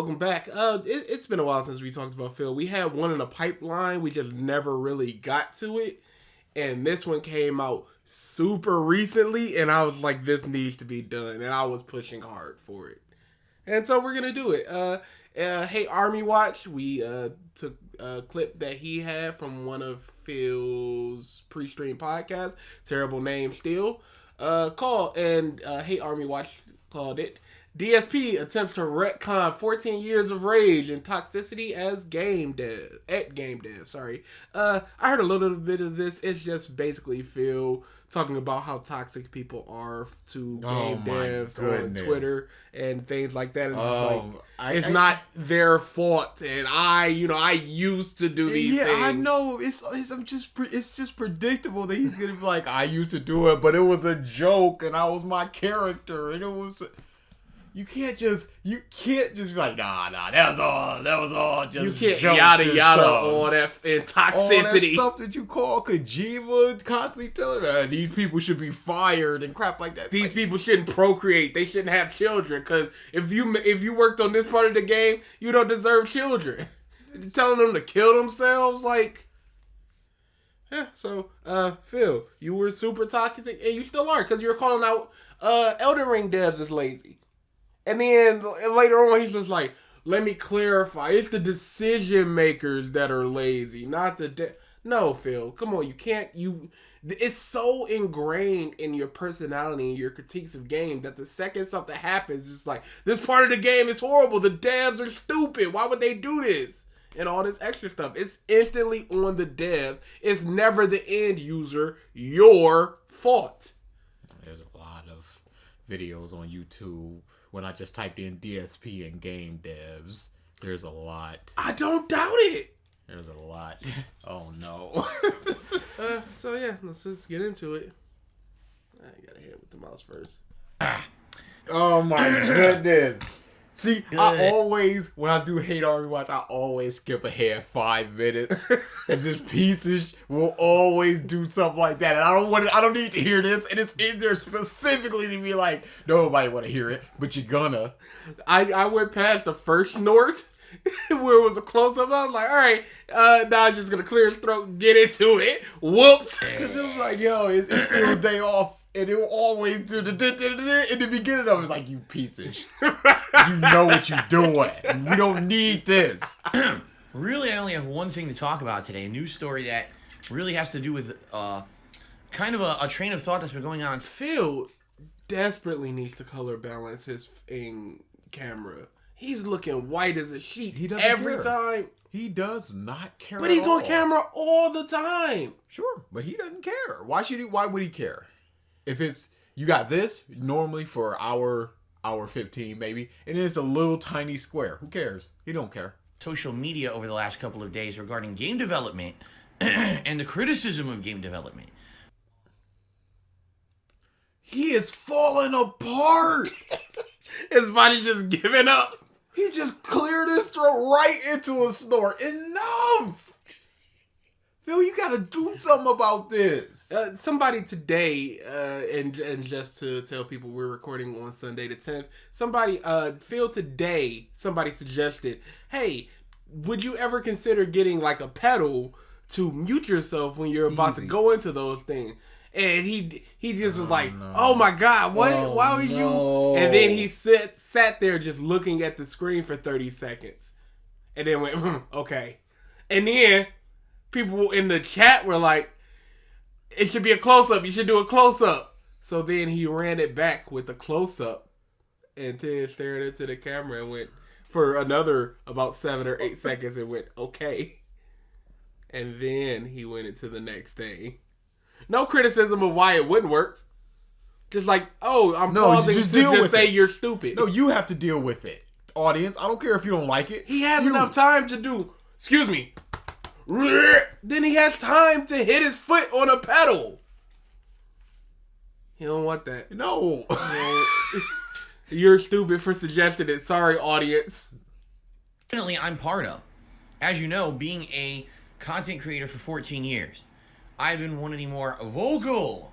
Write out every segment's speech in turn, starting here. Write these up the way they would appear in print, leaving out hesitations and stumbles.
welcome back. It's been a while since we talked about Phil. We had one in the pipeline. We just never really got to it. And this one came out super recently. And I was like, this needs to be done. And I was pushing hard for it. And so we're going to do it. Hey, Army Watch. We took a clip that he had from one of Phil's pre-stream podcasts. Terrible name still. Called. And Hey, Army Watch called it. DSP attempts to retcon 14 years of rage and toxicity as GameDev. Sorry. I heard a little bit of this. It's just basically Phil talking about how toxic people are to game devs on Twitter and things like that. And it's not their fault. And I used to do these things. Yeah, I know. It's just predictable that he's gonna be like, I used to do it, but it was a joke, and I was my character, and it was. You can't just be like, nah, that was all just you can't yada all that and toxicity. All that stuff that you call Kojima constantly telling us these people should be fired and crap like that. These people shouldn't procreate. They shouldn't have children because if you worked on this part of the game, you don't deserve children. Telling them to kill themselves, like. Yeah, so, Phil, you were super toxic, and you still are, because you're calling out Elden Ring devs as lazy. And then later on, he's just like, let me clarify. It's the decision makers that are lazy, not the... No, Phil, come on. You can't... It's so ingrained in your personality and your critiques of game that the second something happens, it's just like, this part of the game is horrible. The devs are stupid. Why would they do this? And all this extra stuff. It's instantly on the devs. It's never the end user. Your fault. There's a lot of videos on YouTube. When I just typed in DSP and game devs, there's a lot. I don't doubt it. There's a lot. Oh, no. So, yeah, let's just get into it. I gotta hit with the mouse first. Oh, my goodness. See, I always, when I do Hate Army Watch, I always skip ahead 5 minutes. And this piece will always do something like that. And I don't need to hear this. And it's in there specifically to be like, nobody want to hear it, but you're gonna. I went past the first snort where it was a close-up. I was like, all right, now I'm just gonna clear his throat and get into it. Whoops. Because it was like, yo, it's Phil's day off. And it will always do the in the beginning of it. It's like, you piece of shit. You know what you're doing. We don't need this. Really, I only have one thing to talk about today. A news story that really has to do with kind of a train of thought that's been going on. Phil desperately needs to color balance his camera. He's looking white as a sheet. He doesn't every time. He does not care. But he's on camera all the time. Sure, but he doesn't care. Why would he care? If it's, you got this normally for hour 15 maybe, and it's a little tiny square. Who cares? He don't care. Social media over the last couple of days regarding game development and the criticism of game development. He is falling apart. His body's just giving up. He just cleared his throat right into a snort. Enough! Phil, you gotta do something about this. Somebody today, and just to tell people we're recording on Sunday the 10th, Phil today, somebody suggested, hey, would you ever consider getting like a pedal to mute yourself when you're about to go into those things? And he just was like, no. Oh my God, what? Oh, why would you? And then he sat there just looking at the screen for 30 seconds. And then went, okay. And then people in the chat were like, it should be a close-up. You should do a close-up. So then he ran it back with a close-up. And then stared into the camera and went for another about 7 or 8 seconds and went, okay. And then he went into the next thing. No criticism of why it wouldn't work. Just like, I'm pausing to just say you're stupid. No, you have to deal with it. Audience, I don't care if you don't like it. He has enough time to do, excuse me. Then he has time to hit his foot on a pedal. He don't want that. No. You're stupid for suggesting it. Sorry, audience. Definitely, I'm part of. As you know, being a content creator for 14 years, I've been one of the more vocal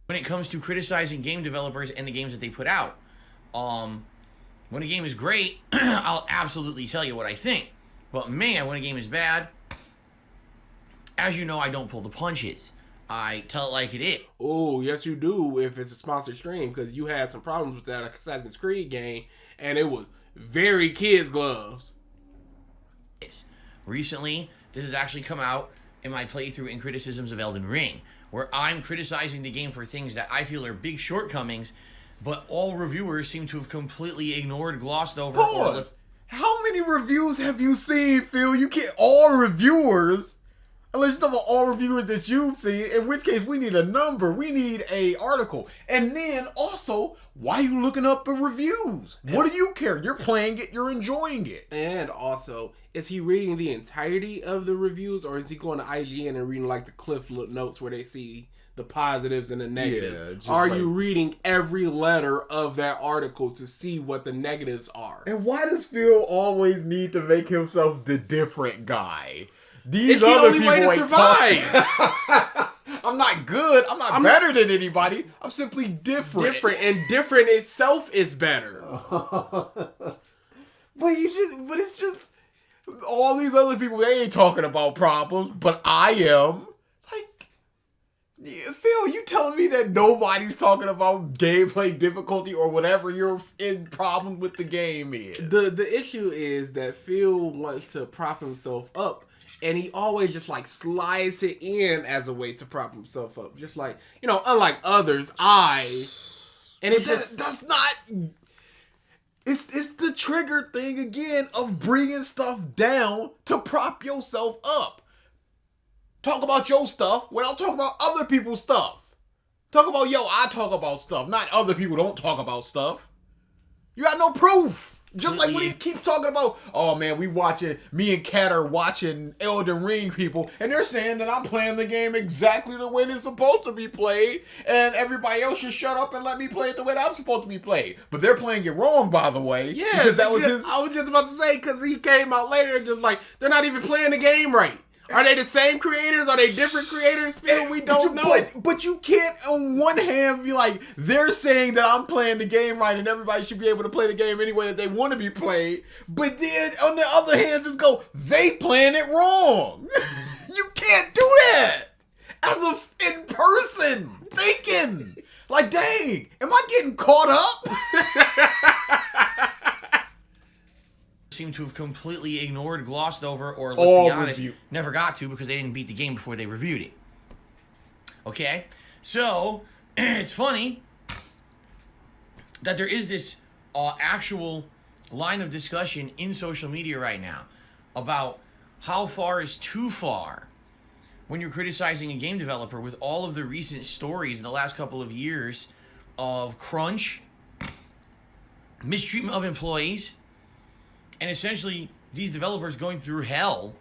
when it comes to criticizing game developers and the games that they put out. When a game is great, I'll absolutely tell you what I think. But man, when a game is bad, as you know, I don't pull the punches. I tell it like it is. Oh, yes you do if it's a sponsored stream, because you had some problems with that Assassin's Creed game, and it was very kids' gloves. Recently, this has actually come out in my playthrough in criticisms of Elden Ring, where I'm criticizing the game for things that I feel are big shortcomings, but all reviewers seem to have completely ignored, glossed over. Pause. How many reviews have you seen, Phil? You can't all reviewers. Unless you're talking about all reviewers that you've seen, in which case we need a number. We need a article. And then also, why are you looking up the reviews? What do you care? You're playing it, you're enjoying it. And also, is he reading the entirety of the reviews, or is he going to IGN and reading like the cliff notes where they see the positives and the negatives? Yeah, are you reading every letter of that article to see what the negatives are? And why does Phil always need to make himself the different guy? These it's other the only people way to ain't survive. I'm not good. I'm better than anybody. I'm simply different. And different itself is better. But it's just all these other people. They ain't talking about problems, but I am. It's like, Phil, you telling me that nobody's talking about gameplay difficulty or whatever your in problem with the game is? The issue is that Phil wants to prop himself up. And he always just like slides it in as a way to prop himself up. Just like, unlike others, and it just... That's not... It's the trigger thing again of bringing stuff down to prop yourself up. Talk about your stuff without talking about other people's stuff. Talk about, I talk about stuff. Not other people don't talk about stuff. You got no proof. Just like when he keeps talking about, oh man, me and Kat are watching Elden Ring people, and they're saying that I'm playing the game exactly the way it's supposed to be played, and everybody else should shut up and let me play it the way that I'm supposed to be played. But they're playing it wrong, by the way. Yeah, because that was his... I was just about to say, because he came out later and just like, they're not even playing the game right. Are they the same creators? Are they different creators? Phil, we don't know. But you can't, on one hand, be like, they're saying that I'm playing the game right and everybody should be able to play the game any way that they want to be played. But then, on the other hand, just go, they playing it wrong. You can't do that. As a in person, thinking. Like, dang, am I getting caught up? Seem to have completely ignored, glossed over, or let's be honest, never got to because they didn't beat the game before they reviewed it. Okay? So, it's funny that there is this actual line of discussion in social media right now about how far is too far when you're criticizing a game developer with all of the recent stories in the last couple of years of crunch, mistreatment of employees, and essentially these developers going through hell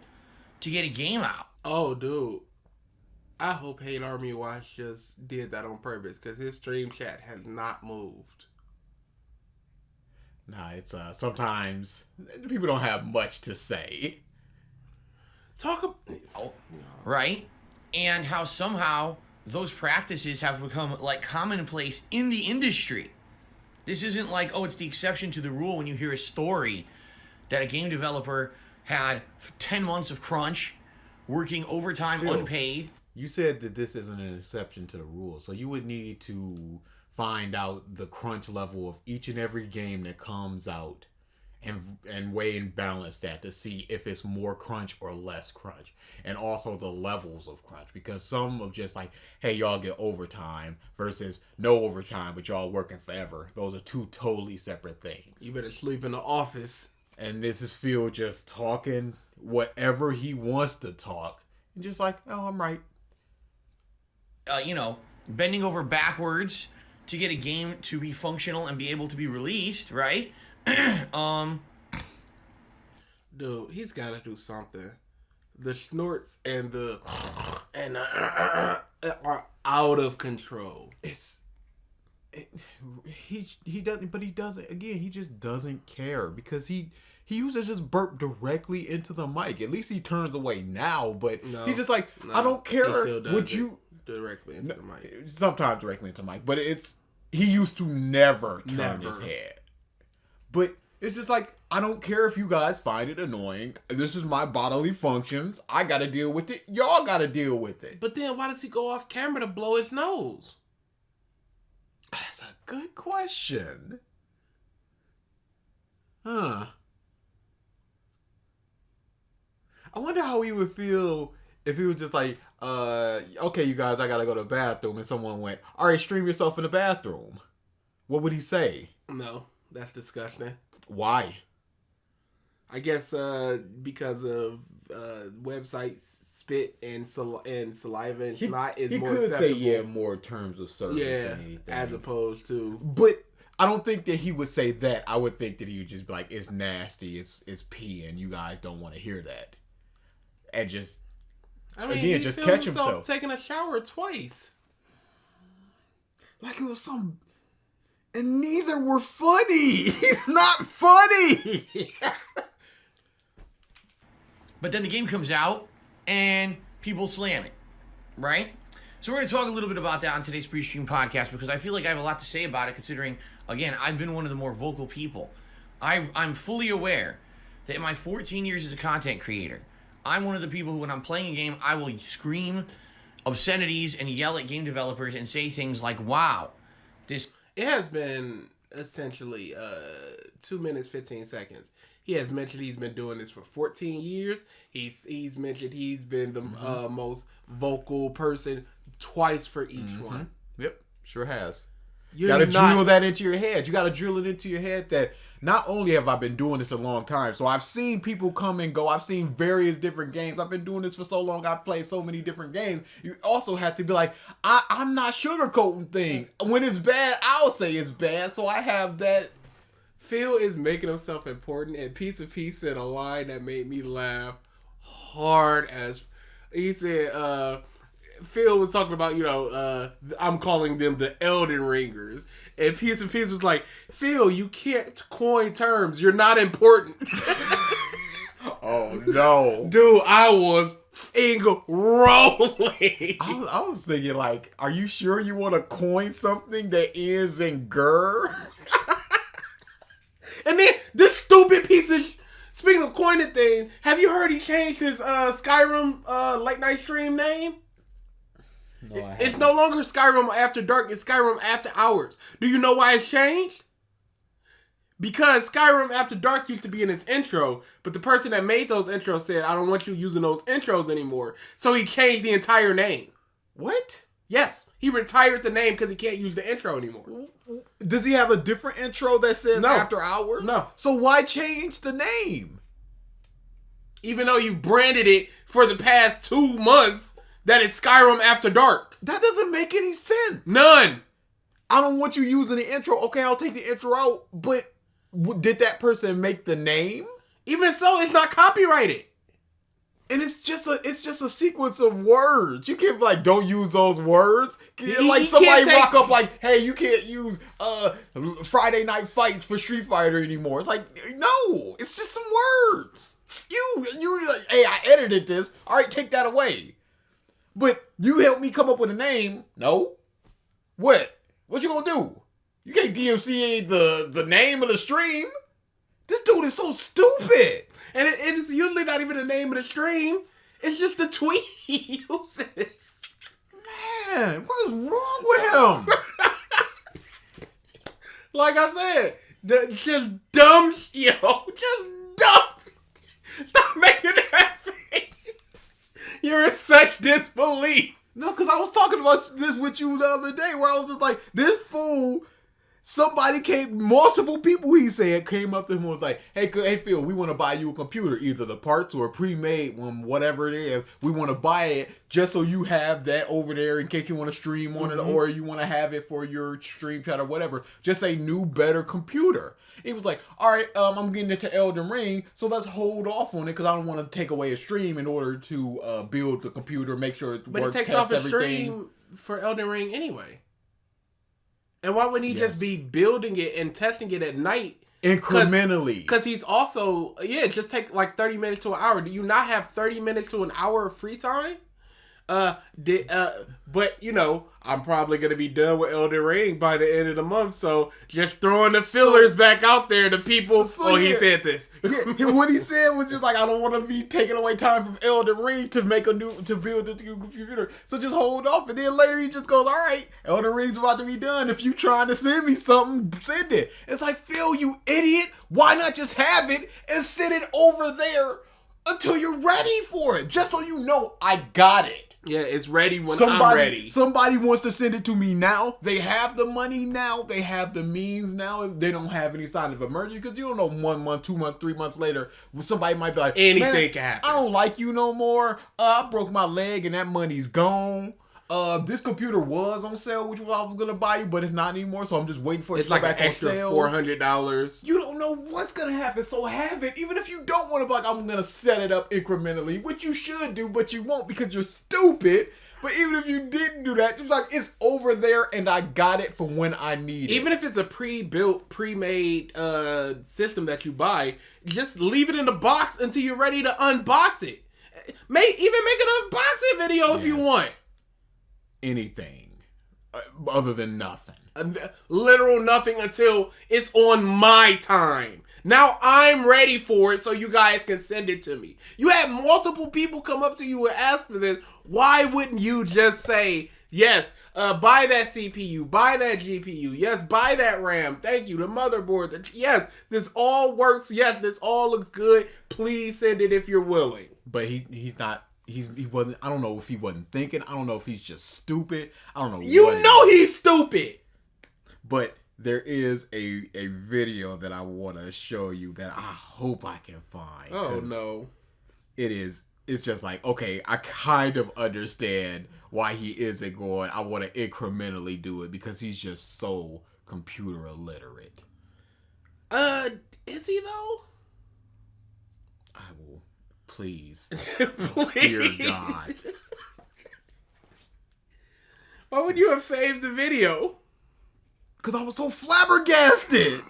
to get a game out. Oh, dude. I hope Hate Army Watch just did that on purpose, because his stream chat has not moved. Nah, it's sometimes people don't have much to say. Right? And how somehow those practices have become like commonplace in the industry. This isn't like, it's the exception to the rule when you hear a story that a game developer had 10 months of crunch, working overtime, unpaid. You said that this isn't an exception to the rule, so you would need to find out the crunch level of each and every game that comes out and weigh and balance that to see if it's more crunch or less crunch. And also the levels of crunch, because some of just like, hey, y'all get overtime versus no overtime, but y'all working forever. Those are two totally separate things. You better sleep in the office. And this is Phil just talking whatever he wants to talk. And just like, oh, I'm right. Bending over backwards to get a game to be functional and be able to be released, right? Dude, he's got to do something. The snorts and the are out of control. He doesn't, but he doesn't. Again, he just doesn't care because he uses his burp directly into the mic. At least he turns away now, but he's just like, I don't care what you directly into the mic. Sometimes directly into the mic, but he used to never turn his head. But it's just like, I don't care if you guys find it annoying. This is my bodily functions. I gotta deal with it. Y'all gotta deal with it. But then why does he go off camera to blow his nose? That's a good question. Huh. I wonder how he would feel if he was just like, okay, you guys, I gotta go to the bathroom, and someone went, all right, stream yourself in the bathroom. What would he say? No, that's disgusting. Why? I guess because of websites spit and saliva and snot is more acceptable. He could say, more terms of service than anything. As opposed to... But I don't think that he would say that. I would think that he would just be like, it's nasty, it's pee, and you guys don't want to hear that. And just, again, just catch himself. Taking a shower twice. Like it was some... And neither were funny. He's not funny. But then the game comes out, and people slam it, right? So we're going to talk a little bit about that on today's pre-stream podcast, because I feel like I have a lot to say about it, considering, again, I've been one of the more vocal people. I'm fully aware that in my 14 years as a content creator, I'm one of the people who, when I'm playing a game, I will scream obscenities and yell at game developers and say things like, wow, this... It has been essentially 2 minutes, 15 seconds. He has mentioned he's been doing this for 14 years. He's mentioned he's been the most vocal person twice for each one. Yep, sure has. You gotta drill that into your head. You gotta drill it into your head that not only have I been doing this a long time, so I've seen people come and go. I've seen various different games. I've been doing this for so long. I've played so many different games. You also have to be like, I'm not sugarcoating things. When it's bad, I'll say it's bad. So I have that. Phil is making himself important, and Piece of Peace said a line that made me laugh hard as... He said, Phil was talking about, I'm calling them the Elden Ringers. And Piece of Peace was like, Phil, you can't coin terms. You're not important. Oh, no. Dude, I was rolling. I was thinking, like, are you sure you want to coin something that ends in "ger"? And then this stupid piece of... Speaking of coining thing, have you heard he changed his Skyrim late night stream name? No, I haven't. It's no longer Skyrim After Dark, it's Skyrim After Hours. Do you know why it's changed? Because Skyrim After Dark used to be in his intro, but the person that made those intros said, I don't want you using those intros anymore. So he changed the entire name. What? Yes. He retired the name because he can't use the intro anymore. Does he have a different intro that says No. After Hours? No. So why change the name? Even though you've branded it for the past 2 months that it's Skyrim After Dark. That doesn't make any sense. None. I don't want you using the intro. Okay, I'll take the intro out, but did that person make the name? Even so, it's not copyrighted. And it's just a sequence of words. You can't be like, don't use those words. Like somebody rock up like, hey, you can't use Friday Night Fights for Street Fighter anymore. It's like, no, it's just some words. You like, hey, I edited this. All right, take that away. But you helped me come up with a name. No. What you gonna do? You can't DMCA the name of the stream. This dude is so stupid. And it's usually not even the name of the stream. It's just the tweet he uses. Man, what is wrong with him? Like I said, just dumb, just dumb. Stop making that face. You're in such disbelief. No, because I was talking about this with you the other day where I was just like, this fool... multiple people, he said, came up to him and was like, hey Phil, we want to buy you a computer, either the parts or a pre-made one, whatever it is. We want to buy it just so you have that over there in case you want to stream on it or you want to have it for your stream chat or whatever. Just a new, better computer. He was like, all right, I'm getting into Elden Ring, so let's hold off on it because I don't want to take away a stream in order to build the computer, make sure it works, but it takes off a stream for Elden Ring anyway. And why wouldn't he just be building it and testing it at night? Incrementally. Because he's also, just take like 30 minutes to an hour. Do you not have 30 minutes to an hour of free time? But you know, I'm probably gonna be done with Elden Ring by the end of the month. So just throwing the fillers back out there to people. He said this. What he said was just like, I don't want to be taking away time from Elden Ring to build a new computer. So just hold off. And then later he just goes, all right, Elden Ring's about to be done. If you trying to send me something, send it. It's like, Phil, you idiot. Why not just have it and send it over there until you're ready for it? Just so you know, I got it. Yeah, it's ready when I'm ready. Somebody wants to send it to me now. They have the money now. They have the means now. They don't have any sign of emergency because you don't know 1 month, 2 months, 3 months later, somebody might be like, anything can happen. I don't like you no more. I broke my leg and that money's gone. This computer was on sale, which I was gonna buy you, but it's not anymore. So I'm just waiting for it to go back on sale. $400. You don't know what's gonna happen, so have it. Even if you don't want to, like, I'm gonna set it up incrementally, which you should do, but you won't because you're stupid. But even if you didn't do that, just like, it's over there and I got it for when I need it. Even if it's a pre-built, pre-made system that you buy, just leave it in the box until you're ready to unbox it. Even make an unboxing video if you want. Anything other than nothing. Literal nothing until it's on my time. Now I'm ready for it so you guys can send it to me. You had multiple people come up to you and ask for this. Why wouldn't you just say, yes, buy that CPU, buy that GPU, yes, buy that RAM, thank you, the motherboard, yes, this all works, yes, this all looks good, please send it if you're willing. But he's not. He wasn't. I don't know if he wasn't thinking. I don't know if he's just stupid. I don't know. You know he's stupid. But there is a video that I want to show you that I hope I can find. Oh no! It's just like, okay, I kind of understand why he isn't going. I want to incrementally do it because he's just so computer illiterate. Is he though? I will. Please. Please. Dear God. Why would you have saved the video? Because I was so flabbergasted.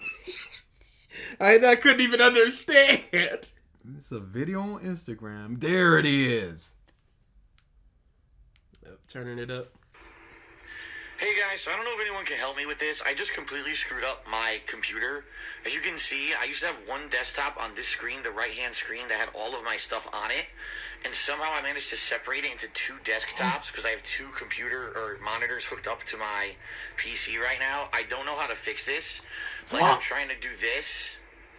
I couldn't even understand. It's a video on Instagram. There it is. Turning it up. Hey guys, so I don't know if anyone can help me with this. I just completely screwed up my computer. As you can see, I used to have one desktop on this screen, the right-hand screen, that had all of my stuff on it. And somehow I managed to separate it into two desktops because I have two computer or monitors hooked up to my PC right now. I don't know how to fix this. Like, I'm trying to do this.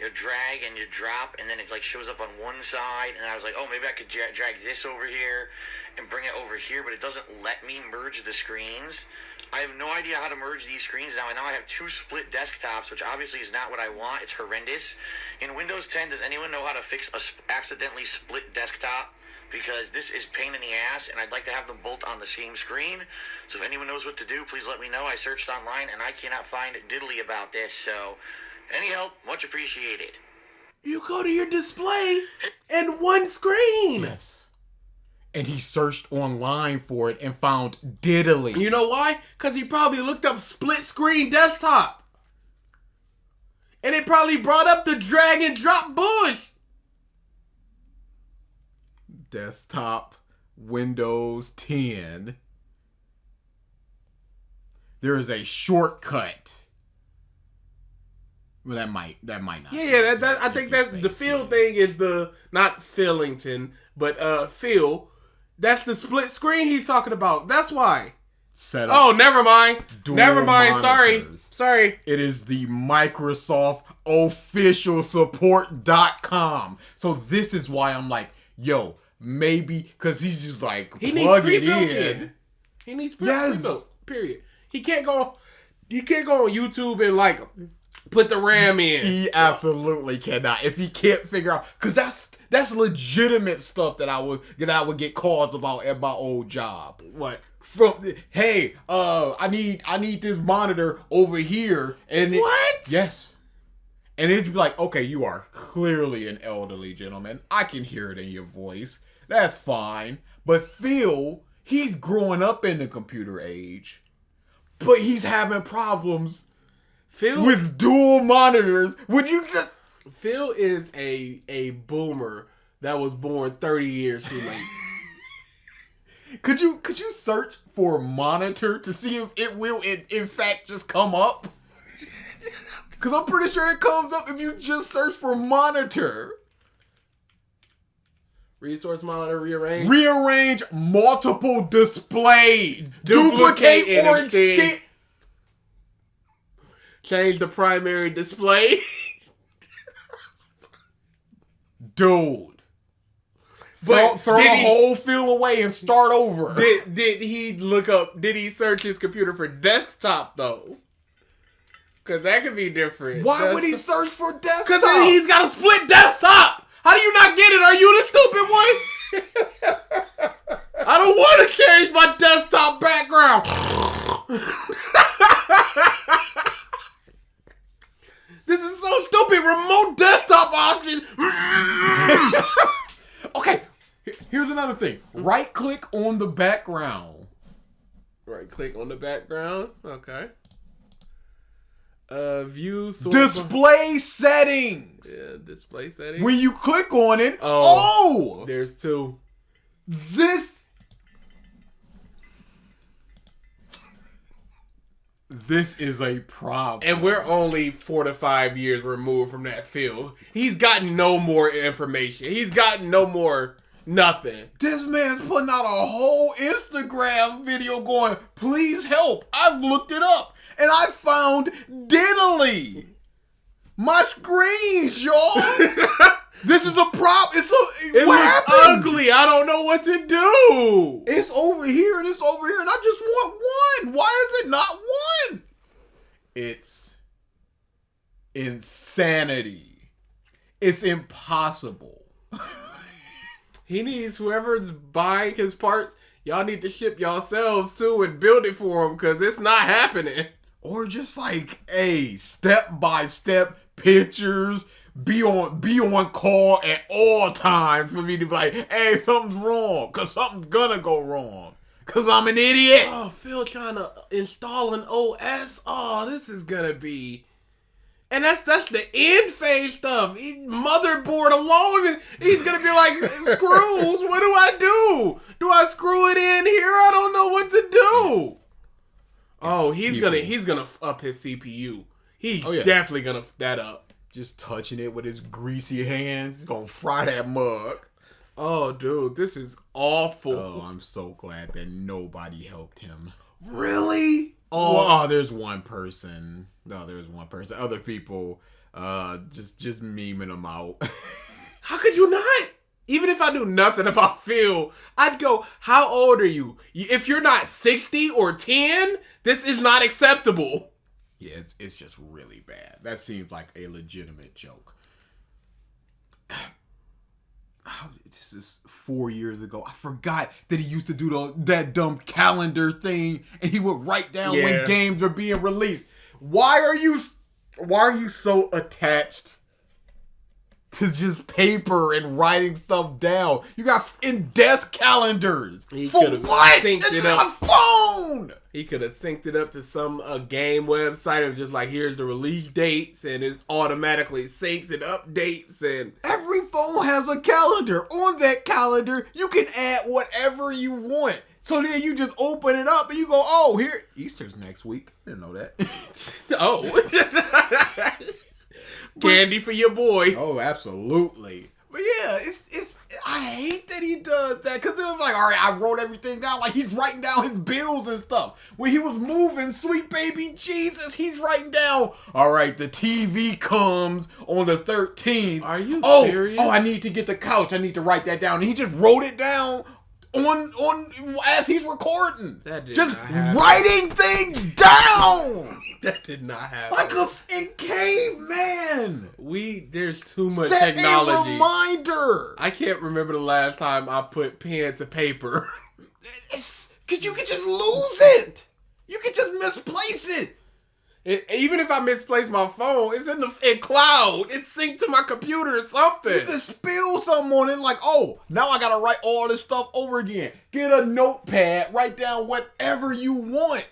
You drag and you drop, and then it like shows up on one side. And I was like, oh, maybe I could drag this over here and bring it over here, but it doesn't let me merge the screens. I have no idea how to merge these screens now. I have two split desktops, which obviously is not what I want. It's horrendous. In Windows 10, does anyone know how to fix a accidentally split desktop? Because this is pain in the ass, and I'd like to have them both on the same screen. So if anyone knows what to do, please let me know. I searched online, and I cannot find diddly about this. So any help, much appreciated. You go to your display and one screen. Yes. And he searched online for it and found diddly. You know why? Because he probably looked up split screen desktop. And it probably brought up the drag and drop bush. Desktop, Windows 10. There is a shortcut. Well, that might not. Yeah, I think that the Phil thing is the, not Phillington, but Phil. That's the split screen he's talking about. That's why. Set up. Oh, never mind. Never mind. Monitors. Sorry. It is the Microsoft official support.com. So this is why I'm like, yo, maybe, because he's just like, plug it in. He needs pre-built. Period. He can't go on YouTube and like put the RAM in. He absolutely cannot. If he can't figure out, because that's legitimate stuff that I would get calls about at my old job. What? Hey, I need this monitor over here. And what? Yes. And it'd be like, okay, you are clearly an elderly gentleman. I can hear it in your voice. That's fine. But Phil, he's growing up in the computer age, but he's having problems with dual monitors. Would you just... Phil is a boomer that was born 30 years too late. Could you search for monitor to see if it will in fact just come up? Because I'm pretty sure it comes up if you just search for monitor. Resource monitor, rearrange. Rearrange multiple displays. Duplicate or extend. Change the primary display. Dude. But throw the whole field away and start over. Did he search his computer for desktop though? Because that could be different. Why would he search for desktop? Because then he's got a split desktop. How do you not get it? Are you the stupid one? I don't want to change my desktop background. This is so stupid. Remote desktop option. Okay, here's another thing. Right click on the background. Right click on the background. Okay. View source. Display settings. Yeah, display settings. When you click on it, there's two. This is a problem. And we're only 4 to 5 years removed from that field. He's gotten no more information. He's gotten no more nothing. This man's putting out a whole Instagram video going, please help. I've looked it up. And I found diddly. My screens, y'all. This is a problem. It looks ugly. I don't know what to do. It's over here and it's over here, and I just want one. Why is it not one? It's insanity. It's impossible. He needs whoever's buying his parts. Y'all need to ship yourselves too and build it for him because it's not happening. Or just like, hey, step-by-step pictures, be on call at all times for me to be like, hey, something's wrong, because something's gonna go wrong, because I'm an idiot. Oh, Phil trying to install an OS. Oh, this is gonna be... And that's the end phase stuff. Motherboard alone, and he's gonna be like, screws, what do I do? Do I screw it in here? I don't know what to do. Oh, he's gonna up his CPU. He's definitely gonna f that up. Just touching it with his greasy hands. He's gonna fry that mug. Oh, dude, this is awful. Oh, I'm so glad that nobody helped him. Really? Oh, there's one person. No, there's one person. Other people, just memeing them out. How could you not? Even if I knew nothing about Phil, I'd go, how old are you? If you're not 60 or 10, this is not acceptable. Yeah, it's just really bad. That seems like a legitimate joke. This is 4 years ago. I forgot that he used to do that dumb calendar thing, and he would write down when games are being released. Why are you so attached to just paper and writing stuff down? You got in desk calendars. He for what? Synced it up. My phone. He could have synced it up to some game website of just like, here's the release dates, and it automatically syncs and updates. And every phone has a calendar. On that calendar, you can add whatever you want. So then you just open it up and you go, oh, here, Easter's next week. I didn't know that. Oh. Candy for your boy. Oh, absolutely. But yeah, I hate that he does that, because it was like, all right, I wrote everything down. Like, he's writing down his bills and stuff. When he was moving, sweet baby Jesus, he's writing down, all right, the TV comes on the 13th. Are you serious? Oh, I need to get the couch. I need to write that down. And he just wrote it down on as he's recording. Just writing things down. That did not happen. Like in caveman. There's too much Set technology. A reminder. I can't remember the last time I put pen to paper. It's because you could just lose it. You could just misplace it. Even if I misplace my phone, it's in cloud. It's synced to my computer or something. You can spill something on it, like, oh, now I gotta write all this stuff over again. Get a notepad, write down whatever you want.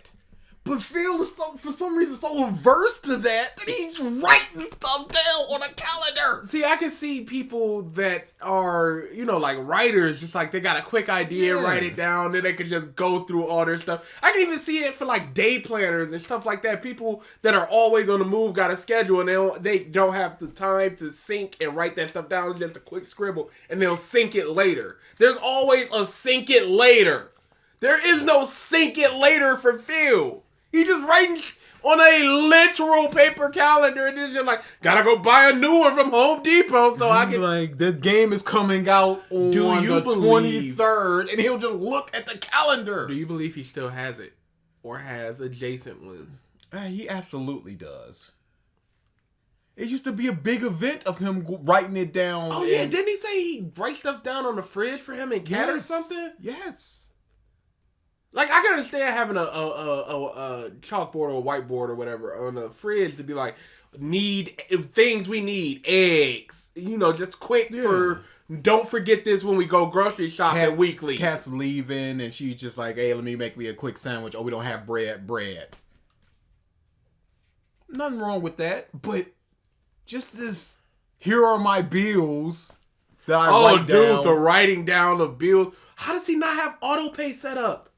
But Phil is for some reason so averse to that he's writing stuff down on a calendar. See, I can see people that are, like writers, just like they got a quick idea, write it down, then they can just go through all their stuff. I can even see it for like day planners and stuff like that. People that are always on the move got a schedule and they don't have the time to sync and write that stuff down. It's just a quick scribble and they'll sync it later. There's always a sync it later. There is no sync it later for Phil. He just writing on a literal paper calendar and then just like, gotta go buy a new one from Home Depot so I can... Like, this game is coming out on the 23rd, and he'll just look at the calendar. Do you believe he still has it? Or has adjacent ones? He absolutely does. It used to be a big event of him writing it down. Oh, yeah. Didn't he say he write stuff down on the fridge for him and Cat or something? Yes. Like, I can understand having a chalkboard or a whiteboard or whatever on the fridge to be like, things we need, eggs, just quick for, don't forget this when we go grocery shopping weekly. Cat's leaving and she's just like, hey, let me make me a quick sandwich. Oh, we don't have bread. Nothing wrong with that, but just this, here are my bills that I write down. Oh, dude, the writing down of bills. How does he not have auto pay set up?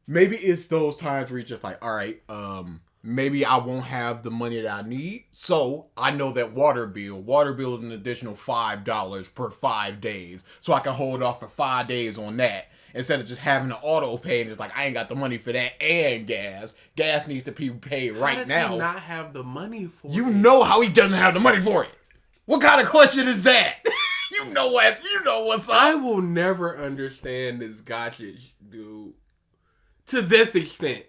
Maybe it's those times where you're just like, all right, maybe I won't have the money that I need. So I know that water bill is an additional $5 per 5 days. So I can hold off for 5 days on that. Instead of just having an auto pay and just like, I ain't got the money for that and gas. Gas needs to be paid right now. How does he not have the money for it? You know how he doesn't have the money for it. What kind of question is that? You know what's up. I will never understand this gotcha, dude. To this extent.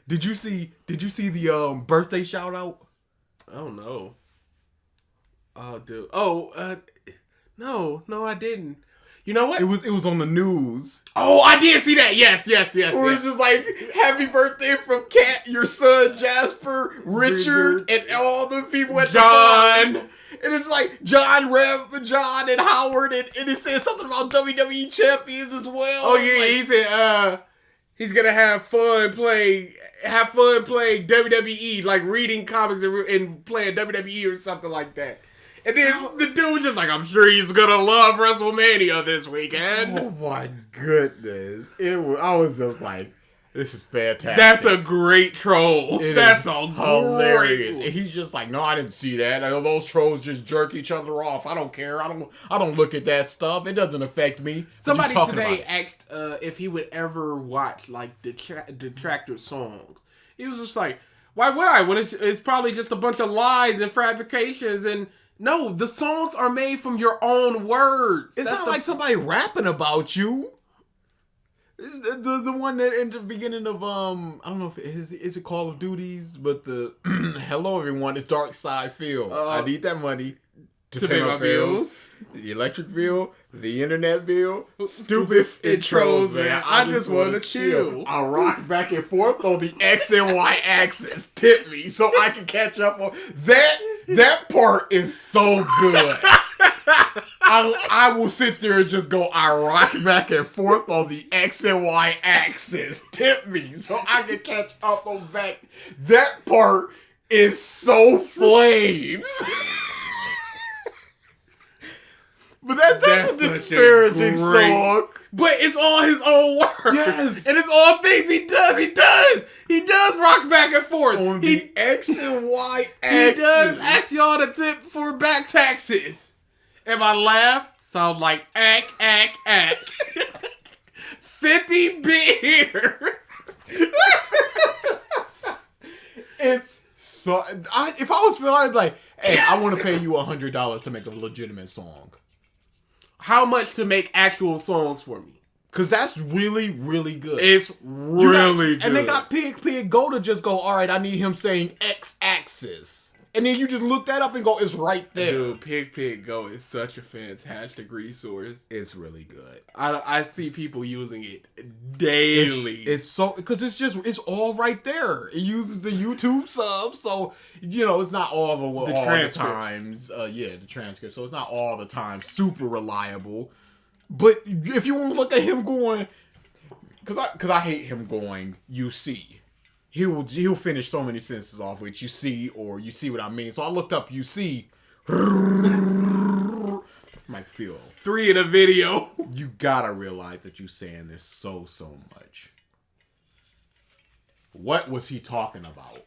Did you see the birthday shout out? I don't know. Oh, dude. Oh, no, I didn't. You know what? It was on the news. Oh, I did see that. Yes. Where it's just like, happy birthday from Kat, your son, Jasper, Richard, and all the people at John. The and it's like John, and Howard, and it says something about WWE champions as well. Oh, yeah, like, he said, he's gonna have fun playing WWE, like reading comics and playing WWE or something like that. And then the dude was just like, I'm sure he's gonna love WrestleMania this weekend. Oh my goodness. I was just like, this is fantastic. That's a great troll. That's a hilarious. Great. And he's just like, no, I didn't see that. I know those trolls just jerk each other off. I don't care. I don't look at that stuff. It doesn't affect me. Somebody today asked if he would ever watch like detractor songs. He was just like, why would I? When it's probably just a bunch of lies and fabrications and. No, the songs are made from your own words. It's not like somebody rapping about you. It's the one that in the beginning of I don't know if is it Call of Duties, but the hello everyone, it's Dark Side Phil. I need that money to pay my bills, the electric bill, the internet bill, stupid intros, man. I just want to chill. I rock back and forth on the X and Y axis. Tip me so I can catch up on that. That part is so good. I will sit there and just go, I rock back and forth on the X and Y axis. Tip me so I can catch up on back. That part is so flames. But that's a disparaging song. But it's all his own work. Yes. And it's all things he does. He does rock back and forth. On the X and Y axis. He does ask y'all to tip for back taxes. And my laugh sounds like ack. 50 beer. It's so... if I was Phil, I'd be like, hey, I want to pay you $100 to make a legitimate song. How much to make actual songs for me? Because that's really, really good. It's really good. And they got Pig Go to just go, all right, I need him saying X axis. And then you just look that up and go, it's right there. Dude, Pig Go is such a fantastic resource. It's really good. I see people using it daily. It's so, because it's all right there. It uses the YouTube sub, so, it's not all the times. The transcript. So it's not all the time super reliable. But if you want to look at him going, Because I hate him going, you see. He'll finish so many sentences off with you see, or you see what I mean. So I looked up you see. Mike Phil. 3 in a video. You gotta realize that you saying this so much. What was he talking about?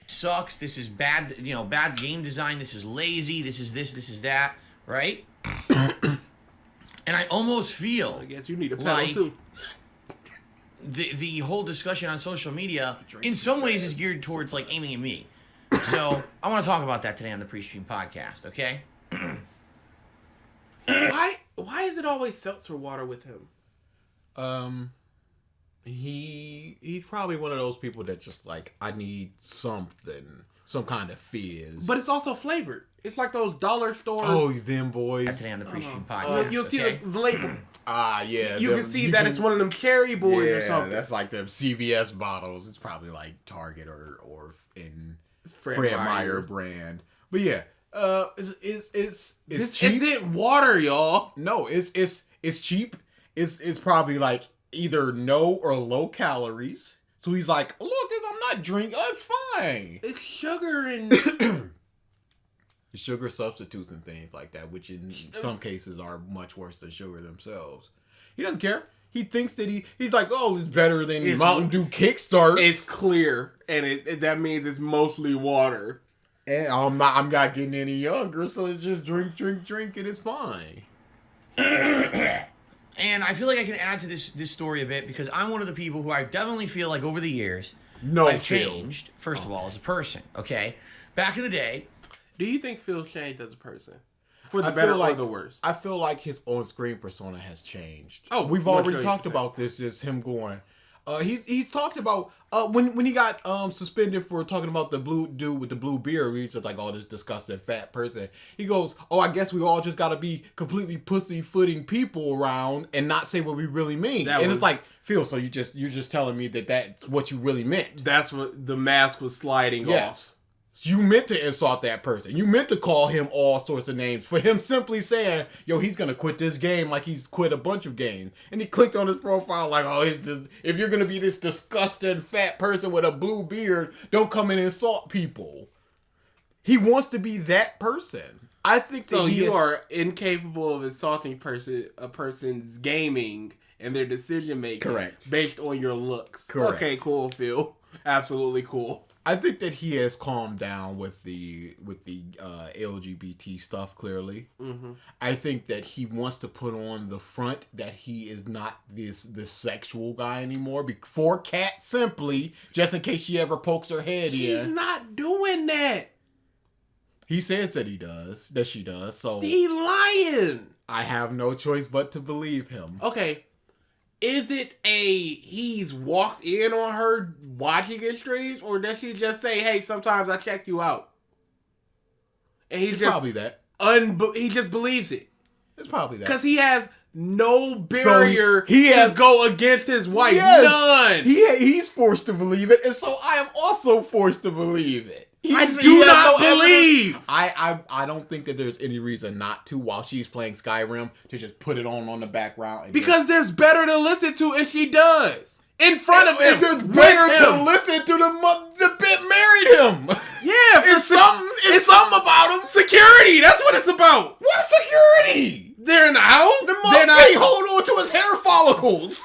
Sucks. This is bad. Bad game design. This is lazy. This is this. This is that. Right? And I almost feel. I guess you need a pedal too. The whole discussion on social media, in some ways, is geared towards like aiming at me. So I want to talk about that today on the pre-stream podcast. Okay. Why is it always seltzer water with him? He's probably one of those people that just like, I need something, some kind of fizz. But it's also flavored. It's like those dollar store. Oh, them boys. That's today on the pre-stream podcast. You'll see the label. Yeah. You can see that it's one of them cherry boys or something. That's like them CVS bottles. It's probably like Target or in Fred Meyer brand. But yeah, it's this cheap. isn't water, y'all. No, it's cheap. It's probably like either no or low calories. So he's like, look, I'm not drinking. It's fine. It's sugar and sugar substitutes and things like that, which in some cases are much worse than sugar themselves. He doesn't care. He thinks that he's like, oh, it's better than Mountain Dew Kickstart. It's clear, and that means it's mostly water. And I'm not getting any younger, so it's just drink, and it's fine. And I feel like I can add to this story a bit because I'm one of the people who I definitely feel like over the years I've changed. First of all, as a person. Okay, back in the day. Do you think Phil changed as a person? For the better or the worse? I feel like his on-screen persona has changed. Oh, we've already talked about this. Is him going. He's talked about when he got suspended for talking about the blue dude with the blue beard. He's just like, oh, this disgusting fat person. He goes, oh, I guess we all just got to be completely pussyfooting people around and not say what we really mean. It's like, Phil, so you're just telling me that that's what you really meant. That's what the mask was sliding off. You meant to insult that person. You meant to call him all sorts of names for him simply saying, yo, he's going to quit this game like he's quit a bunch of games. And he clicked on his profile like, oh, if you're going to be this disgusting fat person with a blue beard, don't come and insult people. He wants to be that person. I think so. You are incapable of insulting a person's gaming and their decision making. Correct. Based on your looks. Correct. Okay, cool, Phil. Absolutely cool. I think that he has calmed down with the LGBT stuff. Clearly, I think that he wants to put on the front that he is not this sexual guy anymore. For Kat simply, just in case she ever pokes her head in. She's not doing that. He says that he does. That she does. So he lying. I have no choice but to believe him. Okay. Is it he's walked in on her watching his streams, or does she just say, hey, sometimes I check you out? And he's just probably that. He just believes it. It's probably that. Because he has no barrier to go against his wife. Yes, None. He's forced to believe it, and so I am also forced to believe it. I do not believe. I don't think that there's any reason not to, while she's playing Skyrim, to just put it on the background. Because there's better to listen to, and she does. In front of him. There's better to listen to the bit married him. Yeah. It's something about him. Security. That's what it's about. What security? They're in the house. They're not holding on to his hair follicles.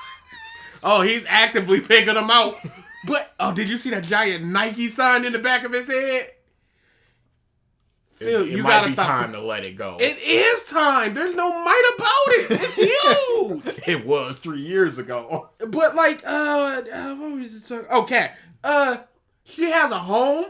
Oh, he's actively picking them out. But, did you see that giant Nike sign in the back of his head? Phil, it might be time to let it go. It is time. There's no might about it. It's huge. It was 3 years ago. But, like, what was it talking? Okay. She has a home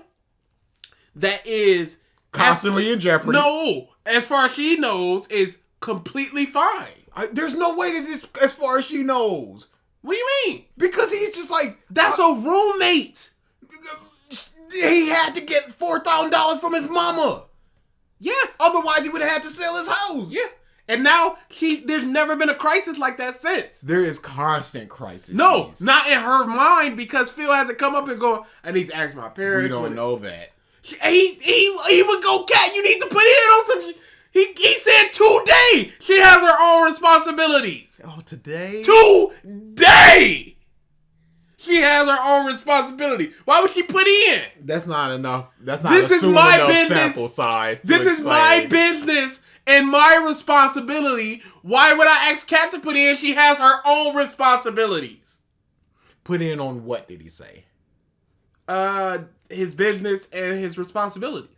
that is... constantly in jeopardy. No. As far as she knows, is completely fine. There's no way that this, as far as she knows... What do you mean? Because he's just like... That's a roommate. He had to get $4,000 from his mama. Yeah. Otherwise, he would have had to sell his house. Yeah. And now, there's never been a crisis like that since. There is constant crisis. No, not in her mind, because Phil hasn't come up and go, I need to ask my parents. We don't know that. He would go, Kat, you need to put in on some... He said today she has her own responsibilities. Oh, today? Today! She has her own responsibility. Why would she put in? That's not enough. That's not This is my enough business. Sample size. This is my business and my responsibility. Why would I ask Kat to put in? She has her own responsibilities. Put in on what did he say? His business and his responsibilities.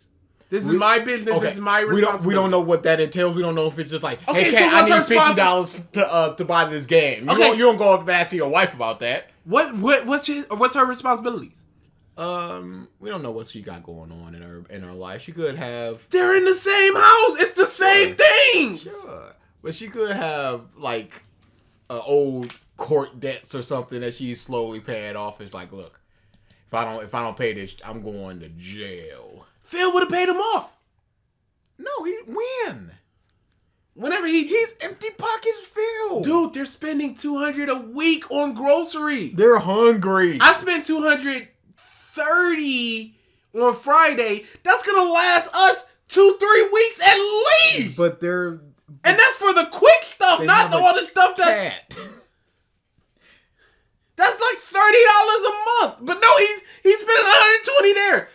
This is my business. Okay. This is my responsibility. We don't know what that entails. We don't know if it's just like, hey, Kat, I need $50 to buy this game. You don't go up and ask your wife about that. What's her responsibilities? We don't know what she got going on in her life. She could have. They're in the same house. It's the same things. Sure, but she could have like old court debts or something that she's slowly paying off. It's like, look, if I don't pay this, I'm going to jail. Phil would have paid him off. No, when? Whenever he's empty pockets Phil. Dude, they're spending $200 a week on groceries. They're hungry. I spent $230 on Friday. That's gonna last us 2-3 weeks at least. But and that's for the quick stuff, not all the stuff that. That's like $30 a month. But no, he's spending $120 there.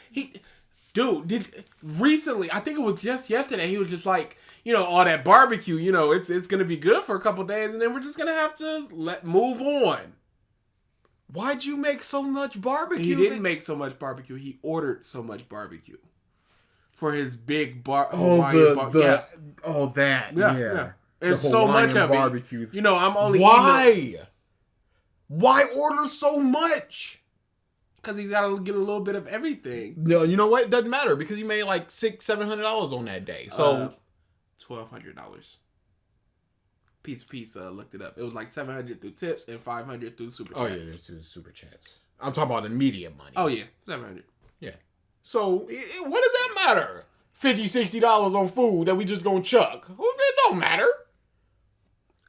Recently, I think it was just yesterday, he was just like, all that barbecue, it's going to be good for a couple days, and then we're just going to have to move on. Why'd you make so much barbecue? He didn't make so much barbecue. He ordered so much barbecue for his big Hawaiian barbecue. Yeah. There's so much of barbecue. I'm only Why? Why order so much? Because he's got to get a little bit of everything. No, you know what? It doesn't matter because he made like $600-700 on that day. So $1,200. Piece looked it up. It was like $700 through tips and $500 through super chats. Oh yeah, there's super chats. I'm talking about immediate money. Oh yeah, $700. Yeah. So what does that matter? $50-60 on food that we just gonna chuck. It don't matter.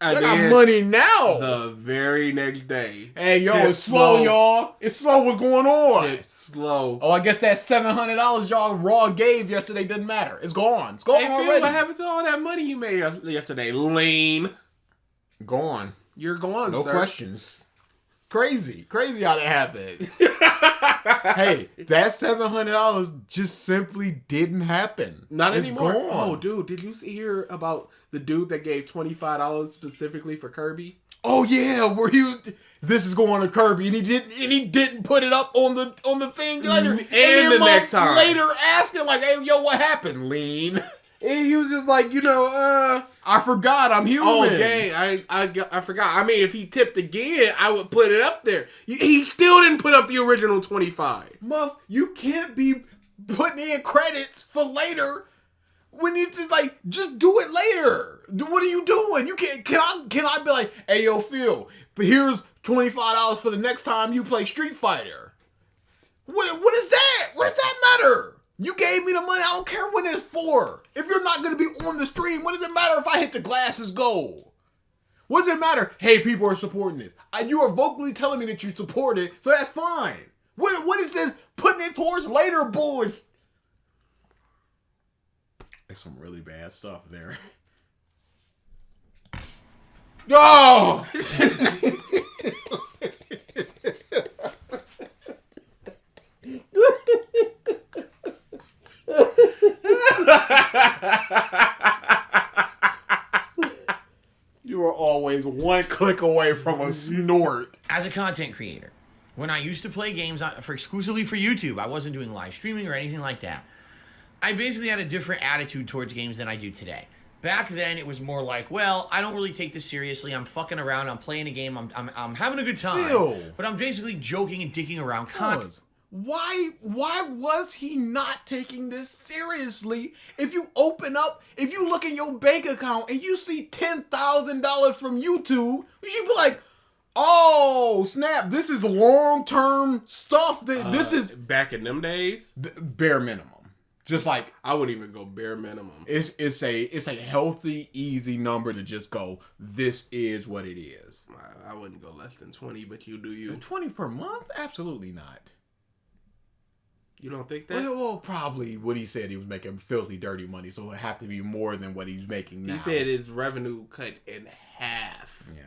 I got money now. The very next day. Hey, it's slow, y'all. It's slow. What's going on? It's slow. Oh, I guess that $700 y'all raw gave yesterday didn't matter. It's gone. It's gone already. What happened to all that money you made yesterday? Lean. Gone. You're gone, no sir. Questions. Crazy how that happens. Hey, that $700 just simply didn't happen. Not anymore. Gone. Oh, dude, did you hear about the dude that gave $25 specifically for Kirby? Oh yeah, this is going to Kirby, and he didn't put it up on the thing later. And the next time later asking like, hey, yo, what happened, Lean? And he was just like, I forgot I'm human. Oh, dang, I forgot. I mean, if he tipped again, I would put it up there. He still didn't put up the original 25. Muff, you can't be putting in credits for later when you just do it later. What are you doing? You can't. Can I be like, hey, yo, Phil, but here's $25 for the next time you play Street Fighter. What is that? What does that matter? You gave me the money. I don't care when it's for. If you're not going to be on the stream, what does it matter if I hit the glasses gold? What does it matter? Hey, people are supporting this. You are vocally telling me that you support it, so that's fine. What is this putting it towards later boys? There's some really bad stuff there. Oh! You are always one click away from a snort. As a content creator, when I used to play games exclusively for YouTube, I wasn't doing live streaming or anything like that. I basically had a different attitude towards games than I do today. Back then, it was more like, well, I don't really take this seriously. I'm fucking around. I'm playing a game. I'm having a good time. Phil. But I'm basically joking and dicking around. Why was he not taking this seriously? If you look at your bank account and you see $10,000 from YouTube, you should be like, oh, snap, this is long-term stuff. This is... Back in them days? Bare minimum. Just like... I wouldn't even go bare minimum. It's a healthy, easy number to just go, this is what it is. I wouldn't go less than 20, but you do you. 20 per month? Absolutely not. You don't think that? Well, probably what he said, he was making filthy, dirty money, so it would have to be more than what he's making now. He said his revenue cut in half. Yeah.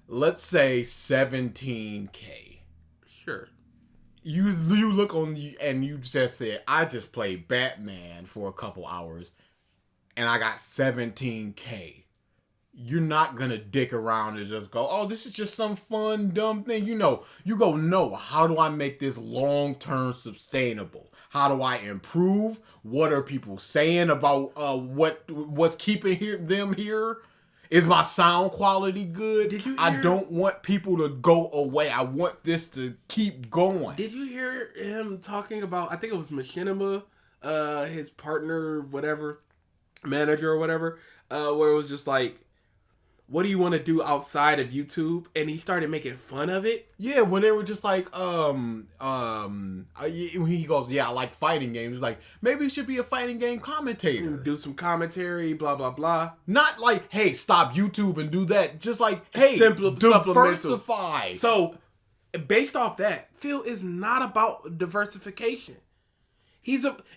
Let's say 17K. Sure. You look on and you just said, I just played Batman for a couple hours and I got 17K. You're not gonna dick around and just go, oh, this is just some fun, dumb thing. You go, no, how do I make this long-term sustainable? How do I improve? What are people saying about what's keeping them here? Is my sound quality good? I don't want people to go away. I want this to keep going. Did you hear him talking about, I think it was Machinima, his partner, whatever, manager or whatever, where it was just like, what do you want to do outside of YouTube? And he started making fun of it. Yeah, when they were just like, he goes, yeah, I like fighting games. He's like, maybe you should be a fighting game commentator. Do some commentary, blah, blah, blah. Not like, hey, stop YouTube and do that. Just like, hey, diversify. So, based off that, Phil is not about diversification.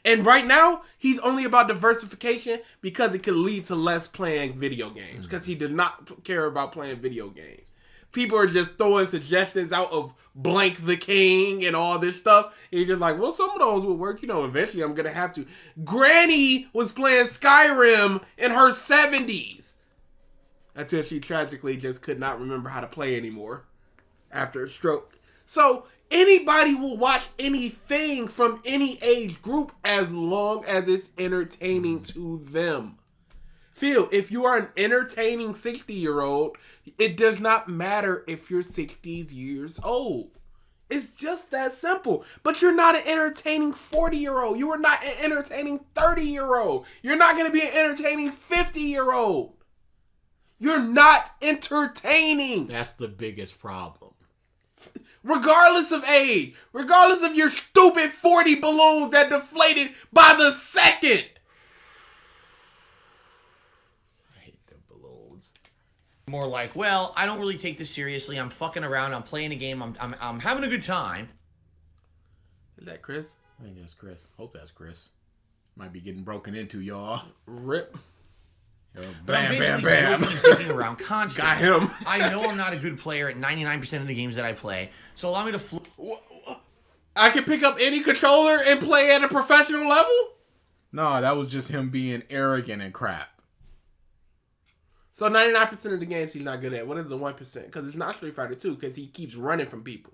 And right now, he's only about diversification because it could lead to less playing video games. Because he does not care about playing video games. People are just throwing suggestions out of Blank the King and all this stuff. And he's just like, well, some of those will work. Eventually I'm going to have to. Granny was playing Skyrim in her 70s. Until she tragically just could not remember how to play anymore after a stroke. So, anybody will watch anything from any age group as long as it's entertaining to them. Phil, if you are an entertaining 60-year-old, it does not matter if you're 60 years old. It's just that simple. But you're not an entertaining 40-year-old. You are not an entertaining 30-year-old. You're not going to be an entertaining 50-year-old. You're not entertaining. That's the biggest problem. Regardless of age. Regardless of your stupid 40 balloons that deflated by the second. I hate the balloons. More like, well, I don't really take this seriously. I'm fucking around. I'm playing a game. I'm having a good time. Is that Chris? I think that's Chris. Hope that's Chris. Might be getting broken into, y'all. Rip. Bam, bam, bam. Dicking around constantly. Got him. I know I'm not a good player at 99% of the games that I play, so allow me to I can pick up any controller and play at a professional level? No, that was just him being arrogant and crap. So 99% of the games he's not good at. What is the 1%? Because it's not Street Fighter 2, because he keeps running from people.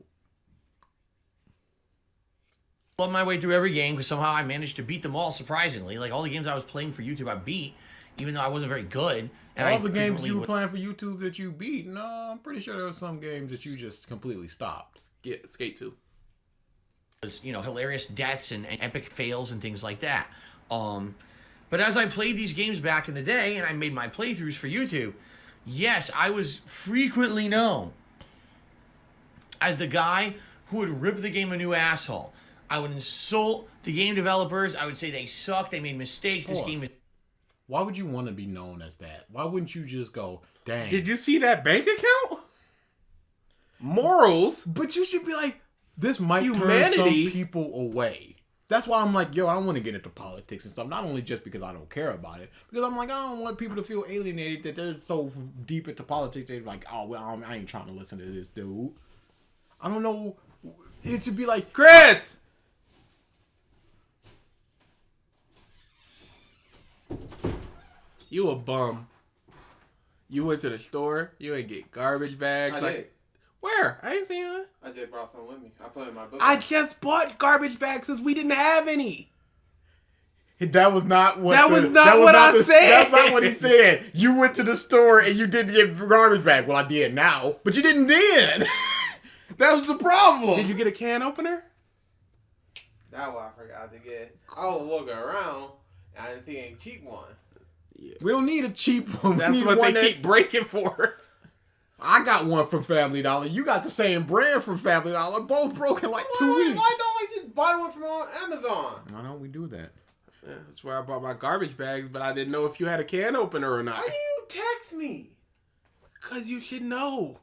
love my way through every game because somehow I managed to beat them all, surprisingly. Like, all the games I was playing for YouTube, I beat, even though I wasn't very good. And all the games you were playing for YouTube that you beat, no, I'm pretty sure there were some games that you just completely stopped. Skate 2. You know, hilarious deaths and epic fails and things like that. But as I played these games back in the day and I made my playthroughs for YouTube, yes, I was frequently known as the guy who would rip the game a new asshole. I would insult the game developers. I would say they suck. They made mistakes. This game is... Why would you want to be known as that? Why wouldn't you just go, dang. Did you see that bank account? Morals. But you should be like, this might turn some people away. That's why I'm like, yo, I don't want to get into politics and stuff. Not only just because I don't care about it, because I'm like, I don't want people to feel alienated that they're so deep into politics. They're like, oh, well, I ain't trying to listen to this dude. I don't know. It should be like, Chris! You a bum. You went to the store. You ain't get garbage bags. I did. Where? I ain't seen it. I just brought some with me. I put it in my book. I just bought garbage bags since we didn't have any. That was not what I said. That's not what he said. You went to the store and you didn't get garbage bag. Well, I did now, but you didn't then. That was the problem. Did you get a can opener? That's what I forgot to get. I was looking around and I didn't see any cheap one. Yeah. We don't need a cheap one. That's what they keep breaking for. I got one from Family Dollar. You got the same brand from Family Dollar. Both broke in like 2 weeks. Why don't we just buy one from Amazon? Why don't we do that? Yeah, that's where I bought my garbage bags, but I didn't know if you had a can opener or not. Why did you text me? Because you should know.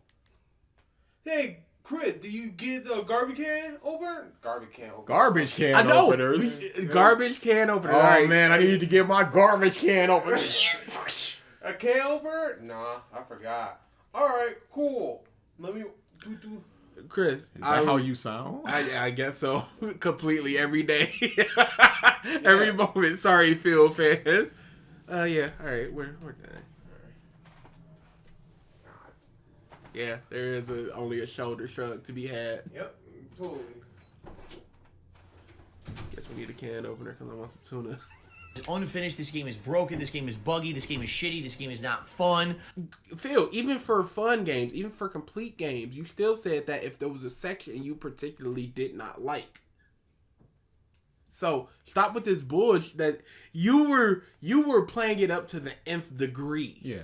Hey, Chris, do you get a garbage can opener? Garbage can opener. Garbage can I know. openers. Garbage can opener. Oh, All right. man, I need to get my garbage can opener. A can opener? Nah, I forgot. Alright, cool. Let me do. Chris, Is that how you sound? I guess so. Completely every day. Every moment. Sorry, Phil fans. Yeah, alright, we're done. Yeah, there is only a shoulder shrug to be had. Yep, totally. Guess we need a can opener because I want some tuna. It's unfinished. This game is broken. This game is buggy. This game is shitty. This game is not fun. Phil, even for fun games, even for complete games, you still said that if there was a section you particularly did not like. So stop with this bullshit that you were playing it up to the nth degree. Yeah.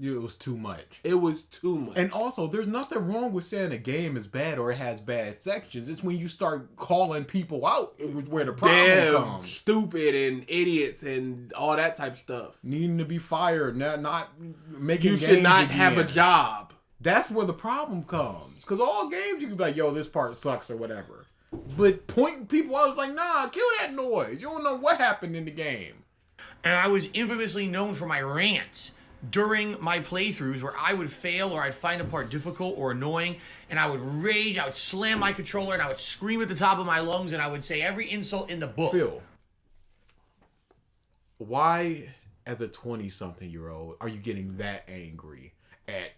It was too much. It was too much. And also, there's nothing wrong with saying a game is bad or it has bad sections. It's when you start calling people out where the problem Devs, comes. stupid and idiots and all that type of stuff. Needing to be fired, not making You games should not again. have a job. That's where the problem comes. Because all games, you can be like, yo, this part sucks or whatever. But pointing people out, like, nah, kill that noise. You don't know what happened in the game. And I was infamously known for my rants during my playthroughs where I would fail or I'd find a part difficult or annoying and I would rage, I would slam my controller and I would scream at the top of my lungs and I would say every insult in the book. Phil, why, as a 20-something-year-old, are you getting that angry at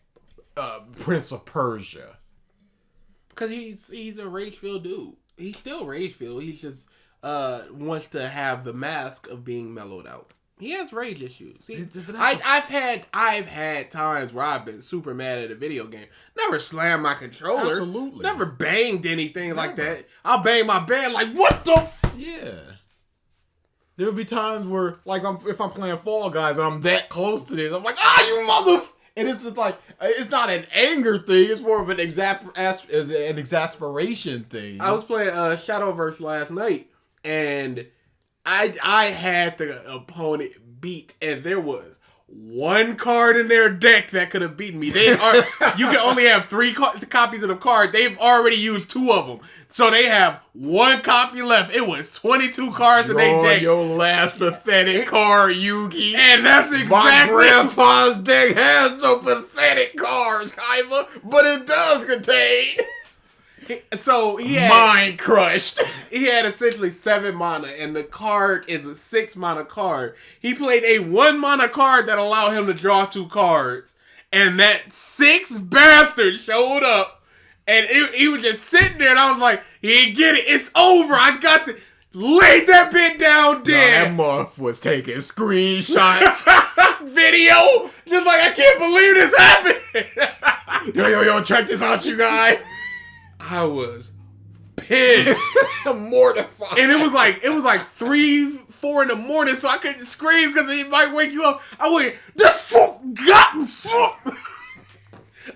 Prince of Persia? Because he's a rage-filled dude. He's still rage-filled. He just wants to have the mask of being mellowed out. He has rage issues. I've had times where I've been super mad at a video game. Never slammed my controller. Absolutely. Never banged anything like that. I'll bang my bed like, what the Yeah. There'll be times where, like, if I'm playing Fall Guys and I'm that close to this, I'm like, you mother... And it's just like, it's not an anger thing. It's more of an exasperation thing. I was playing Shadowverse last night, and I had the opponent beat, and there was one card in their deck that could have beaten me. You can only have 3 copies of the card. They've already used 2 of them. So they have 1 copy left. It was 22 cards in their deck. Your last pathetic card, Yugi. And that's exactly... My grandpa's deck has no pathetic cards, Kaiba, but it does contain... So he had... Mind crushed. He had essentially 7 mana, and the card is a 6 mana card. He played a 1 mana card that allowed him to draw 2 cards. And that 6 bastard showed up, and he was just sitting there, and I was like, he ain't get it. It's over. I got to... Lay that bit down dead. That month was taking screenshots. Video. Just like, I can't believe this happened. Yo, check this out, you guys. I was pissed. Mortified. And it was like 3-4 in the morning, so I couldn't scream because it might wake you up. I went, this fuck got me.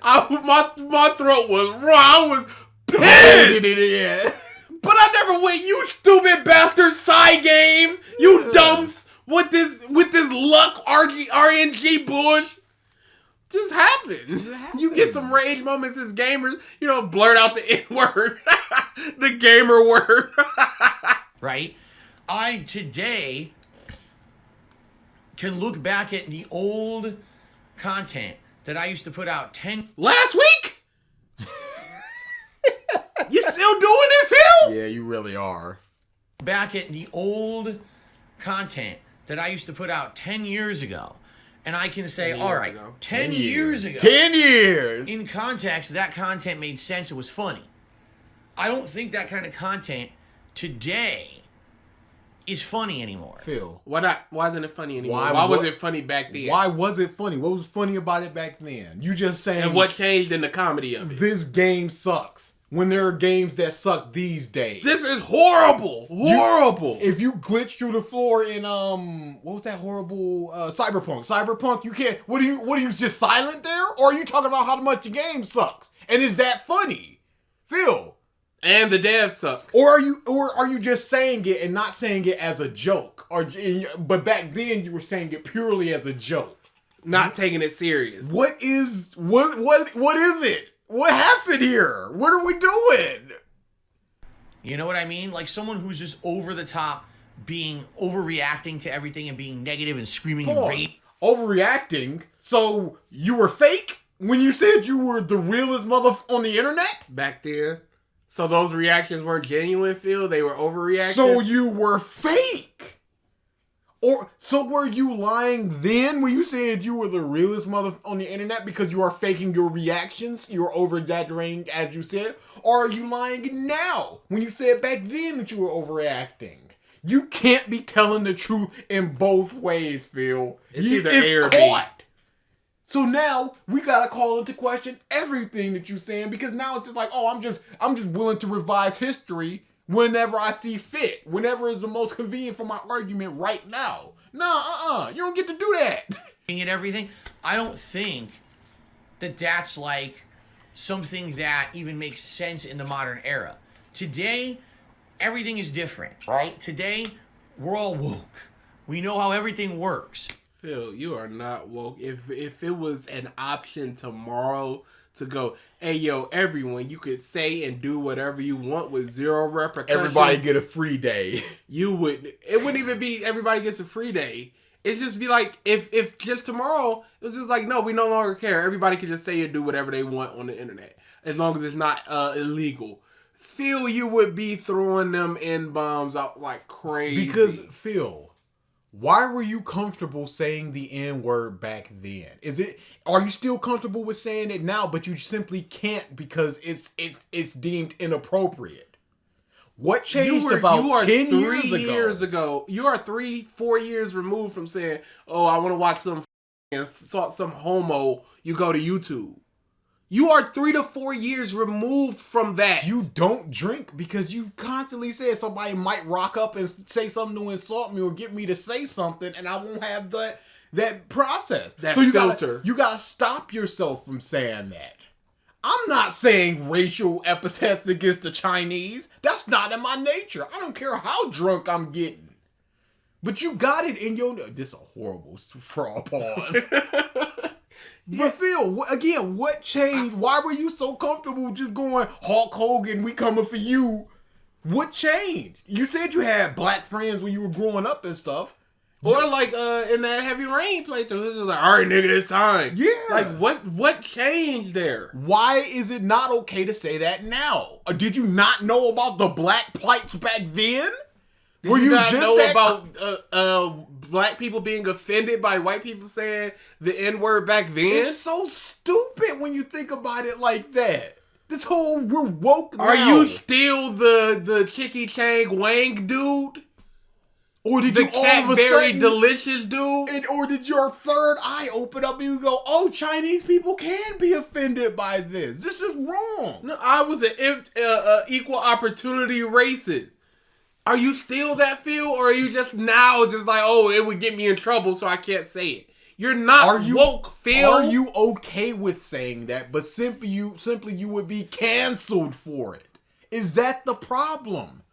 My throat was raw. I was pissed. Yeah. But I never went, you stupid bastard side games. You dumps with this luck RNG bullshit. Just happens. You get some rage moments as gamers, blurt out the N-word, the gamer word. Right? I today can look back at the old content that I used to put out last week? You still doing it, Phil? Yeah, you really are. Back at the old content that I used to put out 10 years ago. And I can say, all right, 10 years ago. 10 years! In context, that content made sense. It was funny. I don't think that kind of content today is funny anymore. Phil. Why not? Why isn't it funny anymore? Why was it funny back then? Why was it funny? What was funny about it back then? You just saying... And what changed in the comedy of it? This game sucks. When there are games that suck these days. This is horrible. Horrible. If you glitch through the floor in what was that horrible Cyberpunk, you can't what are you just silent there? Or are you talking about how much the game sucks? And is that funny? Phil. And the devs suck. Or are you just saying it and not saying it as a joke? But back then you were saying it purely as a joke. Not taking it serious. What is it? What happened here? What are we doing? You know what I mean? Like someone who's just over the top, overreacting to everything and being negative and screaming and rage. Overreacting? So you were fake when you said you were the realest mother on the internet? Back then. So those reactions weren't genuine, Phil? They were overreactions? So you were fake? Or so were you lying then when you said you were the realest mother on the internet because you are faking your reactions? You were over-exaggerating as you said? Or are you lying now when you said back then that you were overreacting? You can't be telling the truth in both ways, Phil. It's either A or B. Caught. So now we gotta call into question everything that you're saying because now it's just like, oh, I'm just willing to revise history whenever I see fit, whenever it's the most convenient for my argument right now. No, you don't get to do that. And everything. I don't think that that's like something that even makes sense in the modern era. Today, everything is different, right? Today, we're all woke. We know how everything works. Phil, you are not woke. If it was an option tomorrow to go, hey, yo, everyone, you could say and do whatever you want with zero repercussions. Everybody get a free day. It wouldn't even be everybody gets a free day. It'd just be like, if just tomorrow, it was just like, no, we no longer care. Everybody can just say and do whatever they want on the internet. As long as it's not illegal. Phil, you would be throwing them N-bombs out like crazy. Because, Phil, why were you comfortable saying the N-word back then? Are you still comfortable with saying it now, but you simply can't because it's deemed inappropriate? What changed about 10 years ago? You are 3-4 years removed from saying, oh, I want to watch some homo, you go to YouTube. You are 3 to 4 years removed from that. You don't drink because you constantly said somebody might rock up and say something to insult me or get me to say something, and I won't have that process. That you filter. You gotta stop yourself from saying that. I'm not saying racial epithets against the Chinese. That's not in my nature. I don't care how drunk I'm getting. But you got it in your... This is a horrible fraud pause. But Phil, again, what changed? Why were you so comfortable just going, Hulk Hogan, we coming for you? What changed? You said you had black friends when you were growing up and stuff. Or like in that Heavy Rain playthrough, it was like, all right, nigga, it's time. Yeah. Like, what changed there? Why is it not okay to say that now? Did you not know about the black plights back then? Were you not know about black people being offended by white people saying the N-word back then? It's so stupid when you think about it like that. This whole we're woke now. Are you still the Chicky Chang Wang dude? Or did the you all of a very sudden, delicious dude? Or did your third eye open up and you go, oh, Chinese people can be offended by this. This is wrong. No, I was an equal opportunity racist. Are you still that, Phil? Or are you just now just like, oh, it would get me in trouble so I can't say it? You're not woke, Phil. Are you okay with saying that, but simply you would be canceled for it? Is that the problem?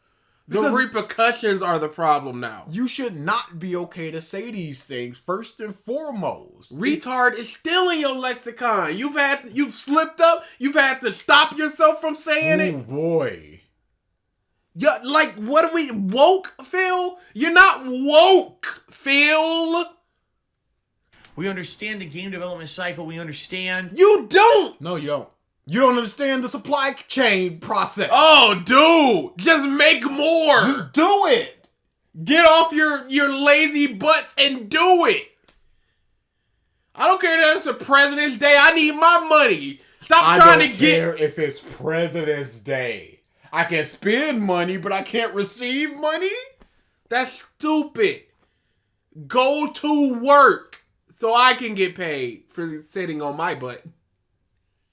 The repercussions are the problem now. You should not be okay to say these things first and foremost. Retard is still in your lexicon. You've slipped up. You've had to stop yourself from saying it. Oh boy. Yeah, like, what are we, woke, Phil? You're not woke, Phil. We understand the game development cycle. We understand. You don't. No, you don't. You don't understand the supply chain process. Oh, dude. Just make more. Just do it. Get off your lazy butts and do it. I don't care that it's a President's Day. I need my money. Stop trying to get... I don't care if it's President's Day. I can spend money, but I can't receive money? That's stupid. Go to work so I can get paid for sitting on my butt,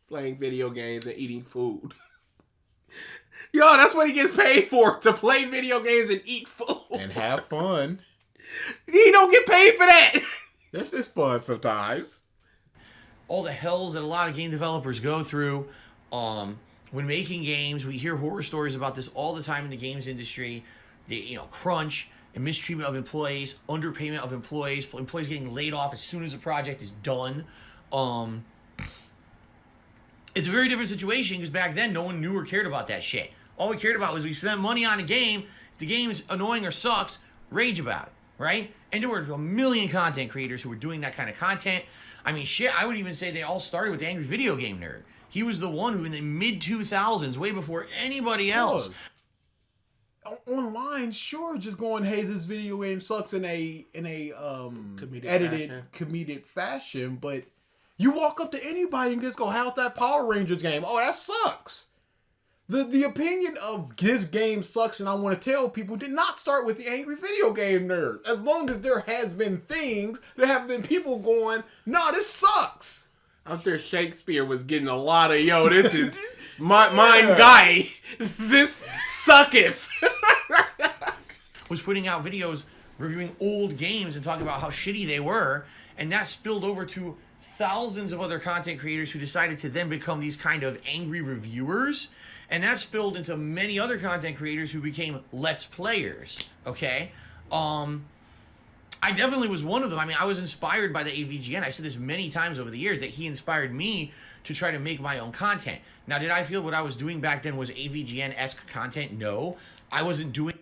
playing video games and eating food. Yo, that's what he gets paid for, to play video games and eat food. And have fun. He don't get paid for that. That's just fun sometimes. All the hells that a lot of game developers go through, when making games. We hear horror stories about this all the time in the games industry. The crunch and mistreatment of employees, underpayment of employees getting laid off as soon as the project is done. It's a very different situation because back then no one knew or cared about that shit. All we cared about was we spent money on a game. If the game's annoying or sucks, rage about it, right? And there were a million content creators who were doing that kind of content. I mean, shit, I would even say they all started with the Angry Video Game Nerd. He was the one who in the mid-2000s, way before anybody else. Online, sure, just going, hey, this video game sucks in a comedic fashion, but you walk up to anybody and just go, how's that Power Rangers game? Oh, that sucks. The opinion of this game sucks and I want to tell people did not start with the Angry Video Game Nerd. As long as there has been things, there have been people going, no, this sucks. I'm sure Shakespeare was getting a lot of, this is mine guy. This sucketh. Was putting out videos reviewing old games and talking about how shitty they were, and that spilled over to thousands of other content creators who decided to then become these kind of angry reviewers, and that spilled into many other content creators who became Let's Players, okay? I definitely was one of them. I mean, I was inspired by the AVGN. I said this many times over the years that he inspired me to try to make my own content. Now, did I feel what I was doing back then was AVGN-esque content? No. I wasn't doing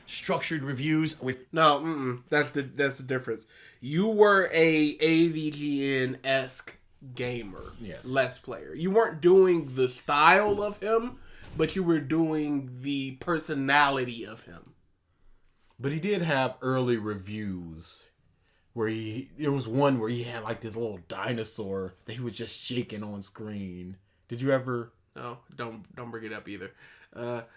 structured reviews with... No, that's the difference. You were a AVGN-esque gamer. Yes. Let's player. You weren't doing the style of him, but you were doing the personality of him. But he did have early reviews where there was one where he had like this little dinosaur that he was just shaking on screen. Did you ever? No, don't bring it up either. But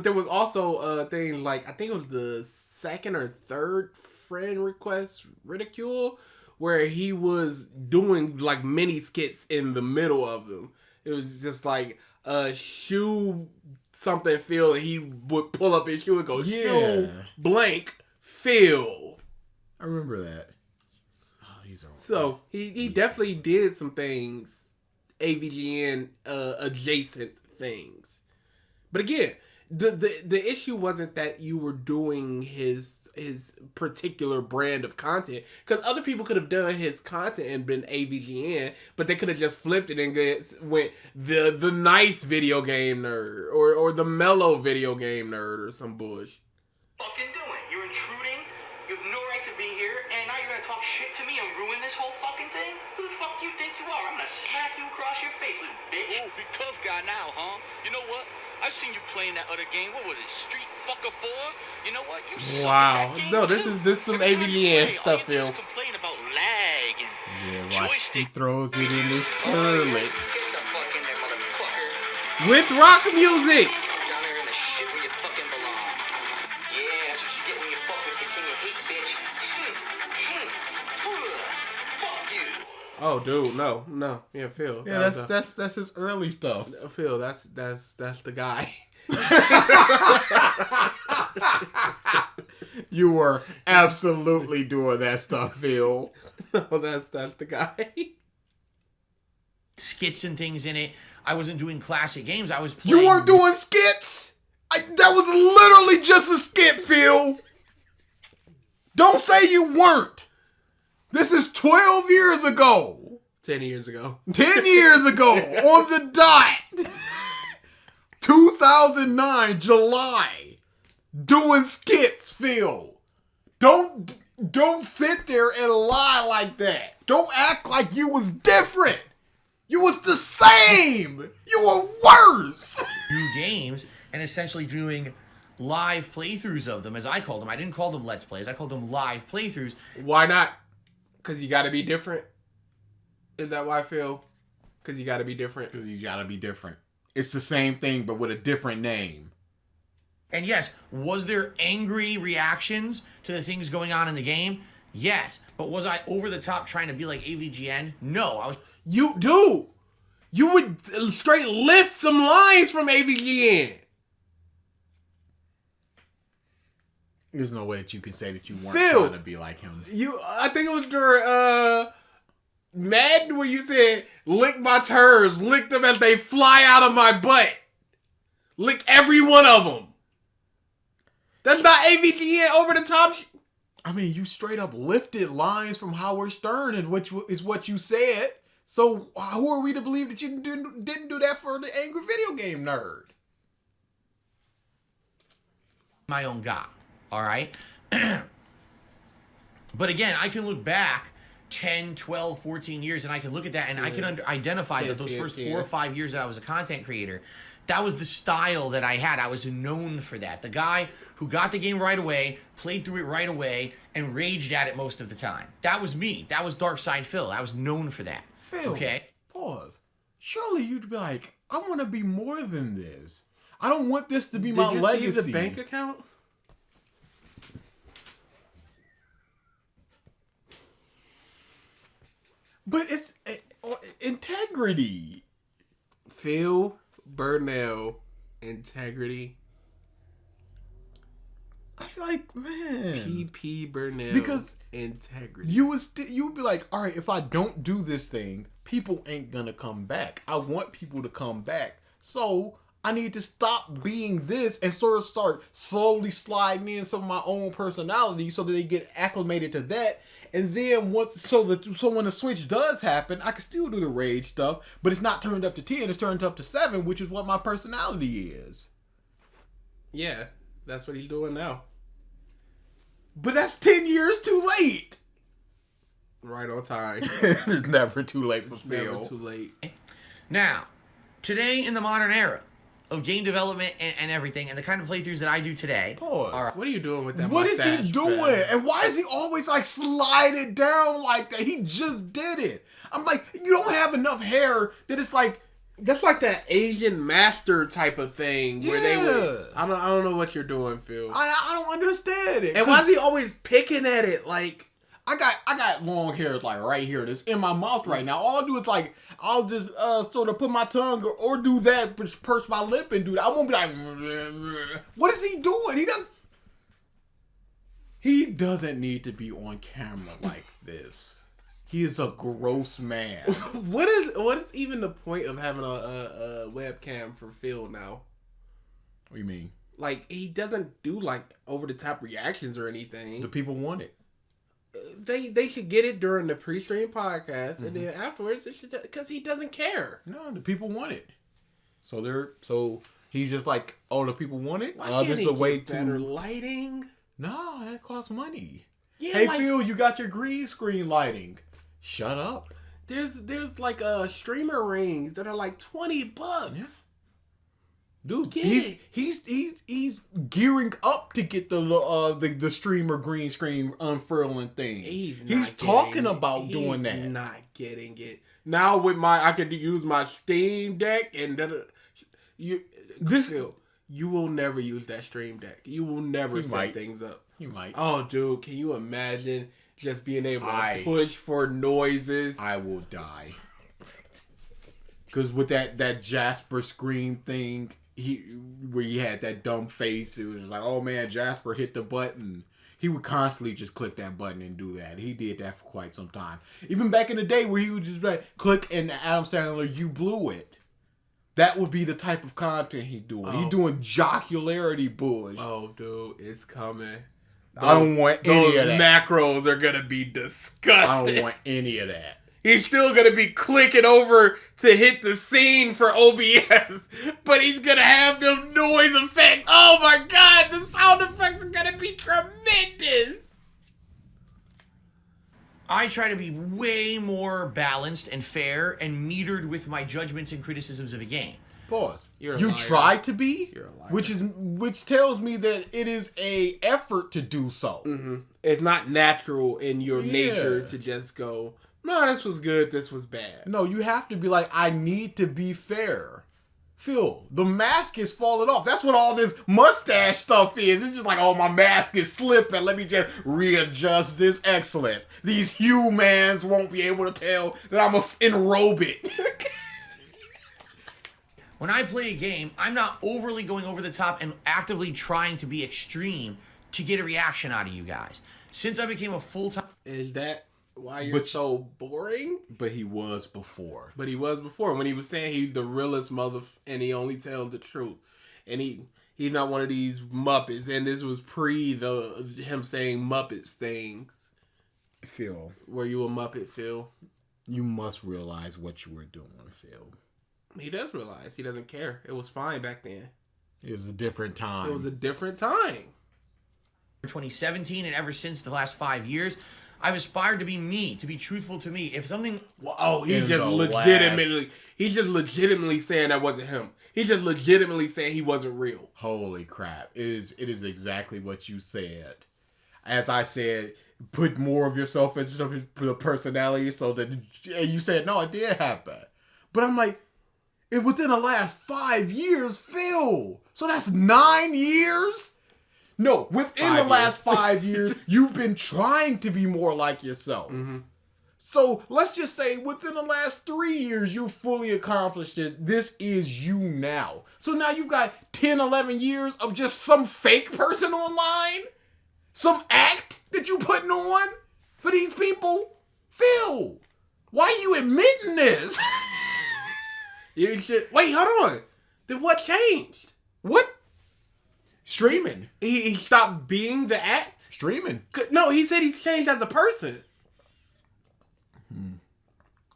there was also a thing like, I think it was the second or third friend request ridicule where he was doing like mini skits in the middle of them. It was just like a shoe something Phil, and he would pull up his shoe and go, shoe blank Phil. I remember that. Oh, these are so he definitely did some things, AVGN adjacent things. But again, the issue wasn't that you were doing his particular brand of content, because other people could have done his content and been AVGN, but they could have just flipped it and went the nice video game nerd or the mellow video game nerd or some bullshit. Fucking doing? You're intruding. You have no right to be here, and now you're gonna talk shit to me and ruin this whole fucking thing? Who the fuck do you think you are? I'm gonna smack you across your face, little bitch. Ooh, big tough guy now, huh? You know what? I've seen you playing that other game. What was it? Street Fucker 4? You know what? You suck wow. at that game No, this too. is some AVGN stuff, Phil. Complain about lag and He throws it in his toilet. Get the fuck in there, motherfucker. With rock music. Down there in the shit where you fucking belong. Yeah, that's what you get when you fuck with the king of hate, bitch. Fuck you. Oh, dude, no. Yeah, Phil. Yeah, that's his early stuff. Phil, that's the guy. You were absolutely doing that stuff, Phil. No, that's the guy. skits and things in it. I wasn't doing classic games. I was playing... You weren't doing skits? That was literally just a skit, Phil. Don't say you weren't. This is 12 years ago. 10 years ago. 10 years ago, on the dot. 2009, July. Doing skits, Phil. Don't sit there and lie like that. Don't act like you was different. You was the same. You were worse. New games and essentially doing live playthroughs of them, as I called them. I didn't call them Let's Plays. I called them live playthroughs. Why not? Because you got to be different. Is that why I feel? Because you got to be different. Because you got to be different. It's the same thing, but with a different name. And yes, was there angry reactions to the things going on in the game? Yes. But was I over the top trying to be like AVGN? No. I was... You would straight lift some lines from AVGN. There's no way that you can say that you weren't Phil, trying to be like him. I think it was during Madden where you said, lick my turds, lick them as they fly out of my butt. Lick every one of them. That's not AVGN over the top. I mean, you straight up lifted lines from Howard Stern and which is what you said. So who are we to believe that you didn't do that for the angry video game nerd? My own guy. All right. But again, I can look back 10, 12, 14 years and I can look at that and I can identify that those first 4 or 5 years that I was a content creator, that was the style that I had. I was known for that. The guy who got the game right away, played through it right away, and raged at it most of the time. That was me. That was Dark Side Phil. I was known for that. Phil, okay? Pause. Surely you'd be like, I want to be more than this. I don't want this to be my legacy. Did you see the bank account? But it's integrity. Phil Burnell, integrity. I feel like, man. PP Burnell, because integrity. You would be like, all right, if I don't do this thing, people ain't gonna come back. I want people to come back. So I need to stop being this and sort of start slowly sliding in some of my own personality so that they get acclimated to that. And then when the switch does happen, I can still do the rage stuff, but it's not turned up to 10, it's turned up to 7, which is what my personality is. Yeah, that's what he's doing now. But that's 10 years too late. Right on time. It's never too late for Phil. Never too late. Now, today in the modern era of game development and everything, and the kind of playthroughs that I do today. Pause. Right. What are you doing with that What is mustache, he doing? man? And why is he always like slide it down like that? He just did it. I'm like, you don't have enough hair that it's like. That's like that Asian master type of thing where they would. Yeah. I don't know what you're doing, Phil. I don't understand it. And why is he always picking at it? Like, I got long hair like right here. That's in my mouth right now. All I do is like I'll just sort of put my tongue or do that, purse my lip and do that. I won't be like, what is he doing? He doesn't need to be on camera like this. He is a gross man. what is even the point of having a webcam for Phil now? What do you mean? Like, he doesn't do like over the top reactions or anything. The people want it. They should get it during the pre-stream podcast, and then afterwards it should, because he doesn't care. No, the people want it. So he's just like, oh, the people want it. Why can't There's he a way get better lighting? No, that costs money. Yeah, hey like, Phil, you got your green screen lighting. Shut up. There's like streamer rings that are like $20. Yeah. Dude, Get he's gearing up to get the streamer green screen unfurling thing. He's talking about doing that. Not getting it now with I could use my Steam Deck and you will never use that Stream Deck. You will never set things up. You might. Oh, dude, can you imagine just being able to push for noises? I will die. Because with that Jasper scream thing. Where he had that dumb face, it was just like, oh man, Jasper hit the button. He would constantly just click that button and do that. He did that for quite some time. Even back in the day where he would just like click and Adam Sandler, you blew it. That would be the type of content he's doing. He's doing jocularity bullshit. Oh, dude, it's coming. I don't want any of that. Macros are gonna be disgusting. I don't want any of that. He's still going to be clicking over to hit the scene for OBS, but he's going to have them noise effects. Oh my God, the sound effects are going to be tremendous. I try to be way more balanced and fair and metered with my judgments and criticisms of a game. Pause. You try to be, You're a liar. which tells me that it is a effort to do so. Mm-hmm. It's not natural in your nature to just go, no, this was good, this was bad. No, you have to be like, I need to be fair. Phil, the mask is falling off. That's what all this mustache stuff is. It's just like, oh, my mask is slipping. Let me just readjust this. Excellent. These humans won't be able to tell that I'm enrobe it. When I play a game, I'm not overly going over the top and actively trying to be extreme to get a reaction out of you guys. Since I became a full-time... Is that why you're so boring? But he was before. But he was before, when he was saying he's the realest and he only tells the truth. And he's not one of these Muppets. And this was pre him saying Muppets things. Phil. Were you a Muppet, Phil? You must realize what you were doing, Phil. He does realize. He doesn't care. It was fine back then. It was a different time. It was a different time. 2017 and ever since the last 5 years, I've aspired to be me, to be truthful to me. If something... Well, oh, he's just legitimately saying that wasn't him. He's just legitimately saying he wasn't real. Holy crap. It is exactly what you said. As I said, put more of yourself into the personality so that... And you said, no, it did happen. But I'm like, within the last 5 years, Phil. So that's 9 years? No, within the last 5 years, you've been trying to be more like yourself. Mm-hmm. So let's just say within the last 3 years, you fully accomplished it. This is you now. So now you've got 10, 11 years of just some fake person online? Some act that you putting on for these people? Phil, why are you admitting this? You should... Wait, hold on. Then what changed? What? Streaming. He stopped being the act? Streaming. No, he said he's changed as a person.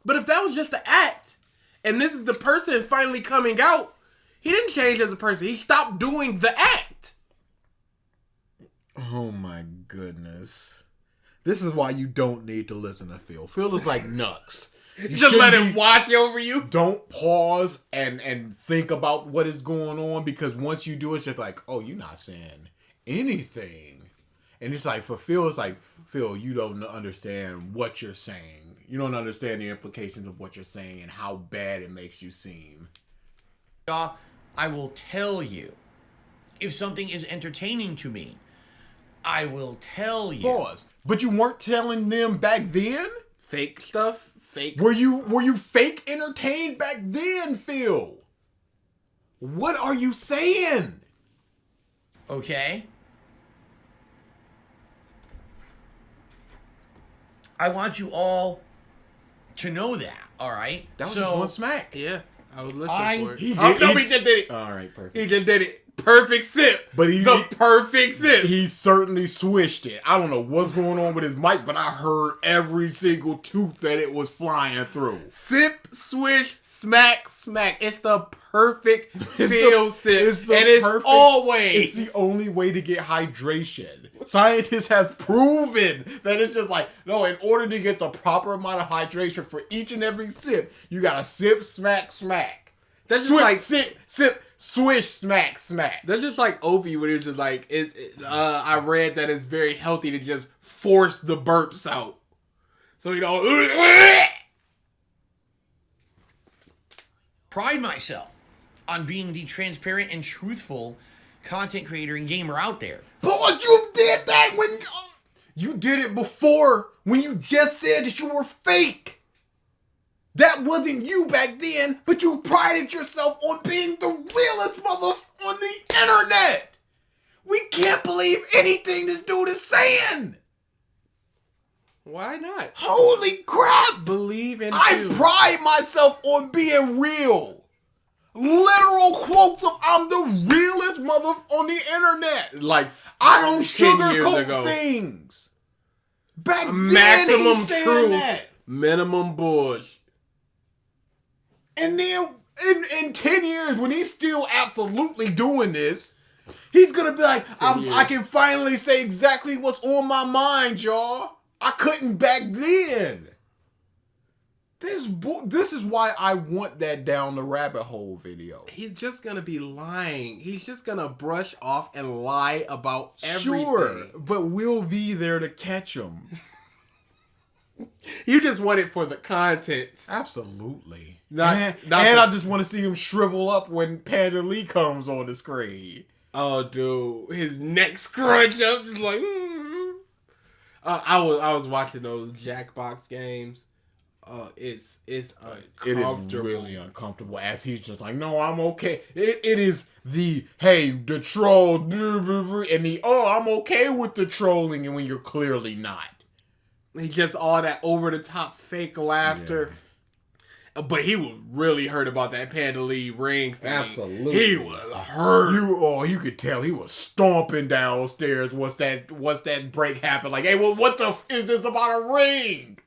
But if that was just the act, and this is the person finally coming out, he didn't change as a person. He stopped doing the act. Oh my goodness. This is why you don't need to listen to Phil. Phil is like Nux. You just let him wash over you. Don't pause and think about what is going on, because once you do, it's just like, oh, you're not saying anything. And it's like, for Phil, it's like, Phil, you don't understand what you're saying. You don't understand the implications of what you're saying and how bad it makes you seem. I will tell you. If something is entertaining to me, I will tell you. Pause. But you weren't telling them back then? Fake stuff? Fake. Were you fake entertained back then, Phil? What are you saying? Okay. I want you all to know that, all right? That was just one smack. Yeah, I was listening for it. He just did it. All right, perfect. He just did it. Perfect sip. But perfect sip. He certainly swished it. I don't know what's going on with his mic, but I heard every single tooth that it was flying through. Sip, swish, smack, smack. It's the perfect feel sip. It's the only way to get hydration. Scientists have proven that it's just like, no, in order to get the proper amount of hydration for each and every sip, you gotta sip, smack, smack. That's just like sip, swish, smack, smack. That's just like Opie when he was just like, I read that it's very healthy to just force the burps out. So, you know. Pride myself on being the transparent and truthful content creator and gamer out there. But you did that when... You did it before when you just said that you were fake. That wasn't you back then, but you prided yourself on being the realest mother on the internet. We can't believe anything this dude is saying. Why not? Holy crap. Believe in I pride myself on being real. Literal quotes of I'm the realest mother on the internet. Like I don't sugarcoat things. Back then he said truth, that. Minimum bullshit. And then in 10 years, when he's still absolutely doing this, he's going to be like, I can finally say exactly what's on my mind, y'all. I couldn't back then. This is why I want that down the rabbit hole video. He's just going to be lying. He's just going to brush off and lie about everything. Sure, but we'll be there to catch him. You just want it for the content. Absolutely. And I just want to see him shrivel up when Panda Lee comes on the screen. Oh, dude. His neck scrunch up. Just like, I was watching those Jackbox games. It's uncomfortable. It is really uncomfortable as he's just like, no, I'm okay. It is the troll, and the, I'm okay with the trolling, and when you're clearly not. He just all that over the top fake laughter. Yeah. But he was really hurt about that Panda Lee ring thing. Absolutely. He was hurt. You could tell he was stomping downstairs once that break happened. Like, hey, well, what the is this about a ring?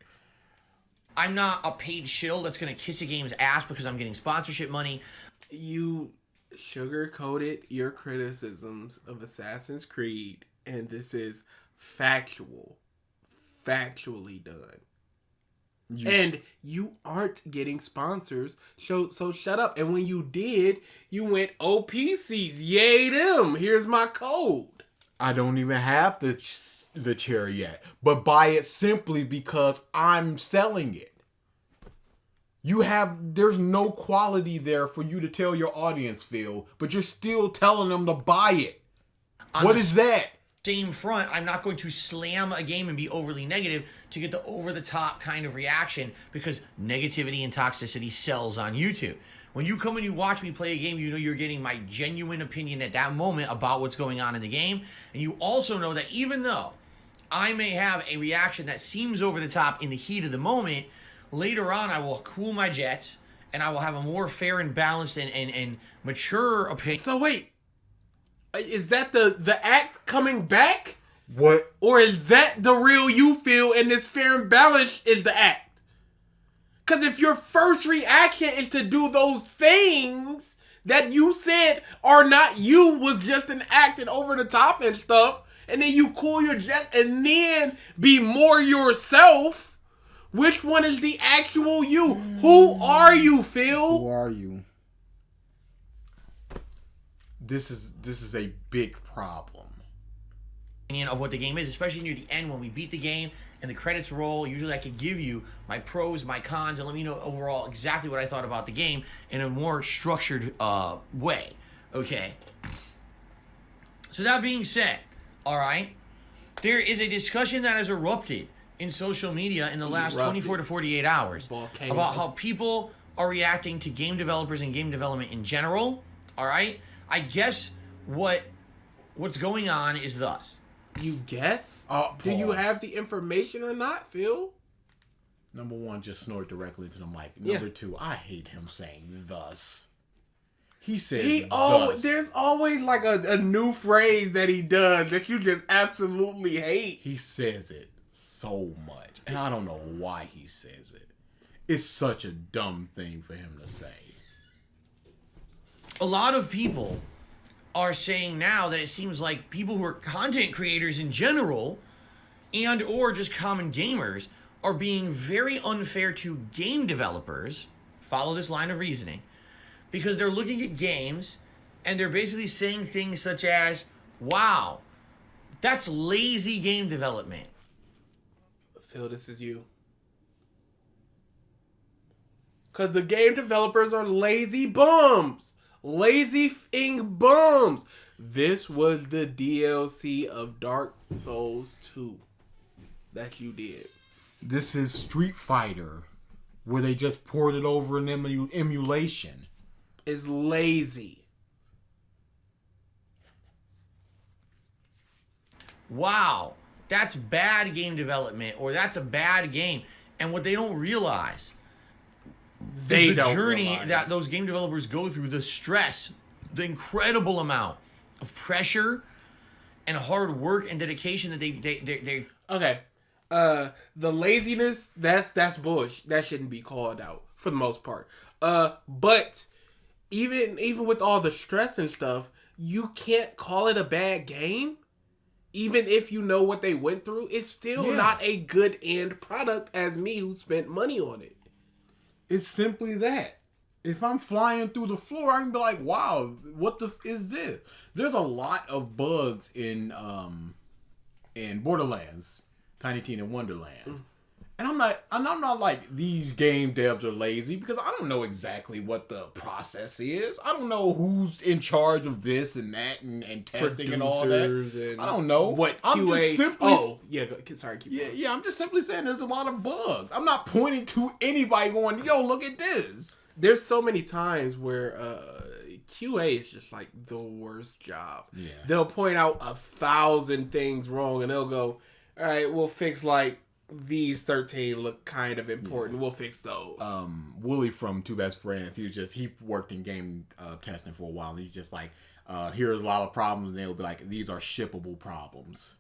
I'm not a paid shill that's going to kiss a game's ass because I'm getting sponsorship money. You sugar-coated your criticisms of Assassin's Creed, and this is factually done. You aren't getting sponsors, so shut up. And when you did, you went, oh, PCs, yay them, here's my code. I don't even have the chair yet, but buy it simply because I'm selling it. There's no quality there for you to tell your audience, Phil, but you're still telling them to buy it. What is that? Same front, I'm not going to slam a game and be overly negative to get the over-the-top kind of reaction, because negativity and toxicity sells on YouTube. When you come and you watch me play a game, you know you're getting my genuine opinion at that moment about what's going on in the game. And you also know that even though I may have a reaction that seems over the top in the heat of the moment, later on I will cool my jets and I will have a more fair and balanced and mature opinion. So wait, is that the act coming back? What? Or is that the real you, Phil, and this fair and balanced is the act? Because if your first reaction is to do those things that you said are not you, was just an act and over the top and stuff, and then you cool your jets and then be more yourself, which one is the actual you? Who are you, Phil? Who are you? This is a big problem. Of what the game is, especially near the end when we beat the game and the credits roll. Usually I can give you my pros, my cons, and let me know overall exactly what I thought about the game in a more structured way. Okay. So that being said, all right, there is a discussion that has erupted in social media in the last 24 to 48 hours about how people are reacting to game developers and game development in general. All right. I guess what's going on is thus. You guess? Do you have the information or not, Phil? Number one, just snort directly to the mic. Number two, I hate him saying thus. He says thus. There's always like a new phrase that he does that you just absolutely hate. He says it so much, and I don't know why he says it. It's such a dumb thing for him to say. A lot of people are saying now that it seems like people who are content creators in general and or just common gamers are being very unfair to game developers. Follow this line of reasoning. Because they're looking at games and they're basically saying things such as, wow, that's lazy game development. Phil, this is you. Because the game developers are lazy bums. Lazy f***ing bums. This was the DLC of Dark Souls 2 that you did. This is Street Fighter, where they just poured it over an emulation. It's lazy. Wow, that's bad game development, or that's a bad game. And what they don't realize, the journey that those game developers go through, the stress, the incredible amount of pressure and hard work and dedication that they Okay. The laziness, that's bullshit. That shouldn't be called out for the most part. But even with all the stress and stuff, you can't call it a bad game. Even if you know what they went through, it's still not a good end product as me who spent money on it. It's simply that. If I'm flying through the floor, I can be like, wow, what the is this? There's a lot of bugs in Borderlands, Tiny Tina Wonderland. And I'm not like these game devs are lazy, because I don't know exactly what the process is. I don't know who's in charge of this and that and testing Producers and all that. And I don't know what I'm QA. just simply, Sorry. Keep going. yeah. I'm just simply saying there's a lot of bugs. I'm not pointing to anybody going, yo, look at this. There's so many times where QA is just like the worst job. Yeah. They'll point out 1,000 things wrong and they'll go, all right, we'll fix like these 13 look kind of important. Yeah. We'll fix those. Wooly from Two Best Friends, he worked in game testing for a while. He's just like, here's a lot of problems, and they'll be like, these are shippable problems.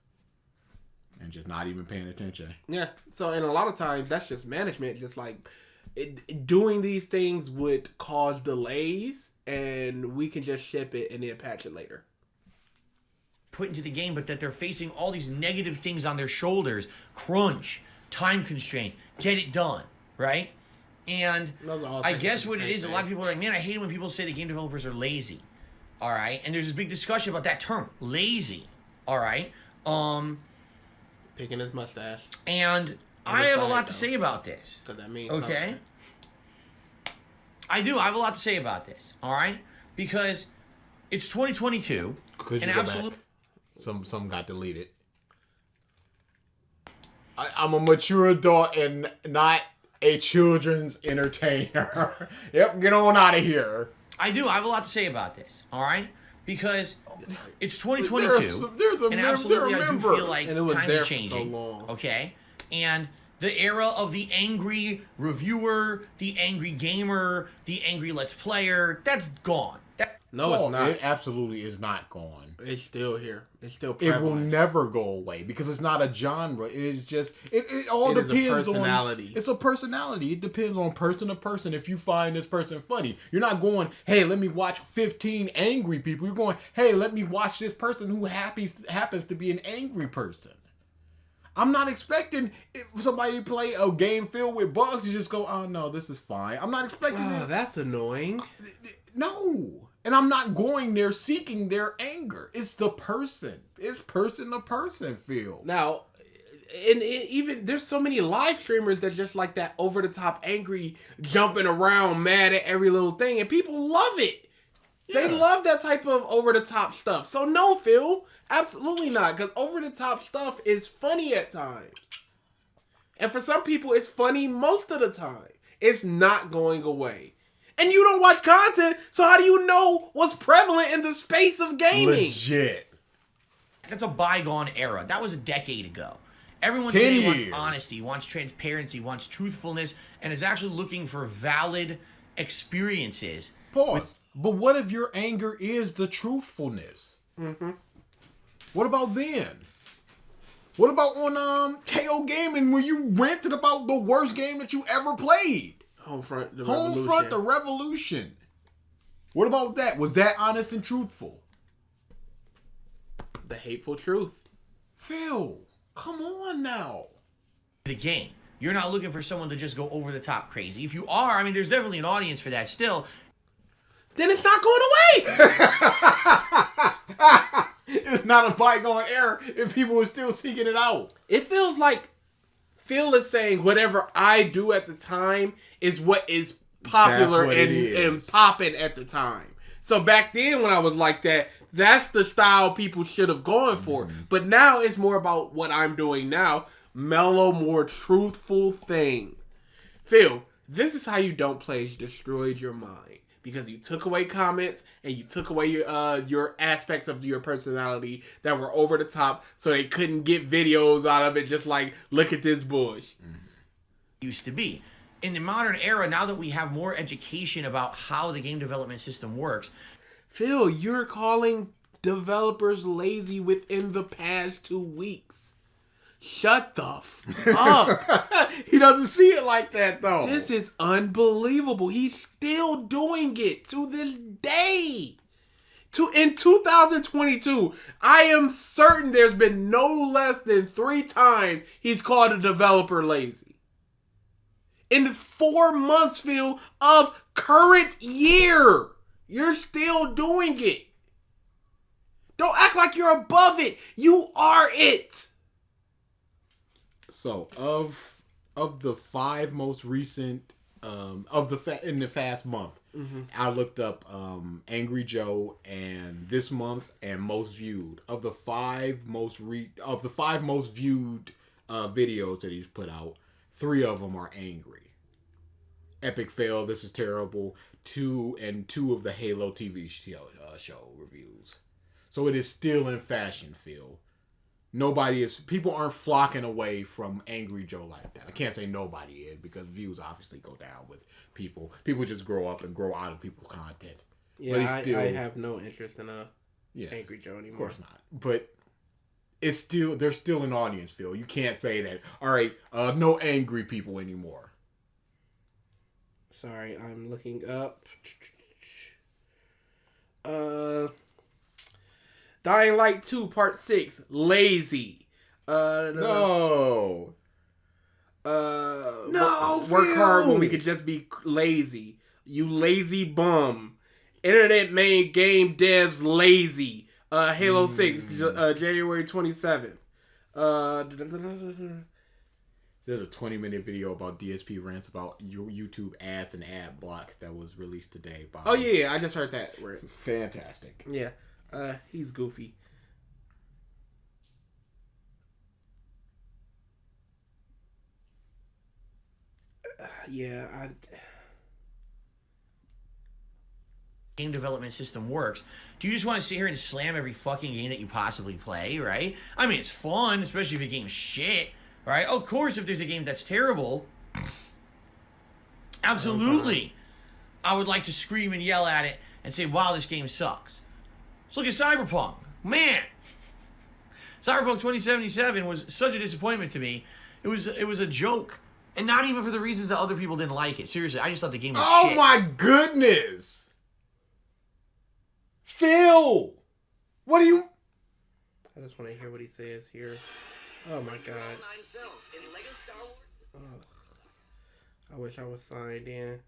and just not even paying attention. Yeah. So, and a lot of times that's just management. Just like doing these things would cause delays, and we can just ship it and then patch it later. Put into the game, but that they're facing all these negative things on their shoulders: crunch, time constraints, get it done, right? And I guess what it is, a lot of people are like, man, I hate it when people say that game developers are lazy. All right, and there's this big discussion about that term, lazy. All right, picking his mustache. And I have a lot to say about this. Because that means okay. something. I do. I have a lot to say about this. All right, because it's 2022. Could you go back? Some got deleted. I'm a mature adult and not a children's entertainer. Yep, get on out of here. I do. I have a lot to say about this. All right, because it's 2022, and absolutely I do feel like times are changing. Okay, and the era of the angry reviewer, the angry gamer, the angry let's player, that's gone. No, it's not. It absolutely is not gone. It's still here. It's still prevalent. It will never go away because it's not a genre. It's just it all depends on personality. It's a personality. It depends on person to person. If you find this person funny, you're not going, hey, let me watch 15 angry people. You're going, hey, let me watch this person who happens to be an angry person. I'm not expecting somebody to play a game filled with bugs. You just go, oh no, this is fine. I'm not expecting that. That's annoying. No. And I'm not going there seeking their anger. It's the person. It's person to person, Phil. Now, and even there's so many live streamers that just like that over the top angry, jumping around, mad at every little thing, and people love it. Yeah. They love that type of over the top stuff. So no, Phil, absolutely not, because over the top stuff is funny at times, and for some people, it's funny most of the time. It's not going away. And you don't watch content, so how do you know what's prevalent in the space of gaming? Legit. That's a bygone era. That was a decade ago. Everyone today wants honesty, wants transparency, wants truthfulness, and is actually looking for valid experiences. Pause. But what if your anger is the truthfulness? Mm-hmm. What about then? What about on KO Gaming where you ranted about the worst game that you ever played? Homefront, the Revolution. What about that? Was that honest and truthful? The hateful truth. Phil, come on now. The game. You're not looking for someone to just go over the top crazy. If you are, I mean, there's definitely an audience for that still. Then it's not going away. It's not a bygone era if people are still seeking it out. It feels like Phil is saying whatever I do at the time is what is popular and popping at the time. So back then when I was like that, that's the style people should have gone for. Mm-hmm. But now it's more about what I'm doing now. Mellow, more truthful thing. Phil, this is how you don't play. You destroyed your mind. Because you took away comments and you took away your aspects of your personality that were over the top, so they couldn't get videos out of it. Just like, look at this bush. Used to be in the modern era. Now that we have more education about how the game development system works, Phil, you're calling developers lazy within the past 2 weeks. Shut the up. He doesn't see it like that, though. This is unbelievable. He's still doing it to this day. In 2022, I am certain there's been no less than 3 times he's called a developer lazy. In 4 months, Phil, of current year, you're still doing it. Don't act like you're above it. You are it. So of the 5 most recent in the past month, mm-hmm. I looked up Angry Joe and this month and most viewed. Of the 5 most viewed videos that he's put out, 3 of them are angry. Epic fail. This is terrible. 2 of the Halo TV show reviews. So it is still in fashion, Phil. People aren't flocking away from Angry Joe like that. I can't say nobody is because views obviously go down with people. People just grow up and grow out of people's content. Yeah, but I have no interest in Angry Joe anymore. Of course not. But there's still an audience, Phil. You can't say that. All right, no angry people anymore. Sorry, I'm looking up. Dying Light 2 Part 6, lazy. No. No, work Phil. hard when we could just be lazy. You lazy bum. Internet made game devs lazy. Halo 6, January 27th. There's a 20-minute video about DSP rants about YouTube ads and ad block that was released today. By Oh yeah, I just heard that. Fantastic. Yeah, he's goofy. Game development system works. Do you just want to sit here and slam every fucking game that you possibly play, right? I mean, it's fun, especially if the game's shit, right? Of course, if there's a game that's terrible, absolutely, I would like to scream and yell at it and say, wow, this game sucks. Let's look at Cyberpunk. Man, Cyberpunk 2077 was such a disappointment to me. It was a joke. And not even for the reasons that other people didn't like it. Seriously, I just thought the game was shit. Oh my goodness! Phil! What do you... I just want to hear what he says here. Oh my god. I wish I was signed in.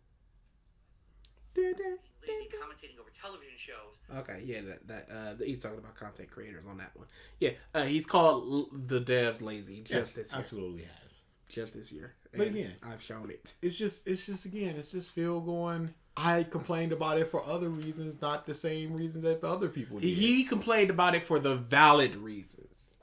Lazy commentating over television shows. Okay, yeah, that he's talking about content creators on that one. Yeah, he's called the devs lazy just this year. Absolutely has. Just this year. But again, I've shown it. It's just Phil going, I complained about it for other reasons, not the same reasons that other people did. He complained about it for the valid reasons.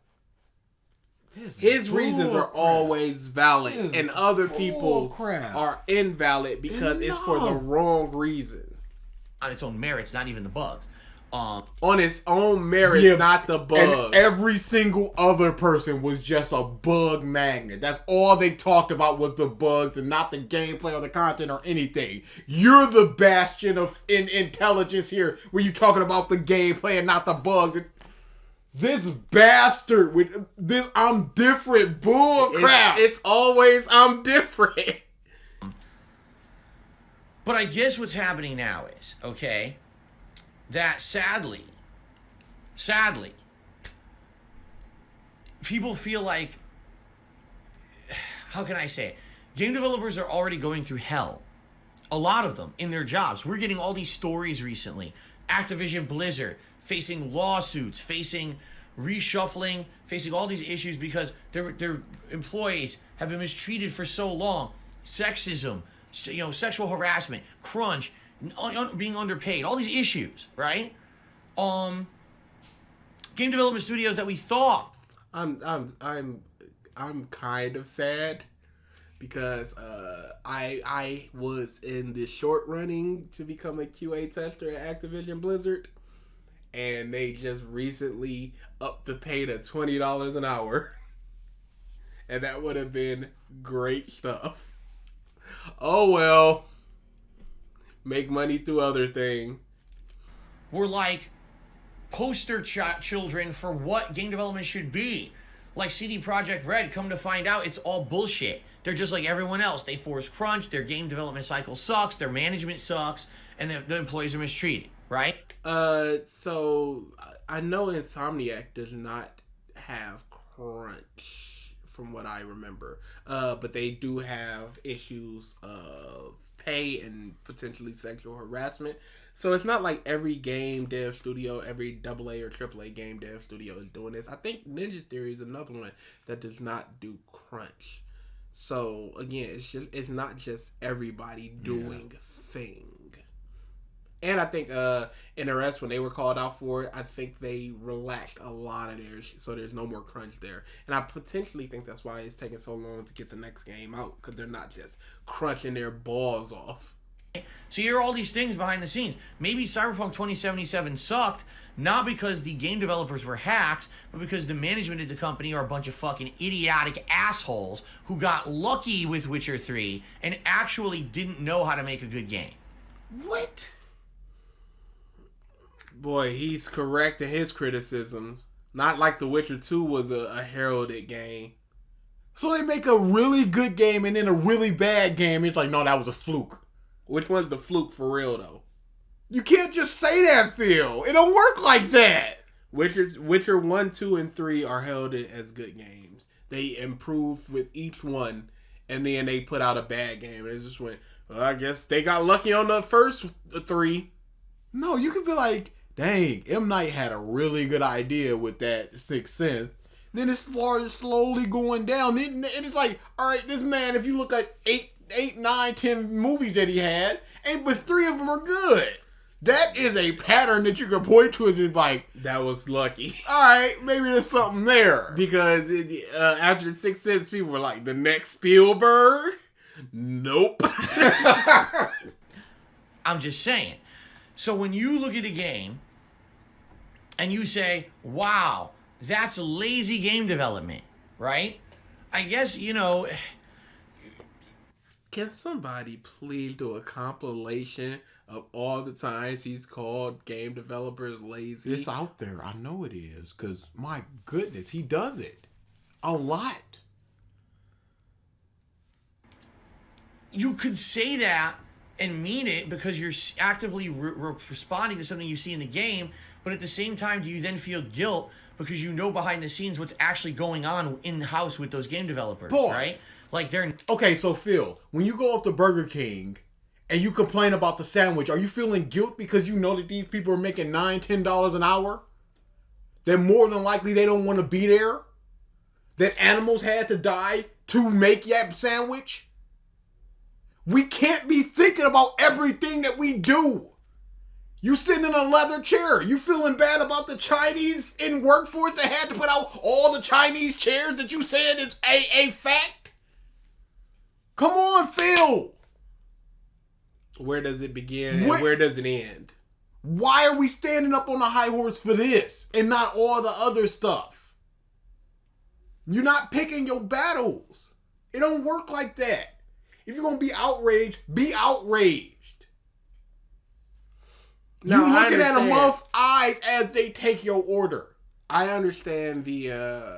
His reasons are always valid, and other people are invalid because it's for the wrong reason. On its own merits, not even the bugs. On its own merits, not the bugs. And every single other person was just a bug magnet. That's all they talked about was the bugs and not the gameplay or the content or anything. You're the bastion of intelligence here when you talking about the gameplay and not the bugs. And this bastard with this I'm different bull crap. It's always I'm different. But I guess what's happening now is, okay, that sadly, people feel like, how can I say it? Game developers are already going through hell. A lot of them in their jobs. We're getting all these stories recently. Activision Blizzard facing lawsuits, facing reshuffling, facing all these issues because their employees have been mistreated for so long. Sexism, sexual harassment, crunch, being underpaid, all these issues, right? Game development studios that we thought. I'm kind of sad because I was in the short running to become a QA tester at Activision Blizzard, and they just recently upped the pay to $20 an hour, and that would have been great stuff. Oh well. Make money through other thing. We're like poster children for what game development should be. Like CD Projekt Red, come to find out, it's all bullshit. They're just like everyone else. They force crunch, their game development cycle sucks, their management sucks, and the employees are mistreated, right? So I know Insomniac does not have crunch from what I remember. But they do have issues of pay and potentially sexual harassment. So it's not like every game dev studio, every AA or AAA game dev studio is doing this. I think Ninja Theory is another one that does not do crunch. So again, it's not just everybody doing thing. And I think NRS, when they were called out for it, I think they relaxed a lot of theirs, so there's no more crunch there. And I potentially think that's why it's taking so long to get the next game out, because they're not just crunching their balls off. So you hear all these things behind the scenes. Maybe Cyberpunk 2077 sucked, not because the game developers were hacks, but because the management of the company are a bunch of fucking idiotic assholes who got lucky with Witcher 3 and actually didn't know how to make a good game. What? Boy, he's correct in his criticisms. Not like The Witcher 2 was a heralded game. So they make a really good game and then a really bad game. It's like, no, that was a fluke. Which one's the fluke for real, though? You can't just say that, Phil. It don't work like that. Witcher 1, 2, and 3 are heralded as good games. They improved with each one, and then they put out a bad game. And it just went, well, I guess they got lucky on the first 3. No, you could be like, dang, M. Night had a really good idea with that Sixth Sense. Then it started slowly going down. And it's like, all right, this man, if you look at 8, 9, 10 movies that he had, but 3 of them are good. That is a pattern that you can point to and just like, that was lucky. All right, maybe there's something there. Because after the Sixth Sense, people were like, the next Spielberg? Nope. I'm just saying. So when you look at a game and you say, wow, that's lazy game development, right? I guess, Can somebody please do a compilation of all the times he's called game developers lazy? It's out there. I know it is. Because, my goodness, he does it. A lot. You could say that and mean it because you're actively responding to something you see in the game, but at the same time, do you then feel guilt because you know behind the scenes what's actually going on in-house with those game developers, Pause. right? Like they're... Okay, so Phil, when you go up to Burger King and you complain about the sandwich, are you feeling guilt because you know that these people are making $9, $10 an hour? That more than likely they don't want to be there? That animals had to die to make that sandwich? We can't be thinking about everything that we do. You sitting in a leather chair. You feeling bad about the Chinese in workforce that had to put out all the Chinese chairs that you said is a fact? Come on, Phil. Where does it begin and where does it end? Why are we standing up on the high horse for this and not all the other stuff? You're not picking your battles. It don't work like that. If you're going to be outraged, be outraged. You're looking at a month's eyes as they take your order. I understand the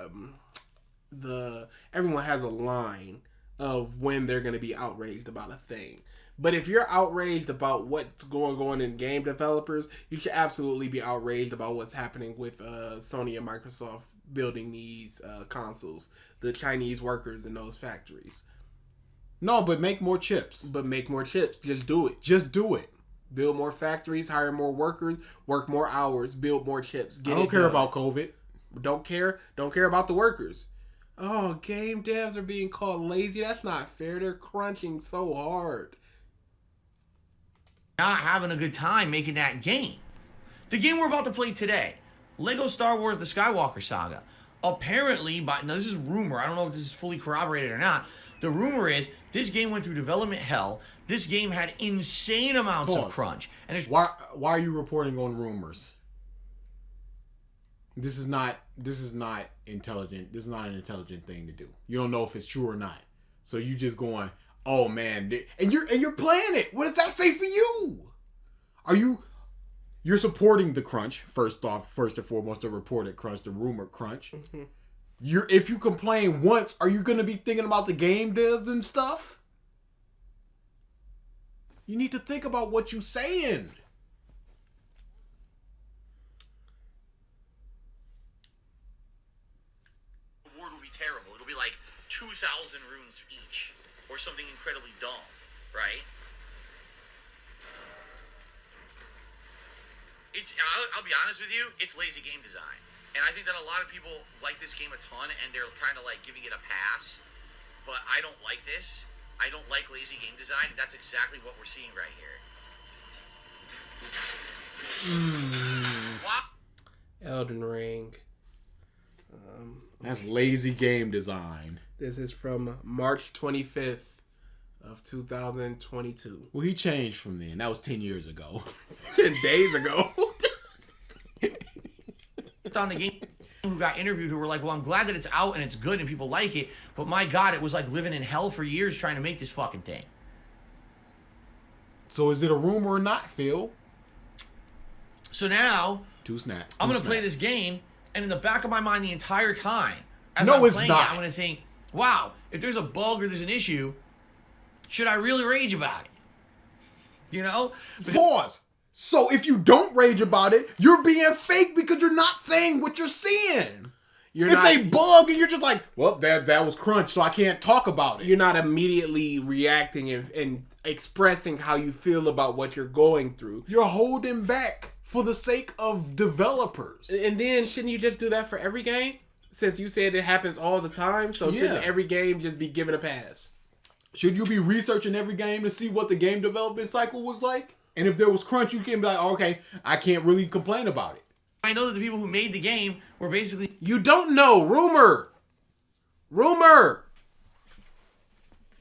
everyone has a line of when they're going to be outraged about a thing. But if you're outraged about what's going on in game developers, you should absolutely be outraged about what's happening with Sony and Microsoft building these consoles, the Chinese workers in those factories. No, but make more chips. Just do it. Just do it. Build more factories, hire more workers, work more hours, build more chips. I don't care about COVID. Don't care about the workers. Oh, game devs are being called lazy. That's not fair. They're crunching so hard. Not having a good time making that game. The game we're about to play today, Lego Star Wars The Skywalker Saga. Apparently, now this is rumor. I don't know if this is fully corroborated or not. The rumor is this game went through development hell. This game had insane amounts of crunch. And there's why are you reporting on rumors? This is not intelligent. This is not an intelligent thing to do. You don't know if it's true or not. So you just going, oh man, and you're playing it. What does that say for you? You're supporting the crunch, first and foremost, the reported crunch, the rumored crunch. Mm-hmm. If you complain once, are you gonna be thinking about the game devs and stuff? You need to think about what you're saying. The award will be terrible. It'll be like 2,000 runes each, or something incredibly dumb, right? I'll be honest with you, it's lazy game design. And I think that a lot of people like this game a ton, and they're kind of like giving it a pass. But I don't like this. I don't like lazy game design. That's exactly what we're seeing right here. Elden Ring. That's lazy game design. This is from March 25th of 2022. Well, he changed from then. That was 10 years ago. 10 days ago. on the game who got interviewed who were like, well, I'm glad that it's out and it's good and people like it, but my God, it was like living in hell for years trying to make this fucking thing. So is it a rumor or not, Phil? So now, Two snaps. I'm going to play this game And in the back of my mind the entire time, as No, I'm it's playing not. it, I'm going to think, wow, if there's a bug or there's an issue, should I really rage about it? You know? But Pause. So if you don't rage about it, you're being fake because you're not saying what you're seeing. It's a bug, and you're just like, well, that was crunch, so I can't talk about it. You're not immediately reacting and expressing how you feel about what you're going through. You're holding back for the sake of developers. And then shouldn't you just do that for every game? Since you said it happens all the time, so Yeah. shouldn't every game just be given a pass? Should you be researching every game to see what the game development cycle was like? And if there was crunch, you can be like, oh, okay, I can't really complain about it. I know that the people who made the game were basically You don't know. Rumor.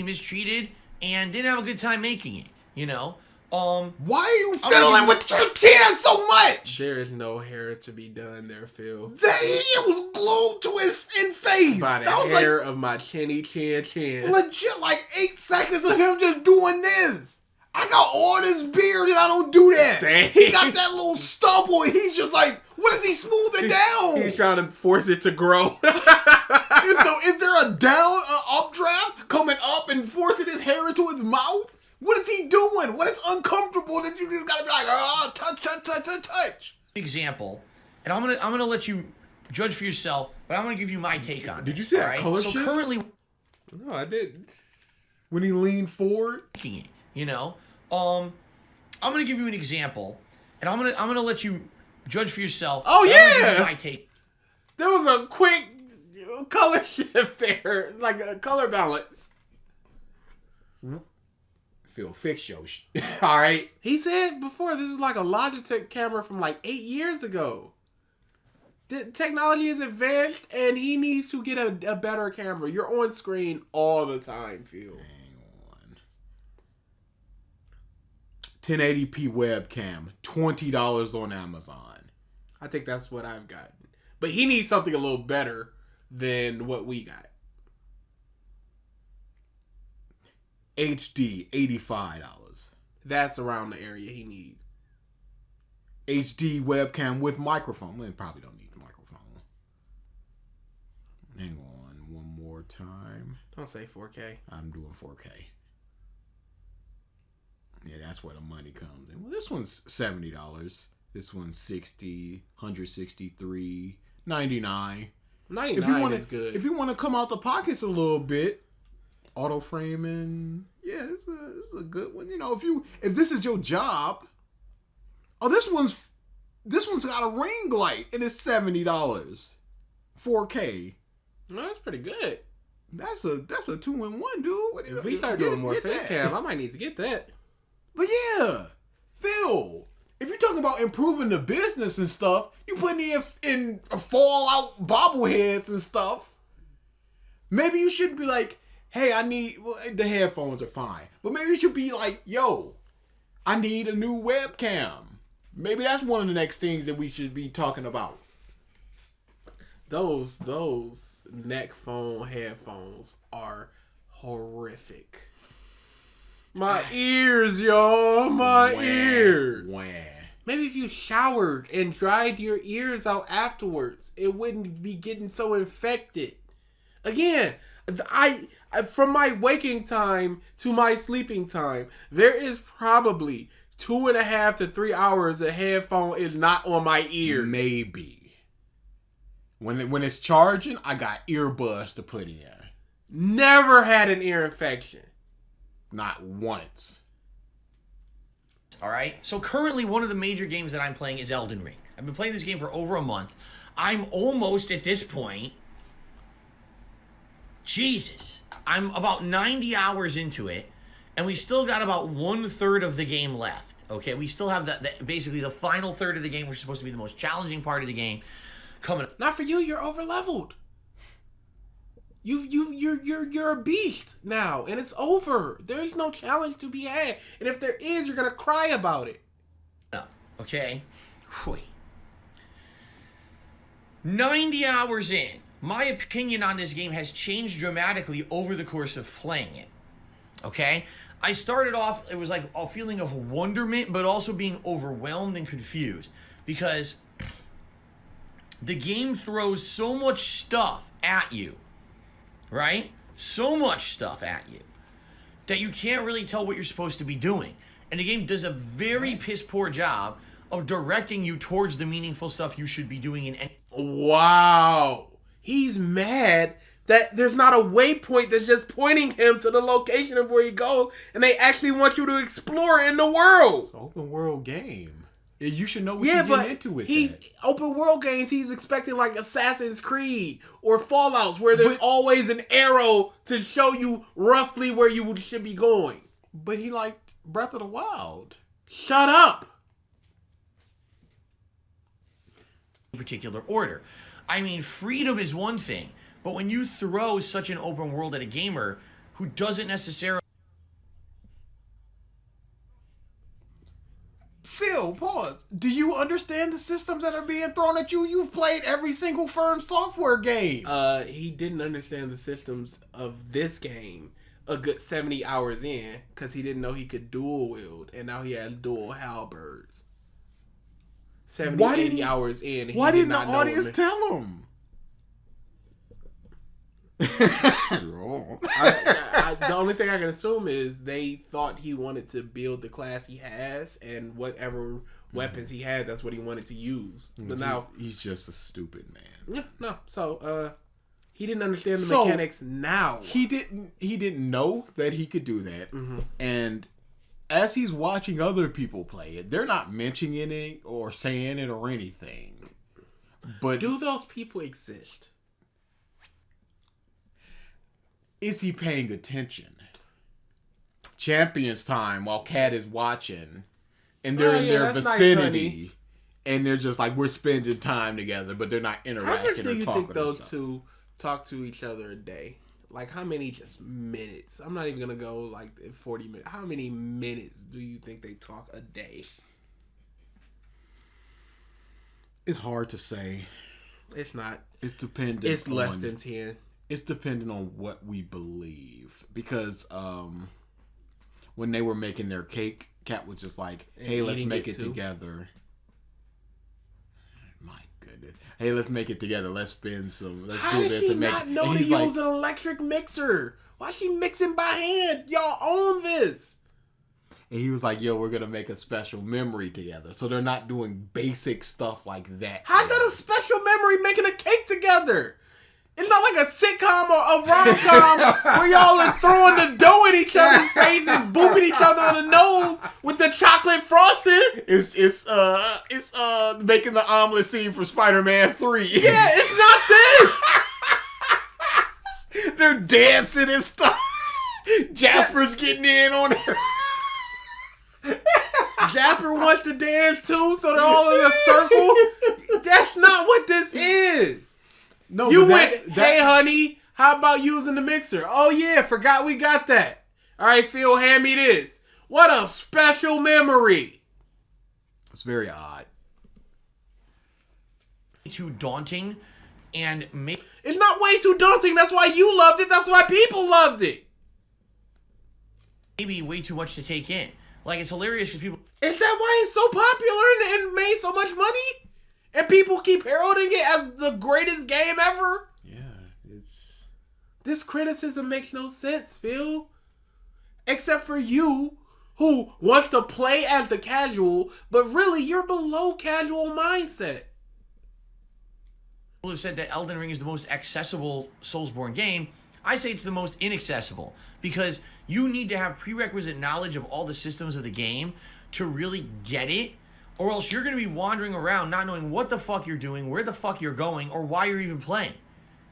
mistreated and didn't have a good time making it, you know? Why are you fiddling with your chin so much? There is no hair to be done there, Phil. It was glued to his face. By the That was hair of my chin. legit like 8 seconds of him just doing this. I got all this beard and I don't do that. Same. He got that little stubble and he's just like, what is he smoothing down? He's trying to force it to grow. Is there a updraft coming up and forcing his hair into his mouth? What is he doing? What is uncomfortable that you just gotta be like, oh, touch. example, and I'm gonna let you judge for yourself, but I'm gonna give you my take on it. Did you see that alright? color so shift? currently No, I didn't. When he leaned forward? making it, you know? I'm gonna give you an example, and I'm gonna let you judge for yourself. Oh, but I'm gonna give yeah! you my take. There was a quick color shift there, like a color balance. Phil, fix your alright? He said before this is like a Logitech camera from like 8 years ago. The technology is advanced, and he needs to get a better camera. You're on screen all the time, Phil. Hang on. 1080p webcam, $20 on Amazon. I think that's what I've gotten. But he needs something a little better than what we got. HD, $85. That's around the area he needs. HD webcam with microphone. We probably don't need the microphone. Hang on one more time. Don't say 4K. I'm doing 4K. Yeah, that's where the money comes in. Well, this one's $70. This one's $60, $163, $99. 99 is good. If you want to come out the pockets a little bit, auto framing, yeah, this is a good one. You know, if this is your job, oh, this one's got a ring light and it's $70, 4K. No, that's pretty good. That's a 2-in-1, dude. If we start doing more face cam, I might need to get that. But yeah, Phil, if you're talking about improving the business and stuff, you putting in Fallout bobbleheads and stuff. Maybe you shouldn't be like, hey, the headphones are fine. But maybe you should be like, yo, I need a new webcam. Maybe that's one of the next things that we should be talking about. Those neck phone headphones are horrific. My ears, y'all. My ears. Wah. Maybe if you showered and dried your ears out afterwards, it wouldn't be getting so infected. Again, I from my waking time to my sleeping time, there is probably 2.5 to 3 hours a headphone is not on my ear. Maybe. When it's charging, I got earbuds to put in. Never had an ear infection. Not once. All right. So currently, one of the major games that I'm playing is Elden Ring. I've been playing this game for over a month. I'm almost at this point. Jesus, I'm about 90 hours into it, and we still got about 1/3 of the game left. Okay, we still have basically the final third of the game, which is supposed to be the most challenging part of the game, coming up. Not for you. You're over leveled. You're a beast now, and it's over. There is no challenge to be had, and if there is, you're gonna cry about it. Okay, Whew. 90 hours in. My opinion on this game has changed dramatically over the course of playing it. Okay, I started off. It was like a feeling of wonderment, but also being overwhelmed and confused because The game throws so much stuff at you, right? So much stuff at you that you can't really tell what you're supposed to be doing. And the game does a very piss poor job of directing you towards the meaningful stuff you should be doing in any. Wow. He's mad that there's not a waypoint that's just pointing him to the location of where he goes, and they actually want you to explore in the world. It's an open world game. You should know what you're getting into with he's that. open world games. He's expecting like Assassin's Creed or Fallout's, where there's always an arrow to show you roughly where you should be going. But he liked Breath of the Wild. Shut up. Particular order. I mean, freedom is one thing, but when you throw such an open world at a gamer who doesn't necessarily. Phil, pause. Do you understand the systems that are being thrown at you? You've played every single Firm Software game. He didn't understand the systems of this game a good 70 hours in, because he didn't know he could dual wield, and now he has dual halberds. 80 hours in. Why didn't the audience tell him? The only thing I can assume is they thought he wanted to build the class he has, and whatever weapons he had, that's what he wanted to use. But now he's just a stupid man. Yeah, no. So he didn't understand the mechanics. Now he didn't know that he could do that, and as he's watching other people play it, they're not mentioning it or saying it or anything. But do those people exist? Is he paying attention? Champions time while Kat is watching, and they're in their vicinity, nice, and they're just like, we're spending time together, but they're not interacting. How much do you think those two talk to each other a day? Like, how many just minutes? I'm not even gonna go like 40 minutes. How many minutes do you think they talk a day? It's hard to say. It's not. It's dependent. It's less than 10. It's dependent on what we believe, because when they were making their cake, Kat was just like, "Hey, let's make it together." My goodness! Hey, let's make it together. Let's spend some. Let's do this and make. How does she not know to use an electric mixer? Why is she mixing by hand? Y'all own this. And he was like, "Yo, we're gonna make a special memory together." So they're not doing basic stuff like that. How's that a special memory? Making a cake together? It's not like a sitcom or a rom-com where y'all are throwing the dough in each other's face and booping each other on the nose with the chocolate frosting. It's making the omelet scene for Spider-Man 3. Yeah, it's not this. They're dancing and stuff. Jasper's getting in on it. Jasper wants to dance too, so they're all in a circle. That's not what this is. No, you went, hey honey, how about using the mixer? Oh yeah, forgot we got that. All right, Phil, hand me this. What a special memory. It's very odd. Too daunting, and it's not way too daunting. That's why you loved it. That's why people loved it. Maybe way too much to take in. Like, it's hilarious because people. Is that why it's so popular and made so much money? And people keep heralding it as the greatest game ever? Yeah, it's... This criticism makes no sense, Phil. Except for you, who wants to play as the casual, but really you're below casual mindset. People have said that Elden Ring is the most accessible Soulsborne game. I say it's the most inaccessible, because you need to have prerequisite knowledge of all the systems of the game to really get it. Or else you're going to be wandering around not knowing what the fuck you're doing, where the fuck you're going, or why you're even playing.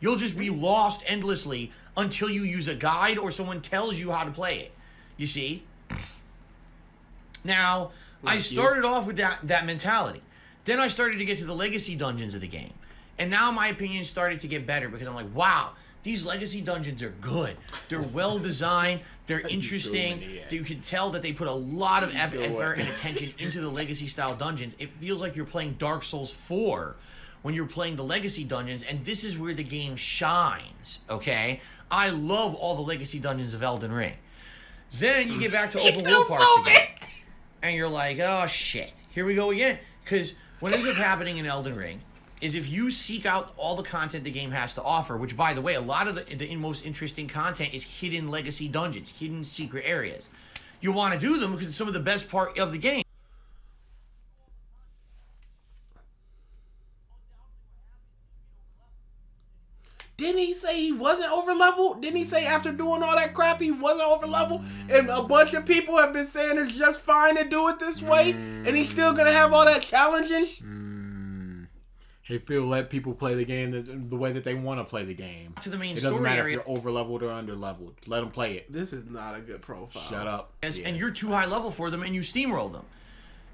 You'll just be lost endlessly until you use a guide or someone tells you how to play it. You see? Now, I started off with that mentality. Then I started to get to the legacy dungeons of the game. And now my opinion started to get better, because I'm like, wow, these legacy dungeons are good. They're well designed. They're interesting. You can tell that they put a lot of effort and attention into the legacy style dungeons. It feels like you're playing Dark Souls 4 when you're playing the legacy dungeons, and this is where the game shines, okay? I love all the legacy dungeons of Elden Ring. Then you get back to open world parts again, and you're like, oh shit, here we go again. Because what ends up happening in Elden Ring is if you seek out all the content the game has to offer, which, by the way, a lot of the most interesting content is hidden legacy dungeons, hidden secret areas. You want to do them because it's some of the best part of the game. Didn't he say he wasn't over leveled? Didn't he say after doing all that crap he wasn't over leveled? And a bunch of people have been saying it's just fine to do it this way, and he's still gonna have all that challenges. Hey Phil, let people play the game the way that they want to play the game. To the main it doesn't story matter area. if you're over leveled or under leveled. Let them play it. This is not a good profile. Shut up. And you're too high level for them, and you steamroll them,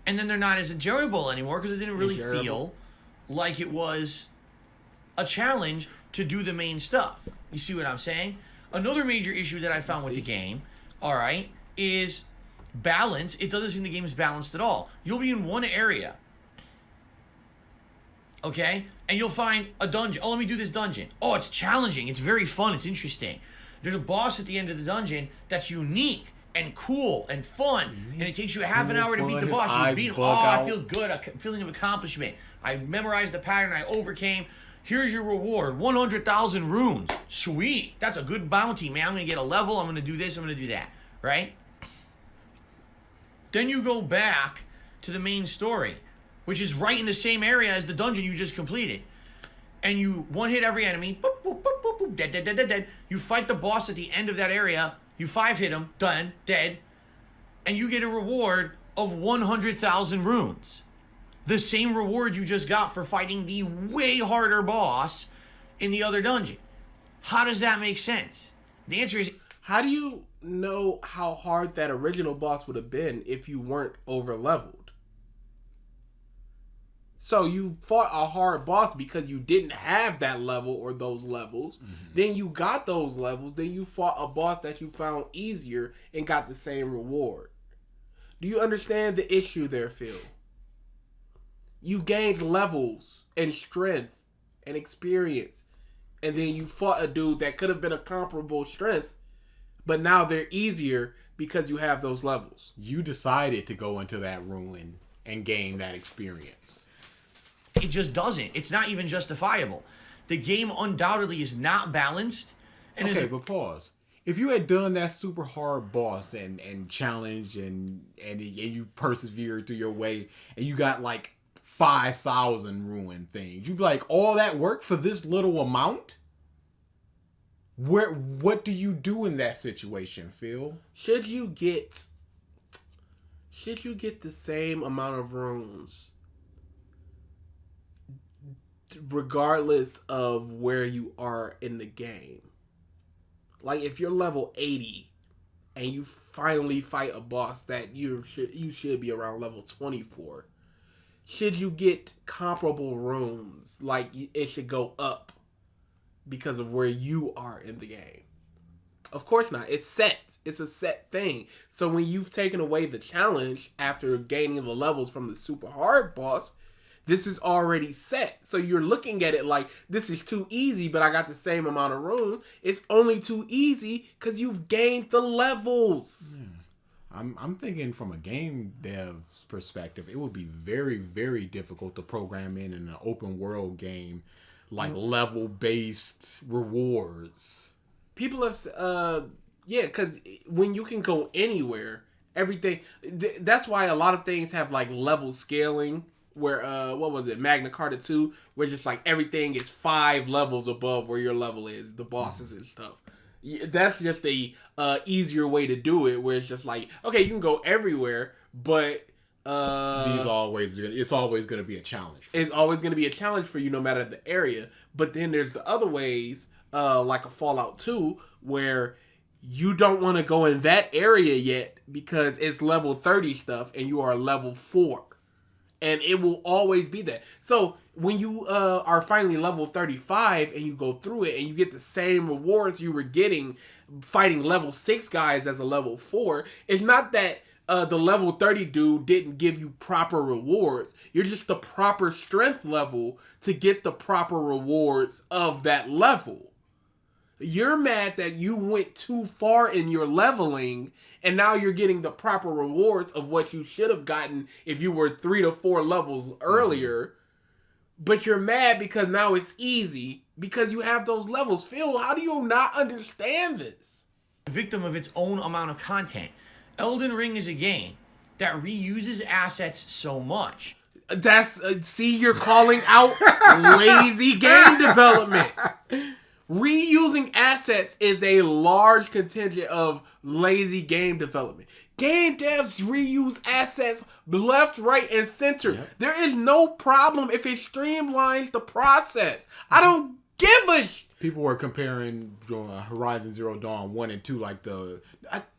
and then they're not as enjoyable anymore because it didn't really feel like it was a challenge to do the main stuff. You see what I'm saying? Another major issue that I found with the game, all right, is balance. It doesn't seem the game is balanced at all. You'll be in one area, okay, and you'll find a dungeon. Oh, let me do this dungeon. Oh, it's challenging. It's very fun. It's interesting. There's a boss at the end of the dungeon that's unique and cool and fun, and it takes you a half an hour to beat the boss. You beat him. Oh, I feel good. A feeling of accomplishment. I memorized the pattern. I overcame. Here's your reward, 100,000 runes. Sweet. That's a good bounty, man. I'm going to get a level. I'm going to do this. I'm going to do that. Right? Then you go back to the main story, which is right in the same area as the dungeon you just completed. And you one-hit every enemy. Boop, boop, boop, boop, boop, dead, dead, dead, dead, dead. You fight the boss at the end of that area. You 5-hit him. Done. Dead. And you get a reward of 100,000 runes. The same reward you just got for fighting the way harder boss in the other dungeon. How does that make sense? The answer is... How do you know how hard that original boss would have been if you weren't over leveled? So you fought a hard boss because you didn't have that level or those levels. Then you got those levels. Then you fought a boss that you found easier and got the same reward. Do you understand the issue there, Phil? You gained levels and strength and experience. And then you fought a dude that could have been a comparable strength. But now they're easier because you have those levels. You decided to go into that ruin and gain that experience. It just doesn't. It's not even justifiable. The game undoubtedly is not balanced. And okay, but pause. If you had done that super hard boss and challenge and you persevered through your way and you got like 5,000 ruined things, you'd be like, all that work for this little amount? What do you do in that situation, Phil? Should you get the same amount of runes regardless of where you are in the game? Like if you're level 80 and you finally fight a boss that you should be around level 24, should you get comparable runes? Like it should go up because of where you are in the game? Of course not. It's set. It's a set thing. So when you've taken away the challenge after gaining the levels from the super hard boss, this is already set. So you're looking at it like, this is too easy, but I got the same amount of room. It's only too easy because you've gained the levels. I'm thinking from a game dev's perspective, it would be very, very difficult to program in an open world game like level-based rewards. People have, because when you can go anywhere, everything, that's why a lot of things have like level scaling, where, what was it, Magna Carta 2, where just like everything is 5 levels above where your level is, the bosses and stuff. That's just a easier way to do it, where it's just like, okay, you can go everywhere, but it's always going to be a challenge. It's always going to be a challenge for you no matter the area. But then there's the other ways, like a Fallout 2, where you don't want to go in that area yet because it's level 30 stuff and you are level 4. And it will always be that. So when you are finally level 35 and you go through it and you get the same rewards you were getting fighting level 6 guys as a level 4, it's not that the level 30 dude didn't give you proper rewards. You're just the proper strength level to get the proper rewards of that level. You're mad that you went too far in your leveling and now you're getting the proper rewards of what you should have gotten if you were 3 to 4 levels earlier. but you're mad because now it's easy because you have those levels. Phil, how do you not understand this? Victim of its own amount of content. Elden Ring is a game that reuses assets so much. That's see, you're calling out lazy game development. Reusing assets is a large contingent of lazy game development. Game devs reuse assets left, right, and center. Yep. There is no problem if it streamlines the process. I don't give a People were comparing Horizon Zero Dawn 1 and 2 like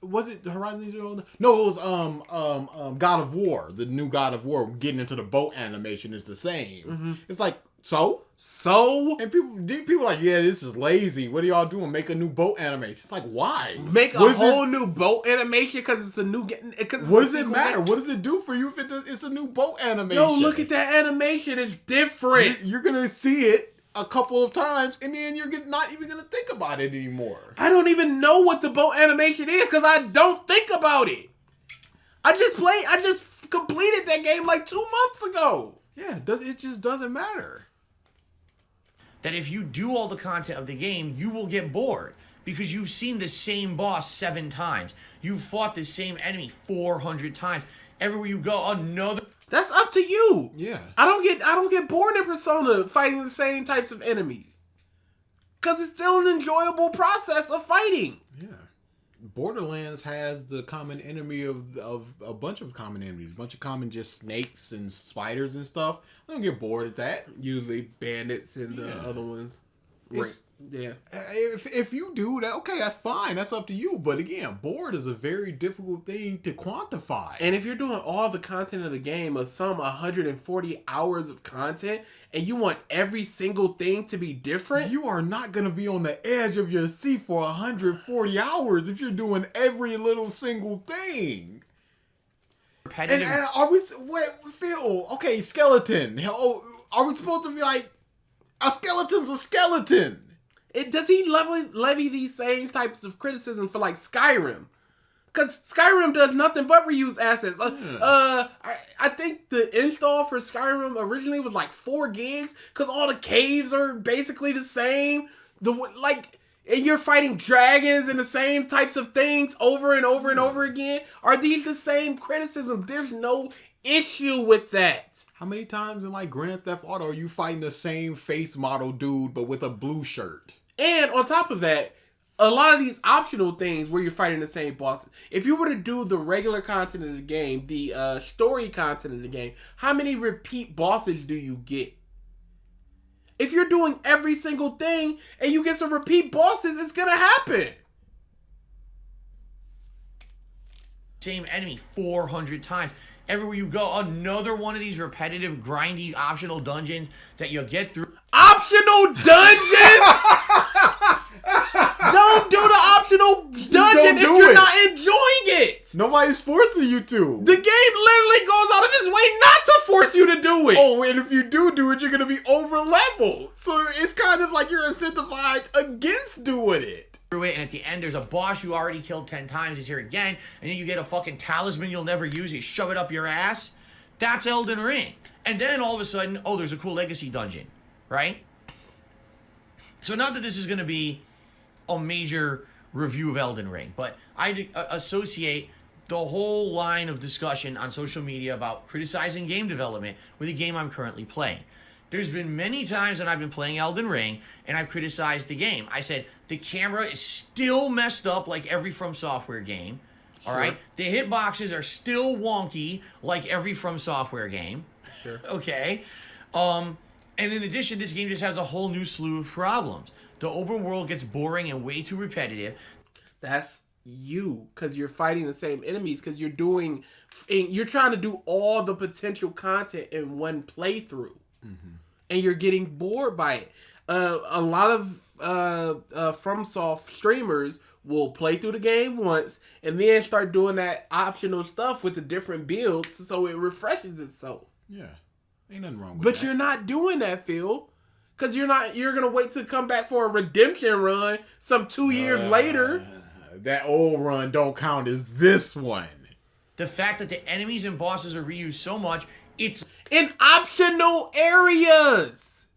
was it Horizon Zero Dawn? No, it was God of War. The new God of War getting into the boat animation is the same. Mm-hmm. It's like so and people are like, yeah, this is lazy. What are y'all doing? Make a new boat animation. It's like, why? Make a whole new boat animation because it's a new. What does it matter? What does it do for you if it's a new boat animation? Yo, look at that animation. It's different. You're gonna see it a couple of times, and then you're not even gonna think about it anymore. I don't even know what the boat animation is because I don't think about it. I just completed that game like 2 months ago. Yeah, it just doesn't matter. That if you do all the content of the game, you will get bored because you've seen the same boss 7 times. You've fought the same enemy 400 times. Everywhere you go, another. That's up to you. Yeah. I don't get bored in Persona fighting the same types of enemies. Cause it's still an enjoyable process of fighting. Yeah. Borderlands has the common enemy of a bunch of common enemies. A bunch of common just snakes and spiders and stuff. I don't get bored at that. Usually bandits and the other ones. Yeah. If you do that, okay, that's fine. That's up to you. But again, bored is a very difficult thing to quantify. And if you're doing all the content of the game, of some 140 hours of content, and you want every single thing to be different, you are not going to be on the edge of your seat for 140 hours if you're doing every little single thing. And are we, Phil, okay, skeleton. Are we supposed to be like, a skeleton's a skeleton? Does he levy these same types of criticism for like Skyrim? Because Skyrim does nothing but reuse assets. I think the install for Skyrim originally was like 4 gigs because all the caves are basically the same. And you're fighting dragons and the same types of things over and over and over again. Are these the same criticism? There's no issue with that. How many times in like Grand Theft Auto are you fighting the same face model dude but with a blue shirt? And on top of that, a lot of these optional things where you're fighting the same bosses. If you were to do the regular content of the game, the story content of the game, how many repeat bosses do you get? If you're doing every single thing and you get some repeat bosses, it's gonna happen. Same enemy 400 times. Everywhere you go, another one of these repetitive, grindy, optional dungeons that you'll get through. Optional dungeons? Don't do the optional dungeon if you're not enjoying it. Nobody's forcing you to. The game literally goes out of its way not to force you to do it. Oh, and if you do it, you're going to be over leveled. So it's kind of like you're incentivized against doing it. Through it, and at the end, there's a boss you already killed 10 times. He's here again, and then you get a fucking talisman you'll never use. You shove it up your ass. That's Elden Ring. And then all of a sudden, oh, there's a cool legacy dungeon, right? So not that this is going to be a major review of Elden Ring, but I associate the whole line of discussion on social media about criticizing game development with the game I'm currently playing. There's been many times when I've been playing Elden Ring and I've criticized the game. I said, the camera is still messed up like every From Software game. All right? The hitboxes are still wonky like every From Software game. Sure. Okay? And in addition, this game just has a whole new slew of problems. The open world gets boring and way too repetitive. That's you, because you're fighting the same enemies, because you're trying to do all the potential content in one playthrough. Mm-hmm. And you're getting bored by it. A lot of FromSoft streamers will play through the game once and then start doing that optional stuff with the different builds so it refreshes itself. Yeah. Ain't nothing wrong with that. But that. you're not doing that, Phil. Because you're going to wait to come back for a redemption run some 2 years later. That old run don't count as this one. The fact that the enemies and bosses are reused so much It's in optional areas.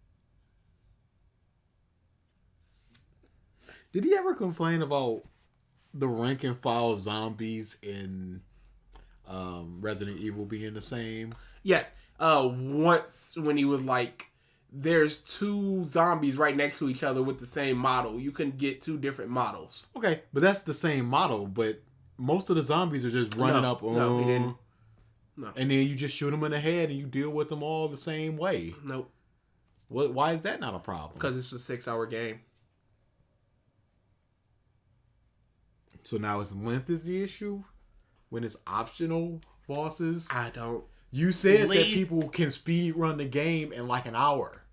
Did he ever complain about the rank and file zombies in Resident Evil being the same? Yes. Once when he was like, there's 2 zombies right next to each other with the same model. You can get 2 different models. Okay, but that's the same model, but most of the zombies are just running up. No, he didn't. No. And then you just shoot them in the head and you deal with them all the same way. Nope. Why is that not a problem? Because it's a 6-hour game. So now it's length is the issue? When it's optional bosses? I don't. You said that people can speed run the game in like an hour.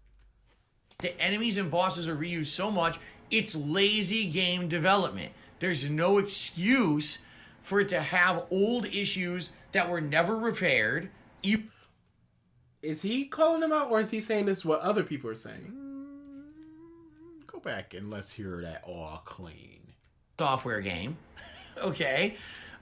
The enemies and bosses are reused so much, it's lazy game development. There's no excuse for it to have old issues that were never repaired. Is he calling them out, or is he saying this is what other people are saying? Go back and let's hear that all clean. Software game. Okay.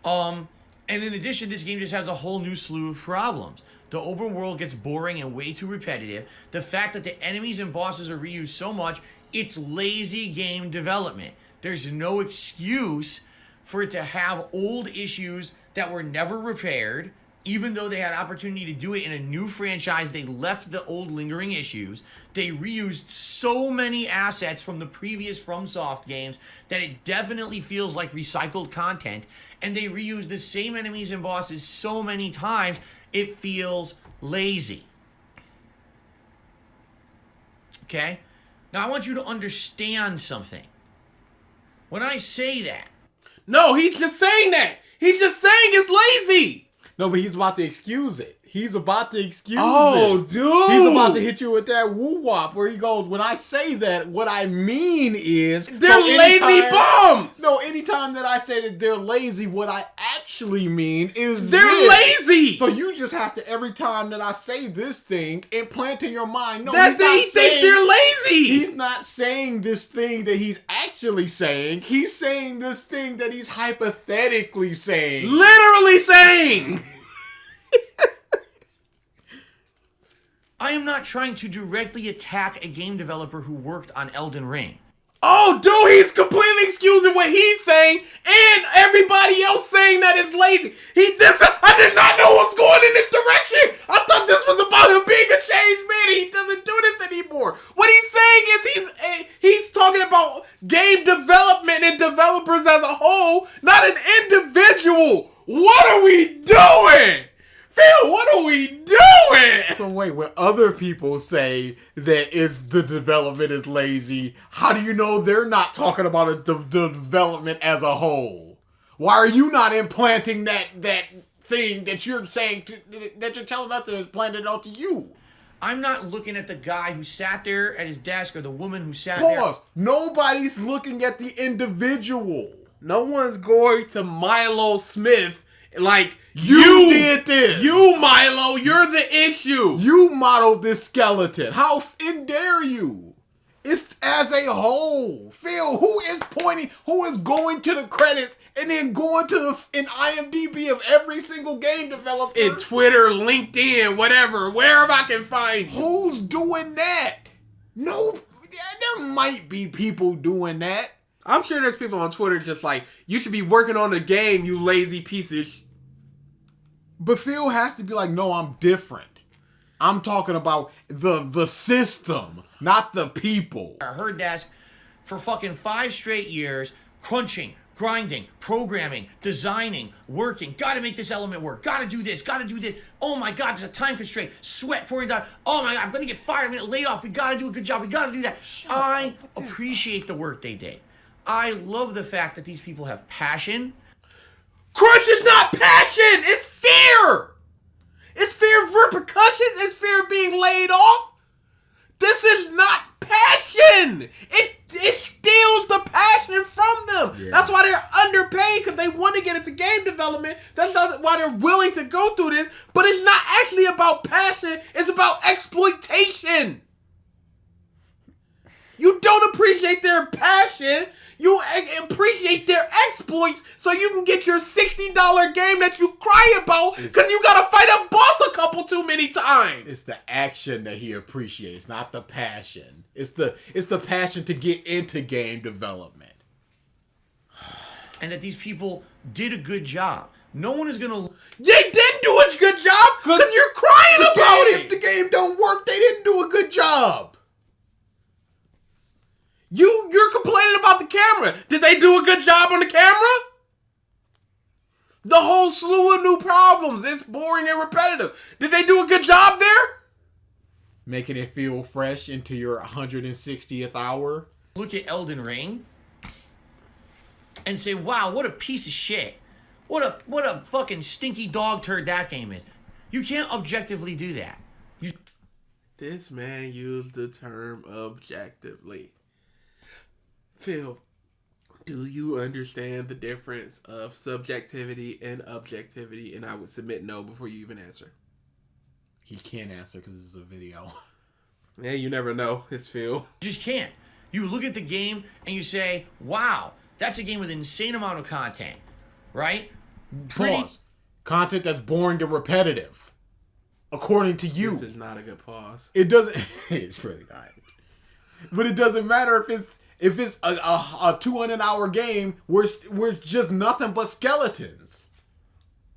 And in addition, this game just has a whole new slew of problems. The open world gets boring and way too repetitive. The fact that the enemies and bosses are reused so much, it's lazy game development. There's no excuse for it to have old issues that were never repaired. Even though they had opportunity to do it in a new franchise, they left the old lingering issues. They reused so many assets from the previous FromSoft games that it definitely feels like recycled content. And they reused the same enemies and bosses so many times, it feels lazy. Okay? Now I want you to understand something. When I say that... No, he's just saying that. He's just saying it's lazy. No, but he's about to excuse it. He's about to excuse it. Oh, dude. He's about to hit you with that woo-wop where he goes, when I say that, what I mean is... They're lazy bums! No, anytime that I say that they're lazy, what I actually mean is they're lazy! So you just have to, every time that I say this thing, implant in your mind, no, that he thinks they're lazy! He's not saying this thing that he's actually saying. He's saying this thing that he's hypothetically saying. Literally saying! I am not trying to directly attack a game developer who worked on Elden Ring. Oh, dude, he's completely excusing what he's saying and everybody else saying that it's lazy. I did not know what's going in this direction. I thought this was about him being a changed man. He doesn't do this anymore. What he's saying is he's talking about game development and developers as a whole, not an individual. What are we doing? Phil, what are we doing? So wait, when other people say that the development is lazy, how do you know they're not talking about the development as a whole? Why are you not implanting that thing that you're saying that you're telling us to implant it onto you? I'm not looking at the guy who sat there at his desk or the woman who sat there. Pause. Nobody's looking at the individual. No one's going to Milo Smith like, you did this. You, Milo, you're the issue. You modeled this skeleton. How dare you? It's as a whole. Phil, who is going to the credits and then going to in IMDb of every single game developer? In Twitter, LinkedIn, wherever I can find you. Who's doing that? No, there might be people doing that. I'm sure there's people on Twitter just like, you should be working on the game, you lazy pieces. But Phil has to be like, no, I'm different. I'm talking about the system, not the people. Her desk for fucking 5 straight years, crunching, grinding, programming, designing, working. Gotta make this element work. Gotta do this. Gotta do this. Oh my God, there's a time constraint. Sweat pouring down. Oh my God, I'm gonna get fired. I'm gonna get laid off. We gotta do a good job. We gotta do that. I appreciate the work they did. I love the fact that these people have passion. Crunch is not passion. It's fear. It's fear of repercussions. It's fear of being laid off. This is not passion. It steals the passion from them. Yeah. That's why they're underpaid, because they want to get into game development. That's why they're willing to go through this. But it's not actually about passion. It's about exploitation. You don't appreciate their passion. You appreciate their exploits so you can get your $60 game that you cried cry about because you gotta fight a boss a couple too many times. It's the action that he appreciates, not the passion. It's the passion to get into game development. And that these people did a good job. No one is gonna. They didn't do a good job because you're crying about If the game don't work, they didn't do a good job. You're complaining about the camera. Did they do a good job on the camera? The whole slew of new problems. It's boring and repetitive. Did they do a good job there? Making it feel fresh into your 160th hour. Look at Elden Ring and say, wow, what a piece of shit. What a fucking stinky dog turd that game is. You can't objectively do that. This man used the term objectively. Phil, do you understand the difference of subjectivity and objectivity? And I would submit no before you even answer. He can't answer because it's a video. Yeah, you never know. It's Phil. You just can't. You look at the game and you say, wow, that's a game with an insane amount of content, right? Pause. Content that's boring and repetitive, according to you. This is not a good pause. It doesn't. It's really not. But it doesn't matter if it's a 200-hour game where it's just nothing but skeletons.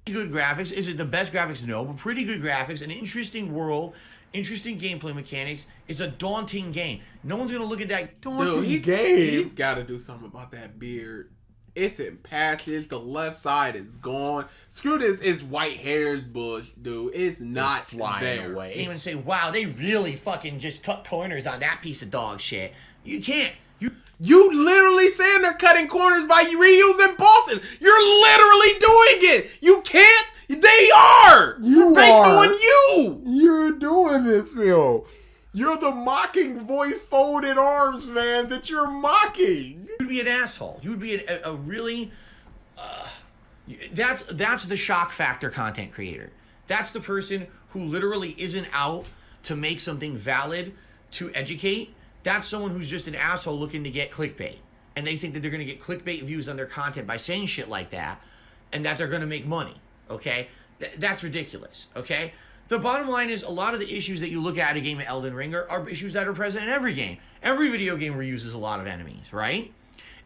Good graphics. Is it the best graphics? No, but pretty good graphics. An interesting world. Interesting gameplay mechanics. It's a daunting game. No one's gonna look at that Daunting Dude, game. He's got to do something about that beard. It's in patches. The left side is gone. Screw this. It's white hairs bush, dude. It's not flying there. away. You even say, wow, they really fucking just cut corners on that piece of dog shit. You can't. You literally saying they're cutting corners by reusing bosses. You're literally doing it. You can't. They are. Based on you. You're doing this, Phil. You're the mocking voice, folded arms, man, that you're mocking. You'd be an asshole. You would be a really. That's the shock factor content creator. That's the person who literally isn't out to make something valid to educate. That's someone who's just an asshole looking to get clickbait. And they think that they're going to get clickbait views on their content by saying shit like that. And that they're going to make money. Okay? That's ridiculous. Okay? The bottom line is a lot of the issues that you look at a game of Elden Ring are issues that are present in every game. Every video game reuses a lot of enemies, right?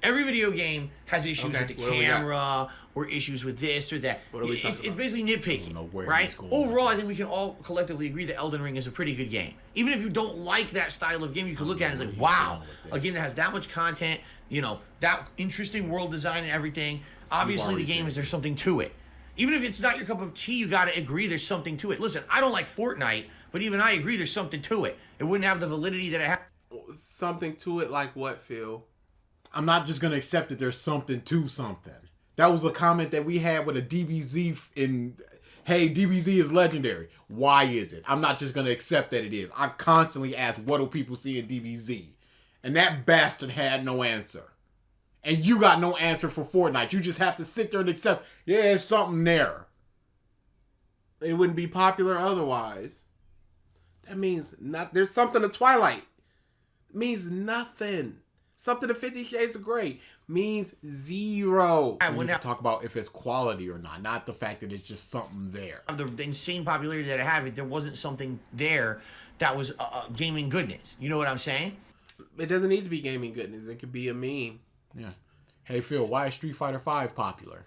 Every video game has issues with the camera or issues with this or that. What are we talking It's about? basically nitpicking, right? Overall, I think we can all collectively agree that Elden Ring is a pretty good game. Even if you don't like that style of game, you can look at it and it's like, wow, a game that has that much content, you know, that interesting world design and everything. Obviously, the game there's something to it. Even if it's not your cup of tea, you got to agree there's something to it. Listen, I don't like Fortnite, but even I agree there's something to it. It wouldn't have the validity that it has. Something to it like what, Phil? I'm not just going to accept that there's something to something. That was a comment that we had with a DBZ in, hey, DBZ is legendary. Why is it? I'm not just going to accept that it is. I constantly ask, what do people see in DBZ? And that bastard had no answer. And you got no answer for Fortnite. You just have to sit there and accept, yeah, there's something there. It wouldn't be popular otherwise. That means not. There's something to Twilight. It means nothing. Something to 50 Shades of Grey means zero. We need to talk about if it's quality or not the fact that it's just something there. The insane popularity that I have, if there wasn't something there that was gaming goodness. You know what I'm saying? It doesn't need to be gaming goodness. It could be a meme. Yeah. Hey, Phil, why is Street Fighter V popular?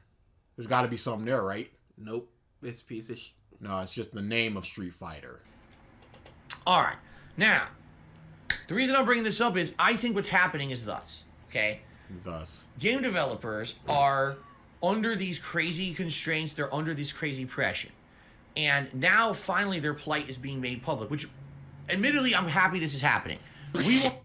There's got to be something there, right? Nope. It's a piece of No, it's just the name of Street Fighter. All right. Now, the reason I'm bringing this up is I think what's happening is thus, okay? Thus. Game developers are under these crazy constraints. They're under this crazy pressure. And now, finally, their plight is being made public, which, admittedly, I'm happy this is happening. We will...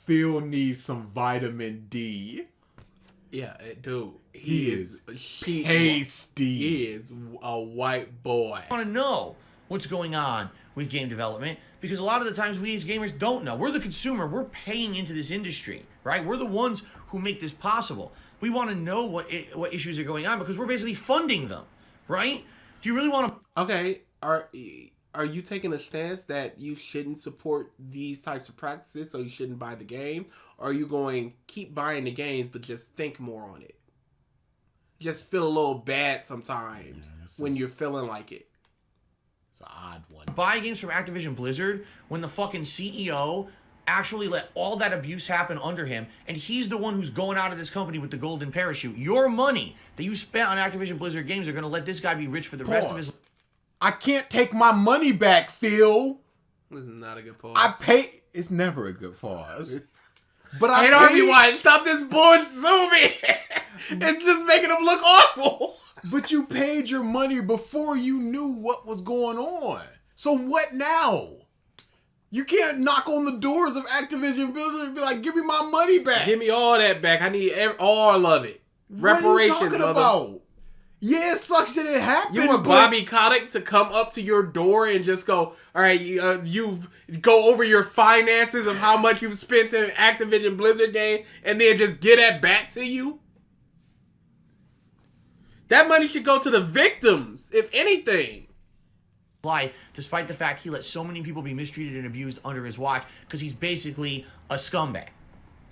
Phil needs some vitamin D. Yeah, dude. He is tasty. He is a white boy. I want to know what's going on with game development because a lot of the times we as gamers don't know. We're the consumer. We're paying into this industry, right? We're the ones who make this possible. We want to know what issues are going on because we're basically funding them, right? Do you really want to... Okay, are are you taking a stance that you shouldn't support these types of practices, so you shouldn't buy the game? Or are you going keep buying the games, but just think more on it? Just feel a little bad sometimes when you're feeling like it. It's an odd one. Buy games from Activision Blizzard when the fucking CEO actually let all that abuse happen under him, and he's the one who's going out of this company with the golden parachute. Your money that you spent on Activision Blizzard games are going to let this guy be rich for the rest of his life. I can't take my money back, Phil. This is not a good pause. I pay. It's never a good pause. But I I Army White, stop this bullshit zooming. It's just making them look awful. But you paid your money before you knew what was going on. So what now? You can't knock on the doors of Activision Blizzard and be like, give me my money back. Give me all that back. I need all of it. What Reparations. are you talking about? Yeah, it sucks that it happened. You want Bobby Kotick to come up to your door and just go, all right, you go over your finances of how much you've spent in Activision Blizzard game and then just get that back to you? That money should go to the victims, if anything. Despite the fact he let so many people be mistreated and abused under his watch, because he's basically a scumbag.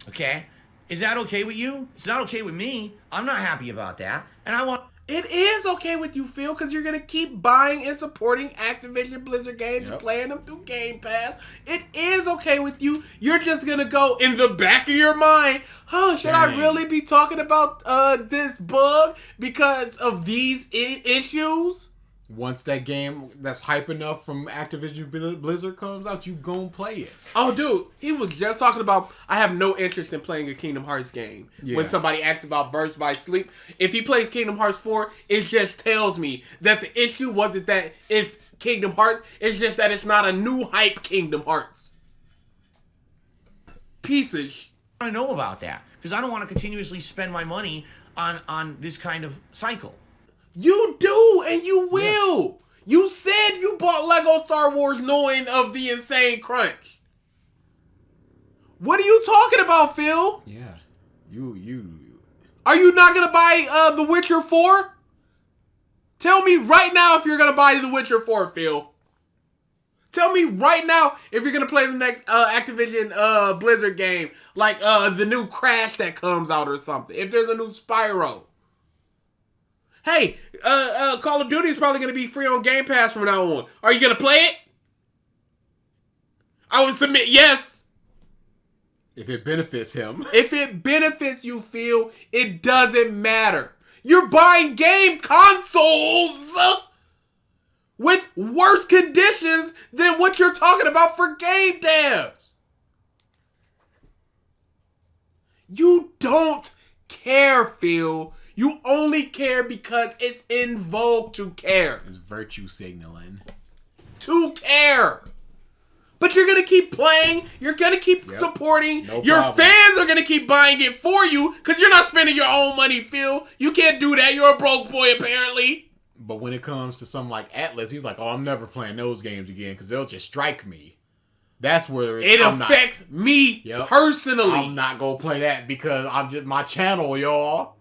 Okay? Is that okay with you? It's not okay with me. I'm not happy about that. And I want... It is okay with you, Phil, because you're going to keep buying and supporting Activision Blizzard games and playing them through Game Pass. It is okay with you. You're just going to go in the back of your mind, should I really be talking about this bug because of these issues? Once that game that's hype enough from Activision Blizzard comes out, you gon' play it. Oh, dude, he was just talking about, I have no interest in playing a Kingdom Hearts game. Yeah. When somebody asked about Burst by Sleep, if he plays Kingdom Hearts 4, it just tells me that the issue wasn't that it's Kingdom Hearts, it's just that it's not a new hype Kingdom Hearts. Pieces. I know about that, because I don't want to continuously spend my money on this kind of cycle. You do, and you will. Yeah. You said you bought Lego Star Wars knowing of the insane crunch. What are you talking about, Phil? Yeah. You. Are you not going to buy The Witcher 4? Tell me right now if you're going to buy The Witcher 4, Phil. Tell me right now if you're going to play the next Activision Blizzard game, like the new Crash that comes out or something. If there's a new Spyro. Hey, Call of Duty is probably going to be free on Game Pass from now on. Are you going to play it? I would submit yes. If it benefits him. If it benefits you, Phil, it doesn't matter. You're buying game consoles with worse conditions than what you're talking about for game devs. You don't care, Phil. You only care because it's in vogue to care. It's virtue signaling. To care. But you're going to keep playing. You're going to keep supporting. No your problem. fans are going to keep buying it for you because you're not spending your own money, Phil. You can't do that. You're a broke boy, apparently. But when it comes to something like Atlas, he's like, oh, I'm never playing those games again because they'll just strike me. That's where it affects me personally. I'm not going to play that because I'm just my channel, y'all.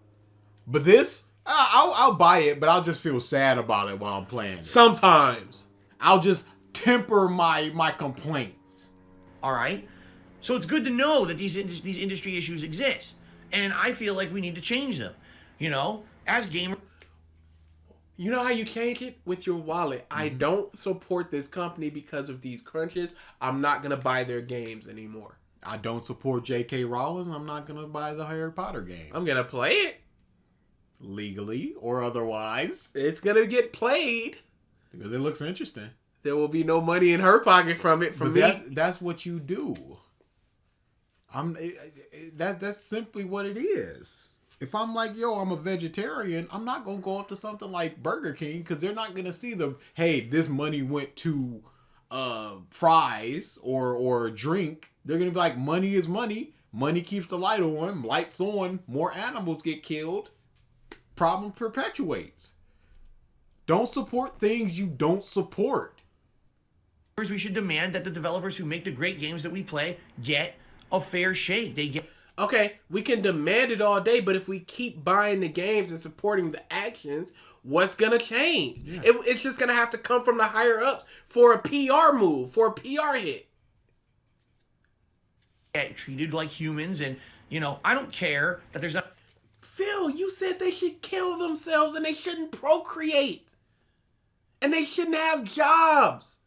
But this, I'll buy it, but I'll just feel sad about it while I'm playing it. Sometimes. I'll just temper my complaints. All right? So it's good to know that these industry issues exist. And I feel like we need to change them. You know, as gamers. You know how you change it? With your wallet. I don't support this company because of these crunches. I'm not going to buy their games anymore. I don't support J.K. Rowling. I'm not going to buy the Harry Potter game. I'm going to play it. Legally or otherwise. It's going to get played. Because it looks interesting. There will be no money in her pocket from it from me. That's what you do. That's simply what it is. If I'm like, yo, I'm a vegetarian, I'm not going to go up to something like Burger King because they're not going to see hey, this money went to fries or drink. They're going to be like, money is money. Money keeps the light on. Lights on. More animals get killed. Problem perpetuates. Don't support things you don't support. We should demand that the developers who make the great games that we play get a fair shake. They get. Okay, we can demand it all day, but if we keep buying the games and supporting the actions, what's gonna change. Yeah. It's just gonna have to come from the higher ups for a PR move, for a PR hit. Get treated like humans, and I don't care that there's not. Phil, you said they should kill themselves and they shouldn't procreate, and they shouldn't have jobs.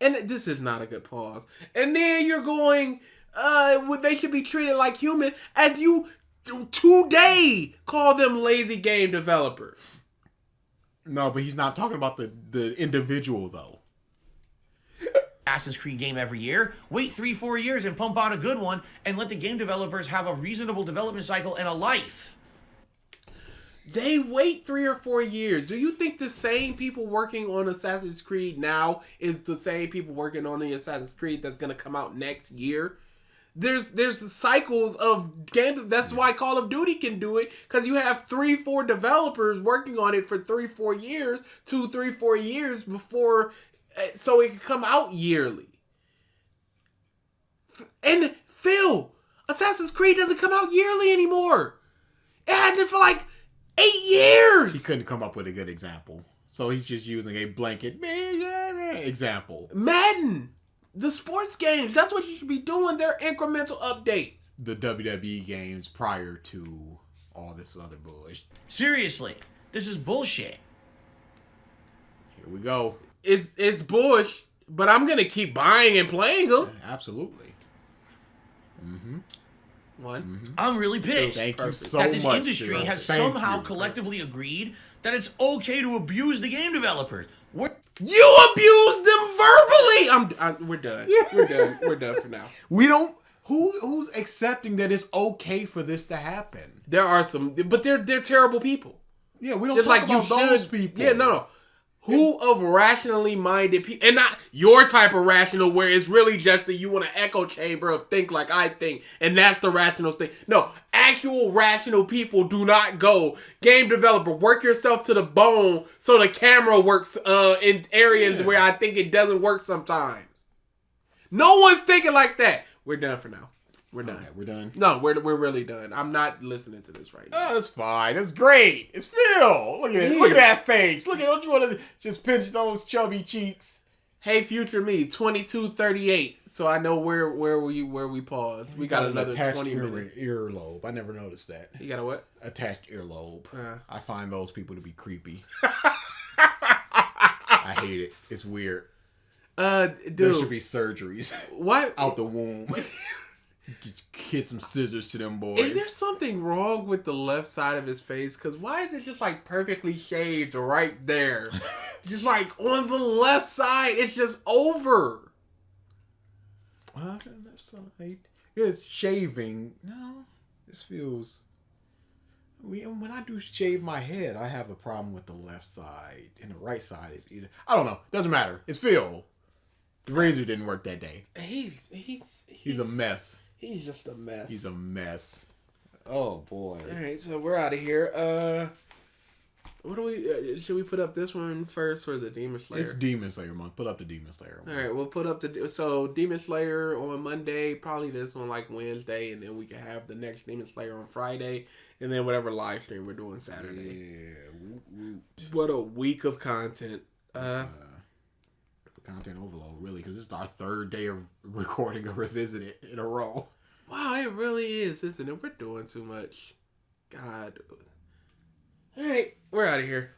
And this is not a good pause. And then you're going, they should be treated like human, as you today call them lazy game developers. No, but he's not talking about the individual, though. Assassin's Creed game every year. Wait 3-4 years and pump out a good one, and let the game developers have a reasonable development cycle and a life. They wait 3 or 4 years. Do you think the same people working on Assassin's Creed now is the same people working on the Assassin's Creed that's going to come out next year? There's cycles of game. That's why Call of Duty can do it, because you have 3-4 developers working on it for 3-4 years, 2-3-4 years before, so it can come out yearly. And Phil, Assassin's Creed doesn't come out yearly anymore. It hasn't for like 8 years. He couldn't come up with a good example, so he's just using a blanket example. Madden. The sports games, that's what you should be doing. They're incremental updates. The WWE games prior to all this other bullshit. Seriously, this is bullshit. Here we go. It's bush, but I'm going to keep buying and playing them. Yeah, absolutely. Mm-hmm. One. Mm-hmm. I'm really pissed. Thank you so that this much, industry Shiro. has Thank somehow you. collectively agreed that it's okay to abuse the game developers. You abused them verbally. We're done. We're done. We're done for now. We don't. Who's accepting that it's okay for this to happen? There are some, but they're terrible people. Yeah, we don't Just talk like about you those should. people. Yeah, no. Who of rationally minded people, and not your type of rational where it's really just that you want an echo chamber of think like I think, and that's the rational thing. No, actual rational people do not go, game developer, work yourself to the bone so the camera works in areas where I think it doesn't work sometimes. No one's thinking like that. We're done for now. We're done. Okay, we're done. No, we're really done. I'm not listening to this right now. Oh, that's fine. That's great. It's Phil. Look at it. Look at that face. Look at, don't you want to just pinch those chubby cheeks? Hey, future me, 22:38. So I know where we paused. We got another attached 20 minutes. earlobe. I never noticed that. You got a what? Attached earlobe. Uh. I find those people to be creepy. I hate it. It's weird. Dude, There should be surgeries what out the womb. Get some scissors to them boys. is there something wrong with the left side of his face? Because why is it just like perfectly shaved right there? Just like on the left side, it's just over. Left side. It's shaving. No, this feels. When I do shave my head, I have a problem with the left side, and the right side is either. I don't know. Doesn't matter. It's Phil. The razor didn't work that day. He's a mess. He's just a mess. He's a mess. Oh boy. All right, so we're out of here. What do we? Should we put up this one first or the Demon Slayer? It's Demon Slayer month. Put up the Demon Slayer one. All right, we'll put up so Demon Slayer on Monday, probably this one like Wednesday, and then we can have the next Demon Slayer on Friday, and then whatever live stream we're doing Saturday. Yeah. Woot, woot. What a week of content. Content overload, really, because this is our third day of recording a Revisited in a row. Wow, it really is, isn't it? We're doing too much. God. All right, we're out of here.